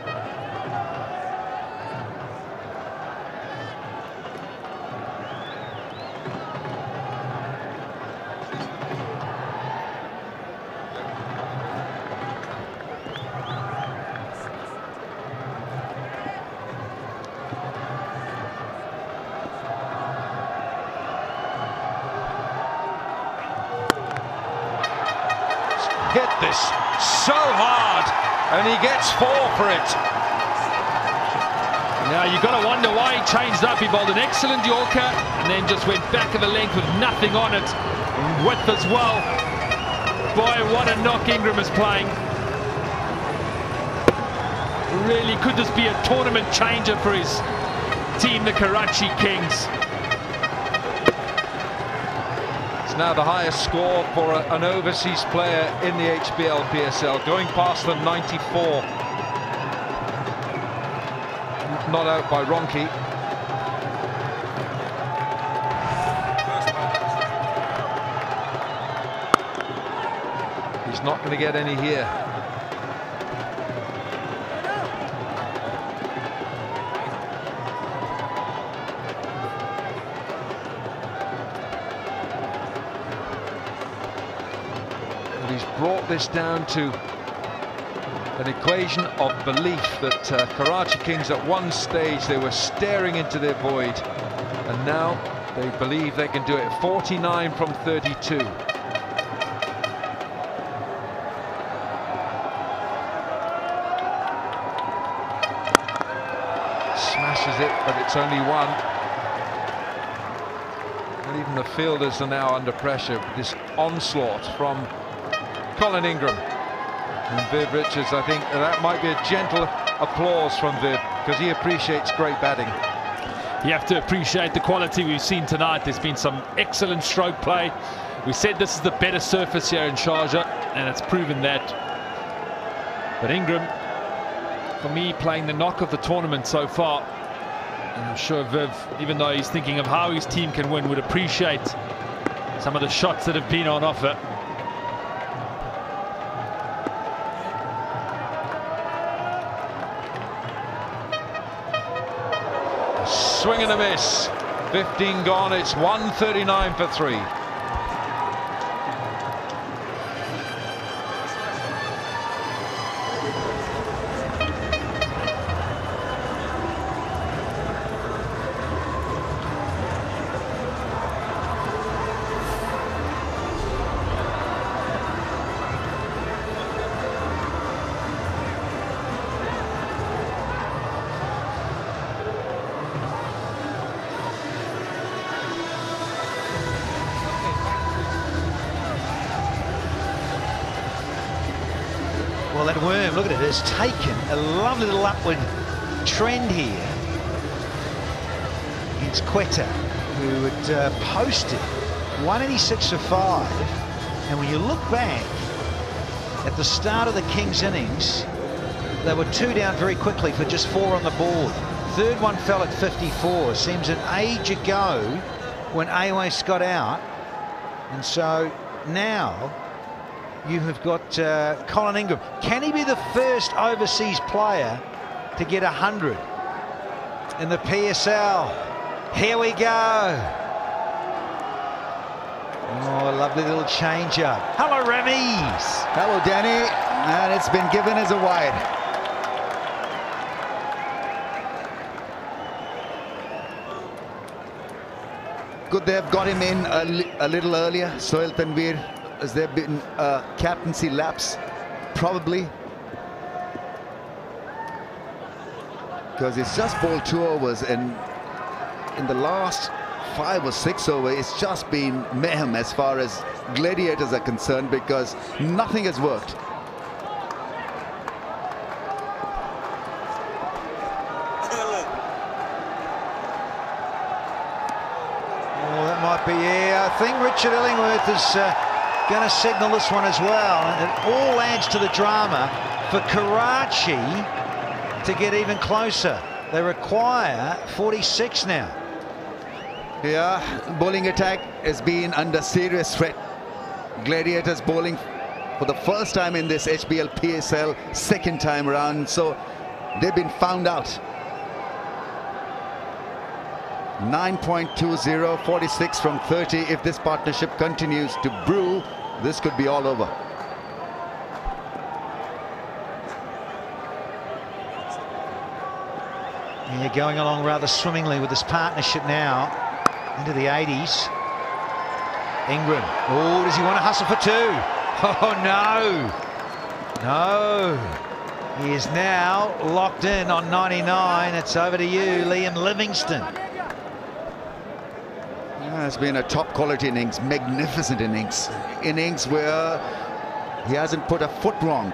Speaker 9: Hit this so hard, and he gets 4 for it.
Speaker 1: Now you've got to wonder why he changed up. He bowled an excellent Yorker and then just went back of the length with nothing on it. And width as well. Boy, what a knock Ingram is playing. Really, could this be a tournament changer for his team, the Karachi Kings?
Speaker 9: Now the highest score for an overseas player in the HBL PSL, going past the 94. Not out by Ronke. He's not going to get any here. He's brought this down to an equation of belief that Karachi Kings at one stage they were staring into their void, and now they believe they can do it. 49 from 32. Smashes it, but it's only 1. And even the fielders are now under pressure. This onslaught from Colin Ingram and Viv Richards. I think that might be a gentle applause from Viv, because he appreciates great batting.
Speaker 1: You have to appreciate the quality we've seen tonight. There's been some excellent stroke play. We said this is the better surface here in Sharjah, and it's proven that. But Ingram, for me, playing the knock of the tournament so far. And I'm sure Viv, even though he's thinking of how his team can win, would appreciate some of the shots that have been on offer.
Speaker 9: Swing and a miss. 15 gone. It's 139 for 3.
Speaker 2: Well, that worm, look at it, has taken a lovely little upward trend here against Quetta, who had posted 186 for 5. And when you look back at the start of the Kings innings, they were 2 down very quickly for just 4 on the board. Third one fell at 54. Seems an age ago when Awais got out. And so now you have got Colin Ingram. Can he be the first overseas player to get 100 in the PSL? Here we go. Oh, a lovely little change up. Hello, Ramis.
Speaker 4: Hello, Danny. And it's been given as a wide. Could they have got him in a little earlier? Sohail Tanveer, has there been a captaincy lapse? Probably. Because it's just bowled 2 overs, and in the last 5 or 6 overs, it's just been mayhem as far as Gladiators are concerned, because nothing has worked.
Speaker 2: Oh, that might be, yeah. I think Richard Illingworth is going to signal this one as well. And it all adds to the drama for Karachi to get even closer. They require 46 now.
Speaker 4: Yeah, bowling attack has been under serious threat. Gladiators bowling for the first time in this HBL PSL, second time around. So they've been found out. 9.20, 46 from 30. If this partnership continues to brew, this could be all over.
Speaker 2: Yeah, going along rather swimmingly with this partnership now into the 80s. Ingram. Oh, does he want to hustle for two? Oh, no. No. He is now locked in on 99. It's over to you, Liam Livingston.
Speaker 4: It's been a top quality innings, magnificent innings. Innings where he hasn't put a foot wrong.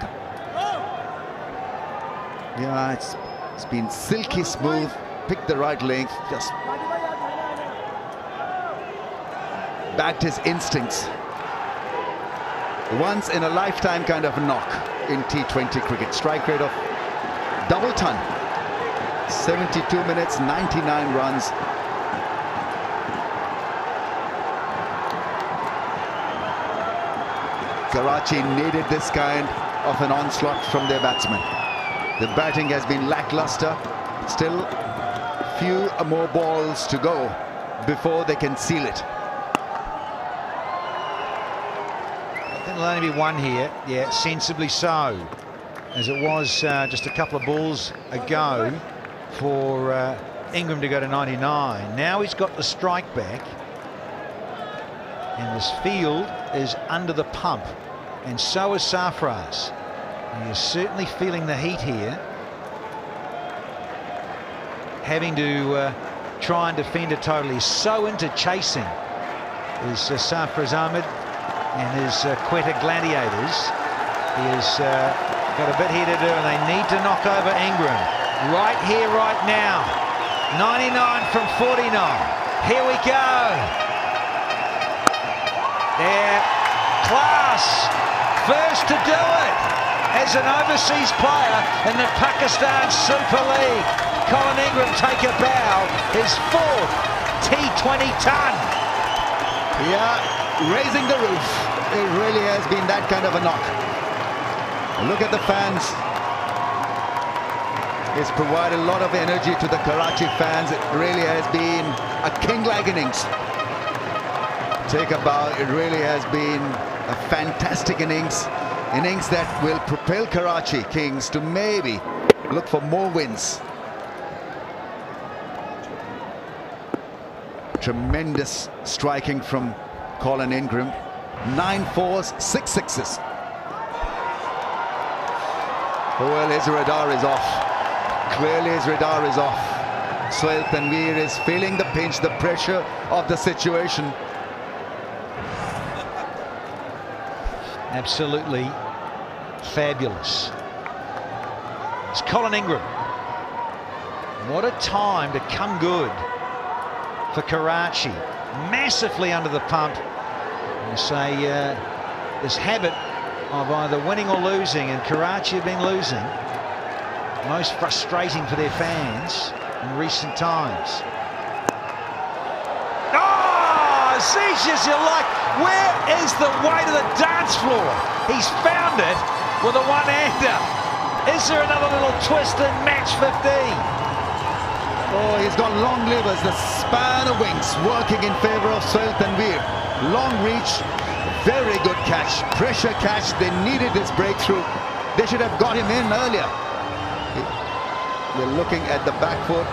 Speaker 4: Yeah, it's been silky smooth, picked the right length, just backed his instincts. Once in a lifetime kind of knock in T20 cricket. Strike rate of double ton. 72 minutes, 99 runs. Karachi needed this kind of an onslaught from their batsmen. The batting has been lackluster. Still few more balls to go before they can seal it.
Speaker 2: I think there'll only be one here. Yeah, sensibly so, as it was just a couple of balls ago for Ingram to go to 99. Now he's got the strike back, and this field is under the pump, and so is Sarfraz. And you're certainly feeling the heat here, having to try and defend it totally. So into chasing is Sarfraz Ahmed and his Quetta Gladiators. He has got a bit here to do, and they need to knock over Ingram right here, right now. 99 from 49. Here we go. They're class. First to do it as an overseas player in the Pakistan Super League. Colin Ingram take a bow. His fourth T20 ton.
Speaker 4: Yeah, raising the roof. It really has been that kind of a knock. Look at the fans. It's provided a lot of energy to the Karachi fans. It really has been a king-like innings. Take a bow. It really has been a fantastic innings that will propel Karachi Kings to maybe look for more wins. Tremendous striking from Colin Ingram. 9 fours, 6 sixes. Well, his radar is off. Clearly his radar is off. Sohail Tanveer is feeling the pinch, the pressure of the situation.
Speaker 2: Absolutely fabulous. It's Colin Ingram. What a time to come good for Karachi. Massively under the pump. You say this habit of either winning or losing, and Karachi have been losing. Most frustrating for their fans in recent times. Zicius, you're like, where is the way to the dance floor? He's found it with a one-hander. Is there another little twist in match 15?
Speaker 4: Oh, he's got long levers, the span of wings working in favour of Sohail Tanveer. Long reach, very good catch, pressure catch. They needed this breakthrough. They should have got him in earlier. We're looking at the back foot.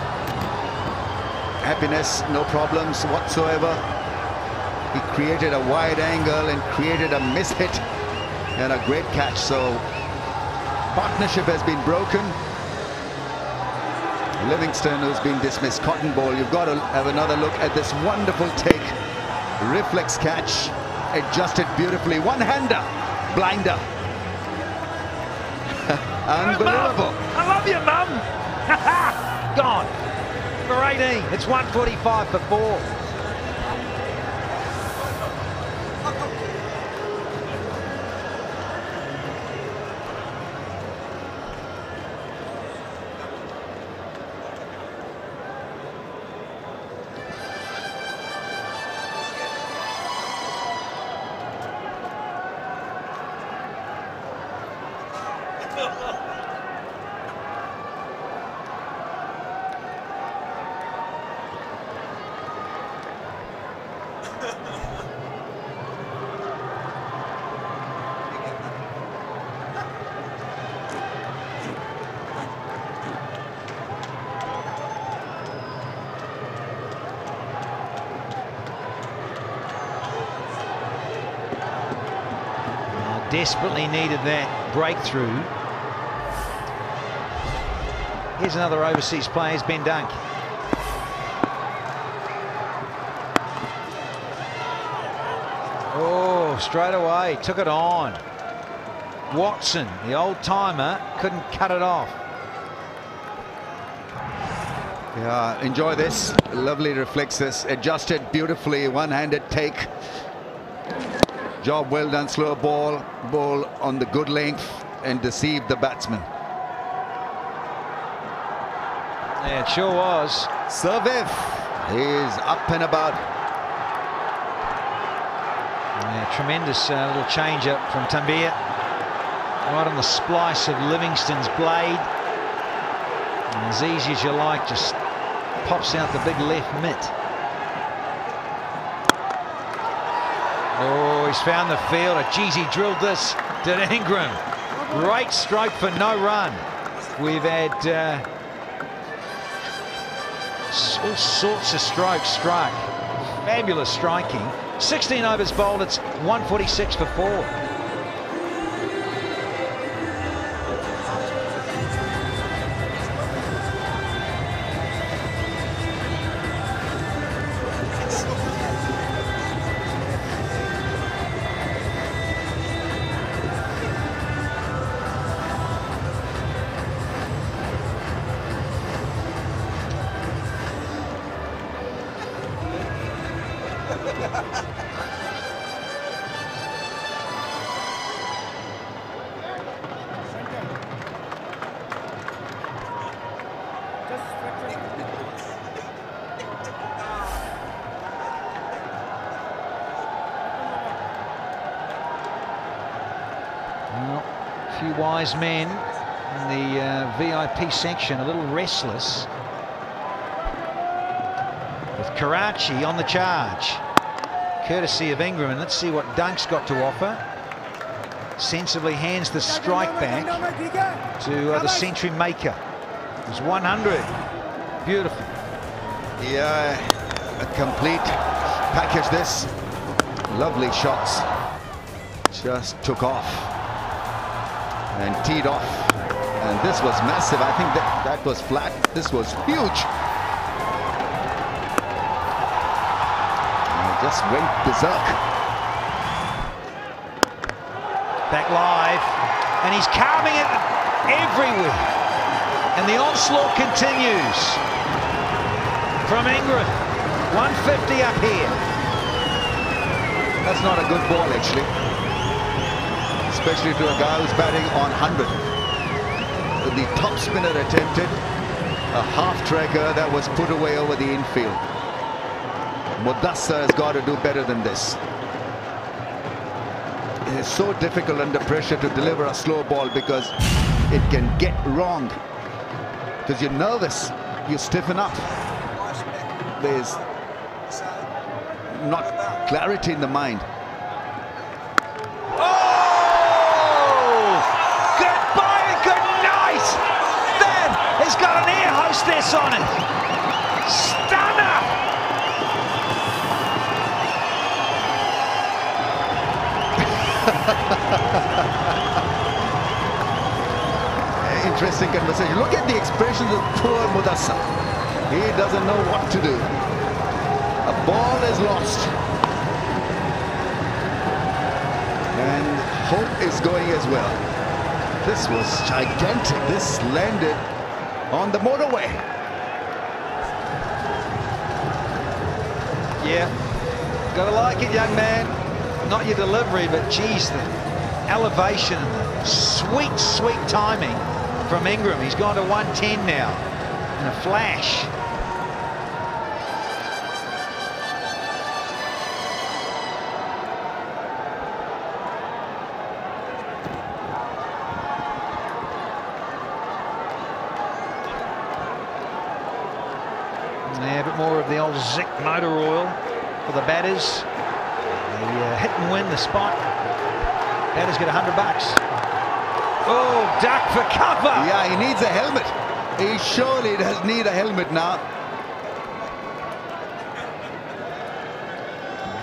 Speaker 4: Happiness, no problems whatsoever. He created a wide angle and created a miss hit and a great catch. So partnership has been broken. Livingston, who's been dismissed. Cotton ball. You've got to have another look at this wonderful take. Reflex catch, adjusted beautifully. One-hander, blinder. Unbelievable.
Speaker 2: I love you, Mum. Gone for 18. It's 145 for 4. Desperately needed that breakthrough. Here's another overseas player, it's Ben Dunk. Oh, straight away, took it on. Watson, the old-timer, couldn't cut it off.
Speaker 4: Yeah, enjoy this. Lovely reflexes, adjusted beautifully, one-handed take. Job well done, slow ball on the good length and deceived the batsman.
Speaker 2: Yeah, it sure was.
Speaker 4: Service is up and about.
Speaker 2: Yeah, tremendous little change-up from Tanvir. Right on the splice of Livingston's blade. And as easy as you like, just pops out the big left mitt. Oh, he's found the fielder. Geez, he drilled this to Ingram. Great stroke for no run. We've had all sorts of strokes struck. Fabulous striking. 16 overs bowled, it's 146 for 4. Wise men in the VIP section a little restless, with Karachi on the charge, courtesy of Ingram. And let's see what Dunk's got to offer. Sensibly hands the strike back to the century maker. It was 100. Beautiful.
Speaker 4: Yeah, a complete package this. Lovely shots. Just took off and teed off, and this was massive. I think that was flat. This was huge. And it just went berserk.
Speaker 2: Back live, and he's calming it everywhere. And the onslaught continues from Ingram. 150 up here.
Speaker 4: That's not a good ball, actually. Especially to a guy who's batting on 100. The top spinner attempted a half-tracker that was put away over the infield. Mudassar has got to do better than this. It is so difficult under pressure to deliver a slow ball because it can get wrong. Because you're nervous, you stiffen up. There's not clarity in the mind.
Speaker 2: He's got an air hostess on it. Stunner!
Speaker 4: Interesting conversation. Look at the expressions of poor Mudassar. He doesn't know what to do. A ball is lost. And hope is going as well. This was gigantic. This landed on the motorway.
Speaker 2: Yeah, gotta like it, young man. Not your delivery, but geez, the elevation and the sweet, sweet timing from Ingram. He's gone to 110 now in a flash. Yeah, a bit more of the old Zic motor oil for the batters. They hit and win the spot. Batters get $100. Oh, duck for cover.
Speaker 4: Yeah, he needs a helmet. He surely does need a helmet now.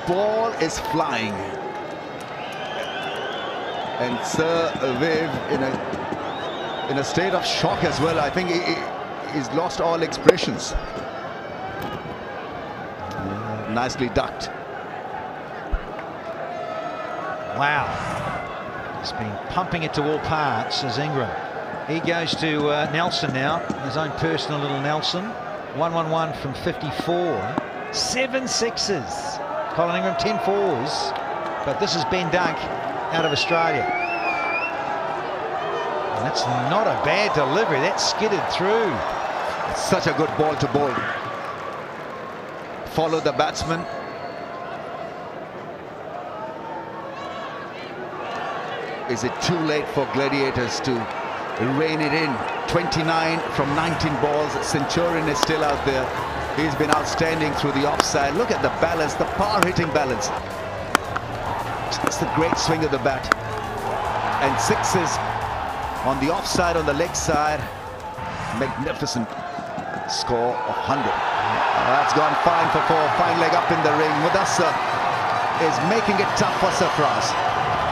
Speaker 4: Ball is flying. And Sir Viv in a state of shock as well. I think he's lost all expressions. Nicely ducked.
Speaker 2: Wow. He's been pumping it to all parts as Ingram. He goes to Nelson now, his own personal little Nelson. 1-1-1 from 54. 7 sixes. Colin Ingram 10 fours. But this is Ben Dunk out of Australia. And that's not a bad delivery. That skidded through.
Speaker 4: It's such a good ball to bowl. Follow the batsman. Is it too late for Gladiators to rein it in? 29 from 19 balls. Centurion is still out there. He's been outstanding through the offside. Look at the balance, the power hitting balance. Just a great swing of the bat. And sixes on the offside, on the leg side. Magnificent score of 100. That's gone fine for 4. Fine leg up in the ring. Mudassar is making it tough for Sarfraz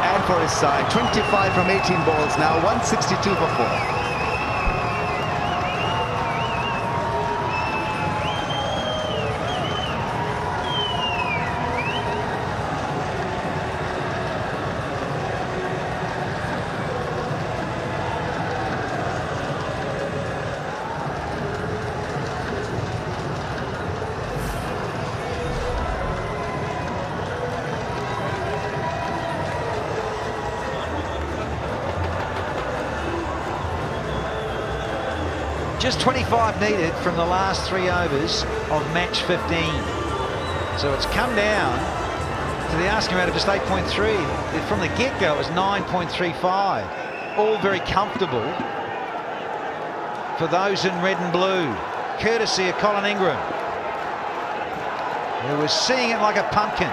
Speaker 4: and for his side. 25 from 18 balls now. 162 for 4.
Speaker 2: Just 25 needed from the last 3 overs of match 15. So it's come down to the asking rate of just 8.3. From the get-go, it was 9.35. All very comfortable for those in red and blue, courtesy of Colin Ingram, who was seeing it like a pumpkin.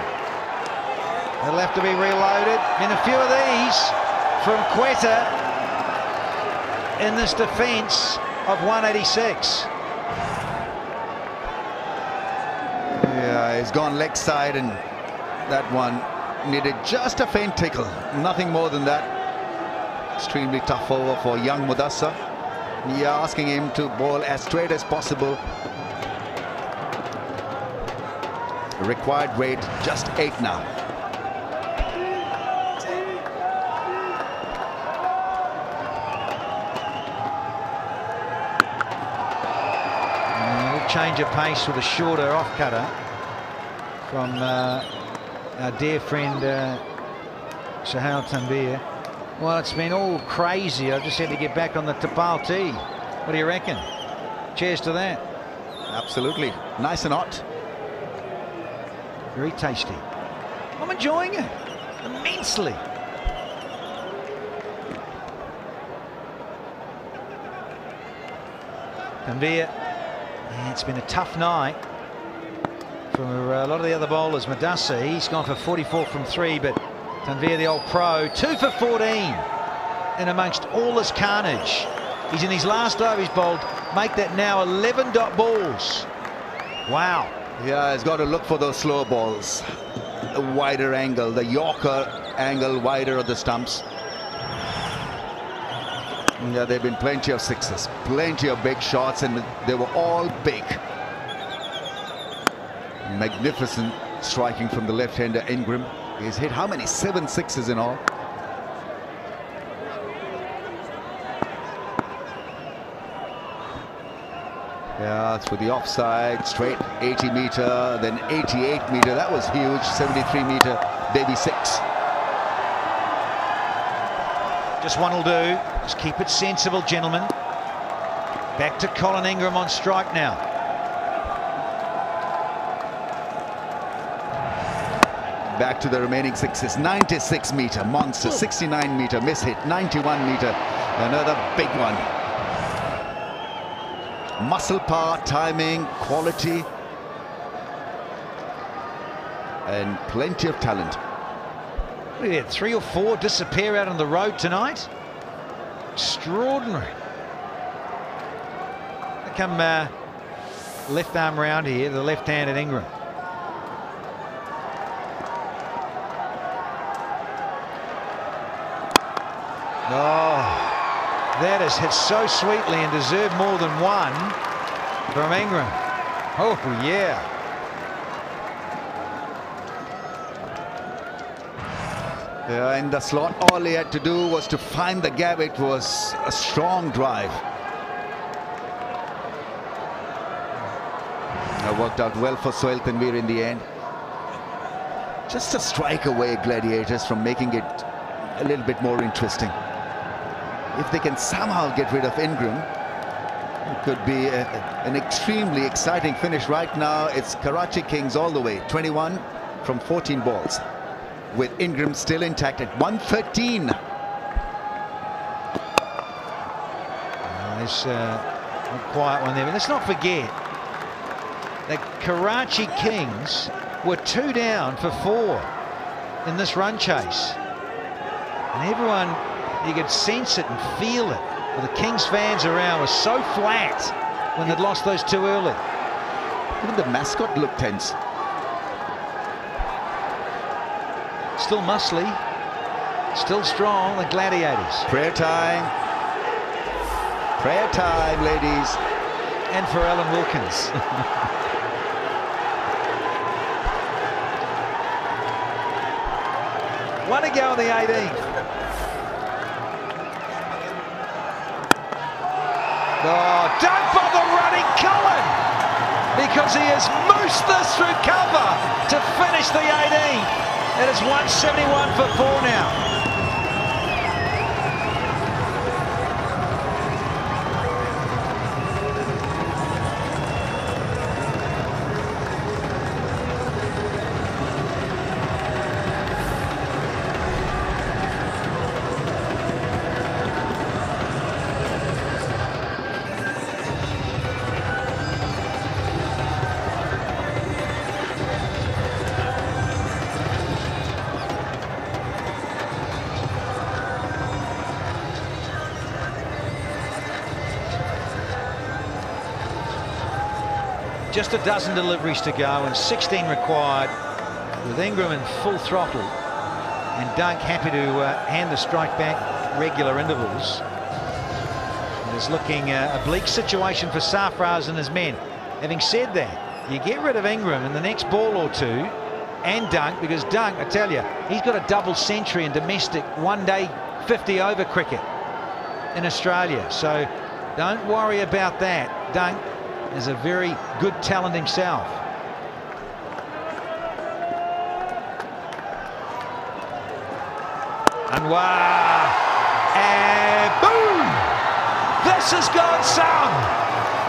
Speaker 2: They'll have to be reloaded. And a few of these from Quetta in this defence of 186.
Speaker 4: Yeah, he's gone leg side, and that one needed just a faint tickle. Nothing more than that. Extremely tough over for young Mudassar. Yeah, asking him to bowl as straight as possible. Required rate just 8 now.
Speaker 2: Change of pace with a shorter off-cutter from our dear friend Sahal Tanvir. Well, it's been all crazy. I just had to get back on the Tapal tee. What do you reckon? Cheers to that.
Speaker 4: Absolutely. Nice and hot.
Speaker 2: Very tasty. I'm enjoying it immensely. Tanvir. Yeah, it's been a tough night for a lot of the other bowlers. Mudassar, he's gone for 44 from 3, but Tanvir, the old pro, 2 for 14. And amongst all this carnage, he's in his last over, he's bowled, make that now 11 dot balls. Wow.
Speaker 4: Yeah, he's got to look for those slower balls. The wider angle, the Yorker angle, wider of the stumps. Yeah, there have been plenty of sixes, plenty of big shots, and they were all big. Magnificent striking from the left-hander Ingram. He's hit how many? 7 sixes in all. Yeah, through the offside, straight 80 meter, then 88 meter. That was huge. 73 meter, baby 6.
Speaker 2: Just one will do. Just keep it sensible, gentlemen. Back to Colin Ingram on strike now.
Speaker 4: Back to the remaining sixes. 96 meter, monster. 69 meter, miss hit. 91 meter, another big one. Muscle power, timing, quality, and plenty of talent.
Speaker 2: We had 3 or 4 disappear out on the road tonight. Extraordinary. They come left arm round here, the left-handed Ingram. Oh, that is hit so sweetly and deserved more than one from Ingram. Oh, yeah.
Speaker 4: Yeah, in the slot, all he had to do was to find the gap. It was a strong drive. It worked out well for Sohail Tanveer in the end. Just a strike away, Gladiators, from making it a little bit more interesting. If they can somehow get rid of Ingram, it could be an extremely exciting finish. Right now, it's Karachi Kings all the way, 21 from 14 balls, with Ingram still intact at 113.
Speaker 2: There's a quiet one there, but let's not forget that Karachi Kings were 2 down for 4 in this run chase. And everyone, you could sense it and feel it. Well, the Kings fans around were so flat when they'd lost those 2 early.
Speaker 4: Even the mascot looked tense.
Speaker 2: Still muscly, still strong, the Gladiators.
Speaker 4: Prayer time, ladies.
Speaker 2: And for Alan Wilkins. One to go on the 18th. Oh, don't bother running Cullen, because he has moosed this through cover to finish the 18th. It is 171 for 4 now. Just a dozen deliveries to go and 16 required, with Ingram in full throttle and Dunk happy to hand the strike back regular intervals. It's looking a bleak situation for Sarfraz and his men. Having said that, you get rid of Ingram in the next ball or 2 and Dunk, because Dunk, I tell you, he's got a double century in domestic one-day 50-over cricket in Australia. So don't worry about that. Dunk is a very good talent himself. Anwar, and boom! This has gone some.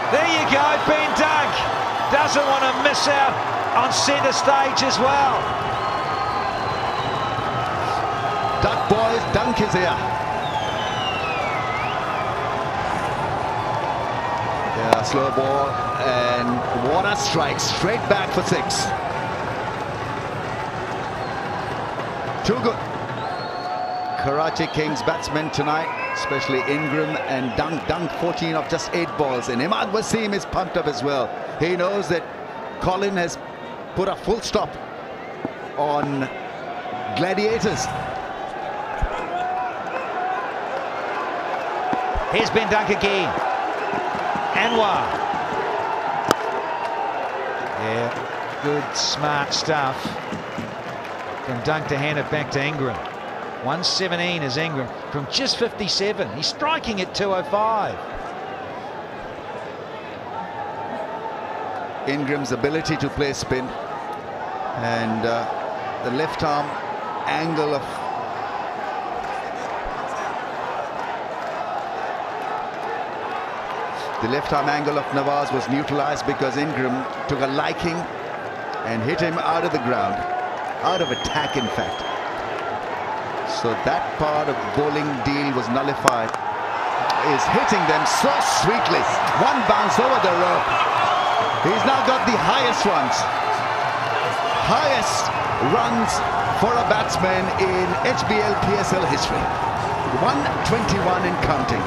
Speaker 2: There you go, Ben Dunk doesn't want to miss out on centre stage as well.
Speaker 4: Duck boys, Dunk is here. Yeah, slow ball, and what a strike, straight back for 6. Too good. Karachi Kings batsmen tonight, especially Ingram and Dunk. Dunk 14 of just 8 balls, and Imad Wasim is pumped up as well. He knows that Colin has put a full stop on Gladiators.
Speaker 2: Here's Ben Dunk again. Anwar. Yeah, good, smart stuff from Dunk to hand it back to Ingram. 117 is Ingram from just 57. He's striking at 205.
Speaker 4: Ingram's ability to play spin and the left arm angle of Nawaz was neutralized because Ingram took a liking and hit him out of the ground, out of attack in fact. So that part of the bowling deal was nullified. Is hitting them so sweetly. One bounce over the rope. He's now got the highest runs for a batsman in HBL PSL history. 121 and counting.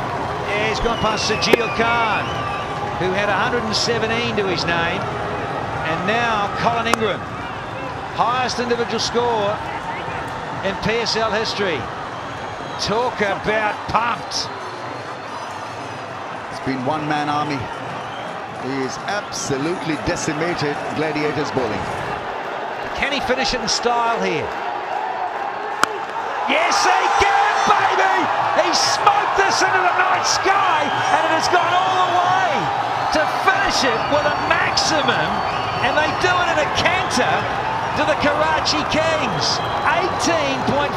Speaker 2: Yeah, he's gone past Sajil Khan, who had 117 to his name, and now Colin Ingram, highest individual score in PSL history. Talk about pumped.
Speaker 4: It's been one-man army. He is absolutely decimated Gladiators bowling.
Speaker 2: Can he finish it in style here? Yes, he can, baby! He smoked this into the night sky, and it has gone all the way to finish it with a maximum, and they do it in a canter to the Karachi Kings. 18.4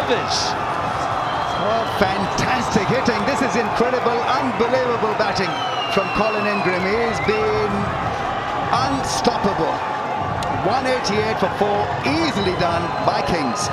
Speaker 2: overs.
Speaker 4: Oh, fantastic hitting. This is incredible, unbelievable batting from Colin Ingram. He's been unstoppable. 188 for 4, easily done by Kings.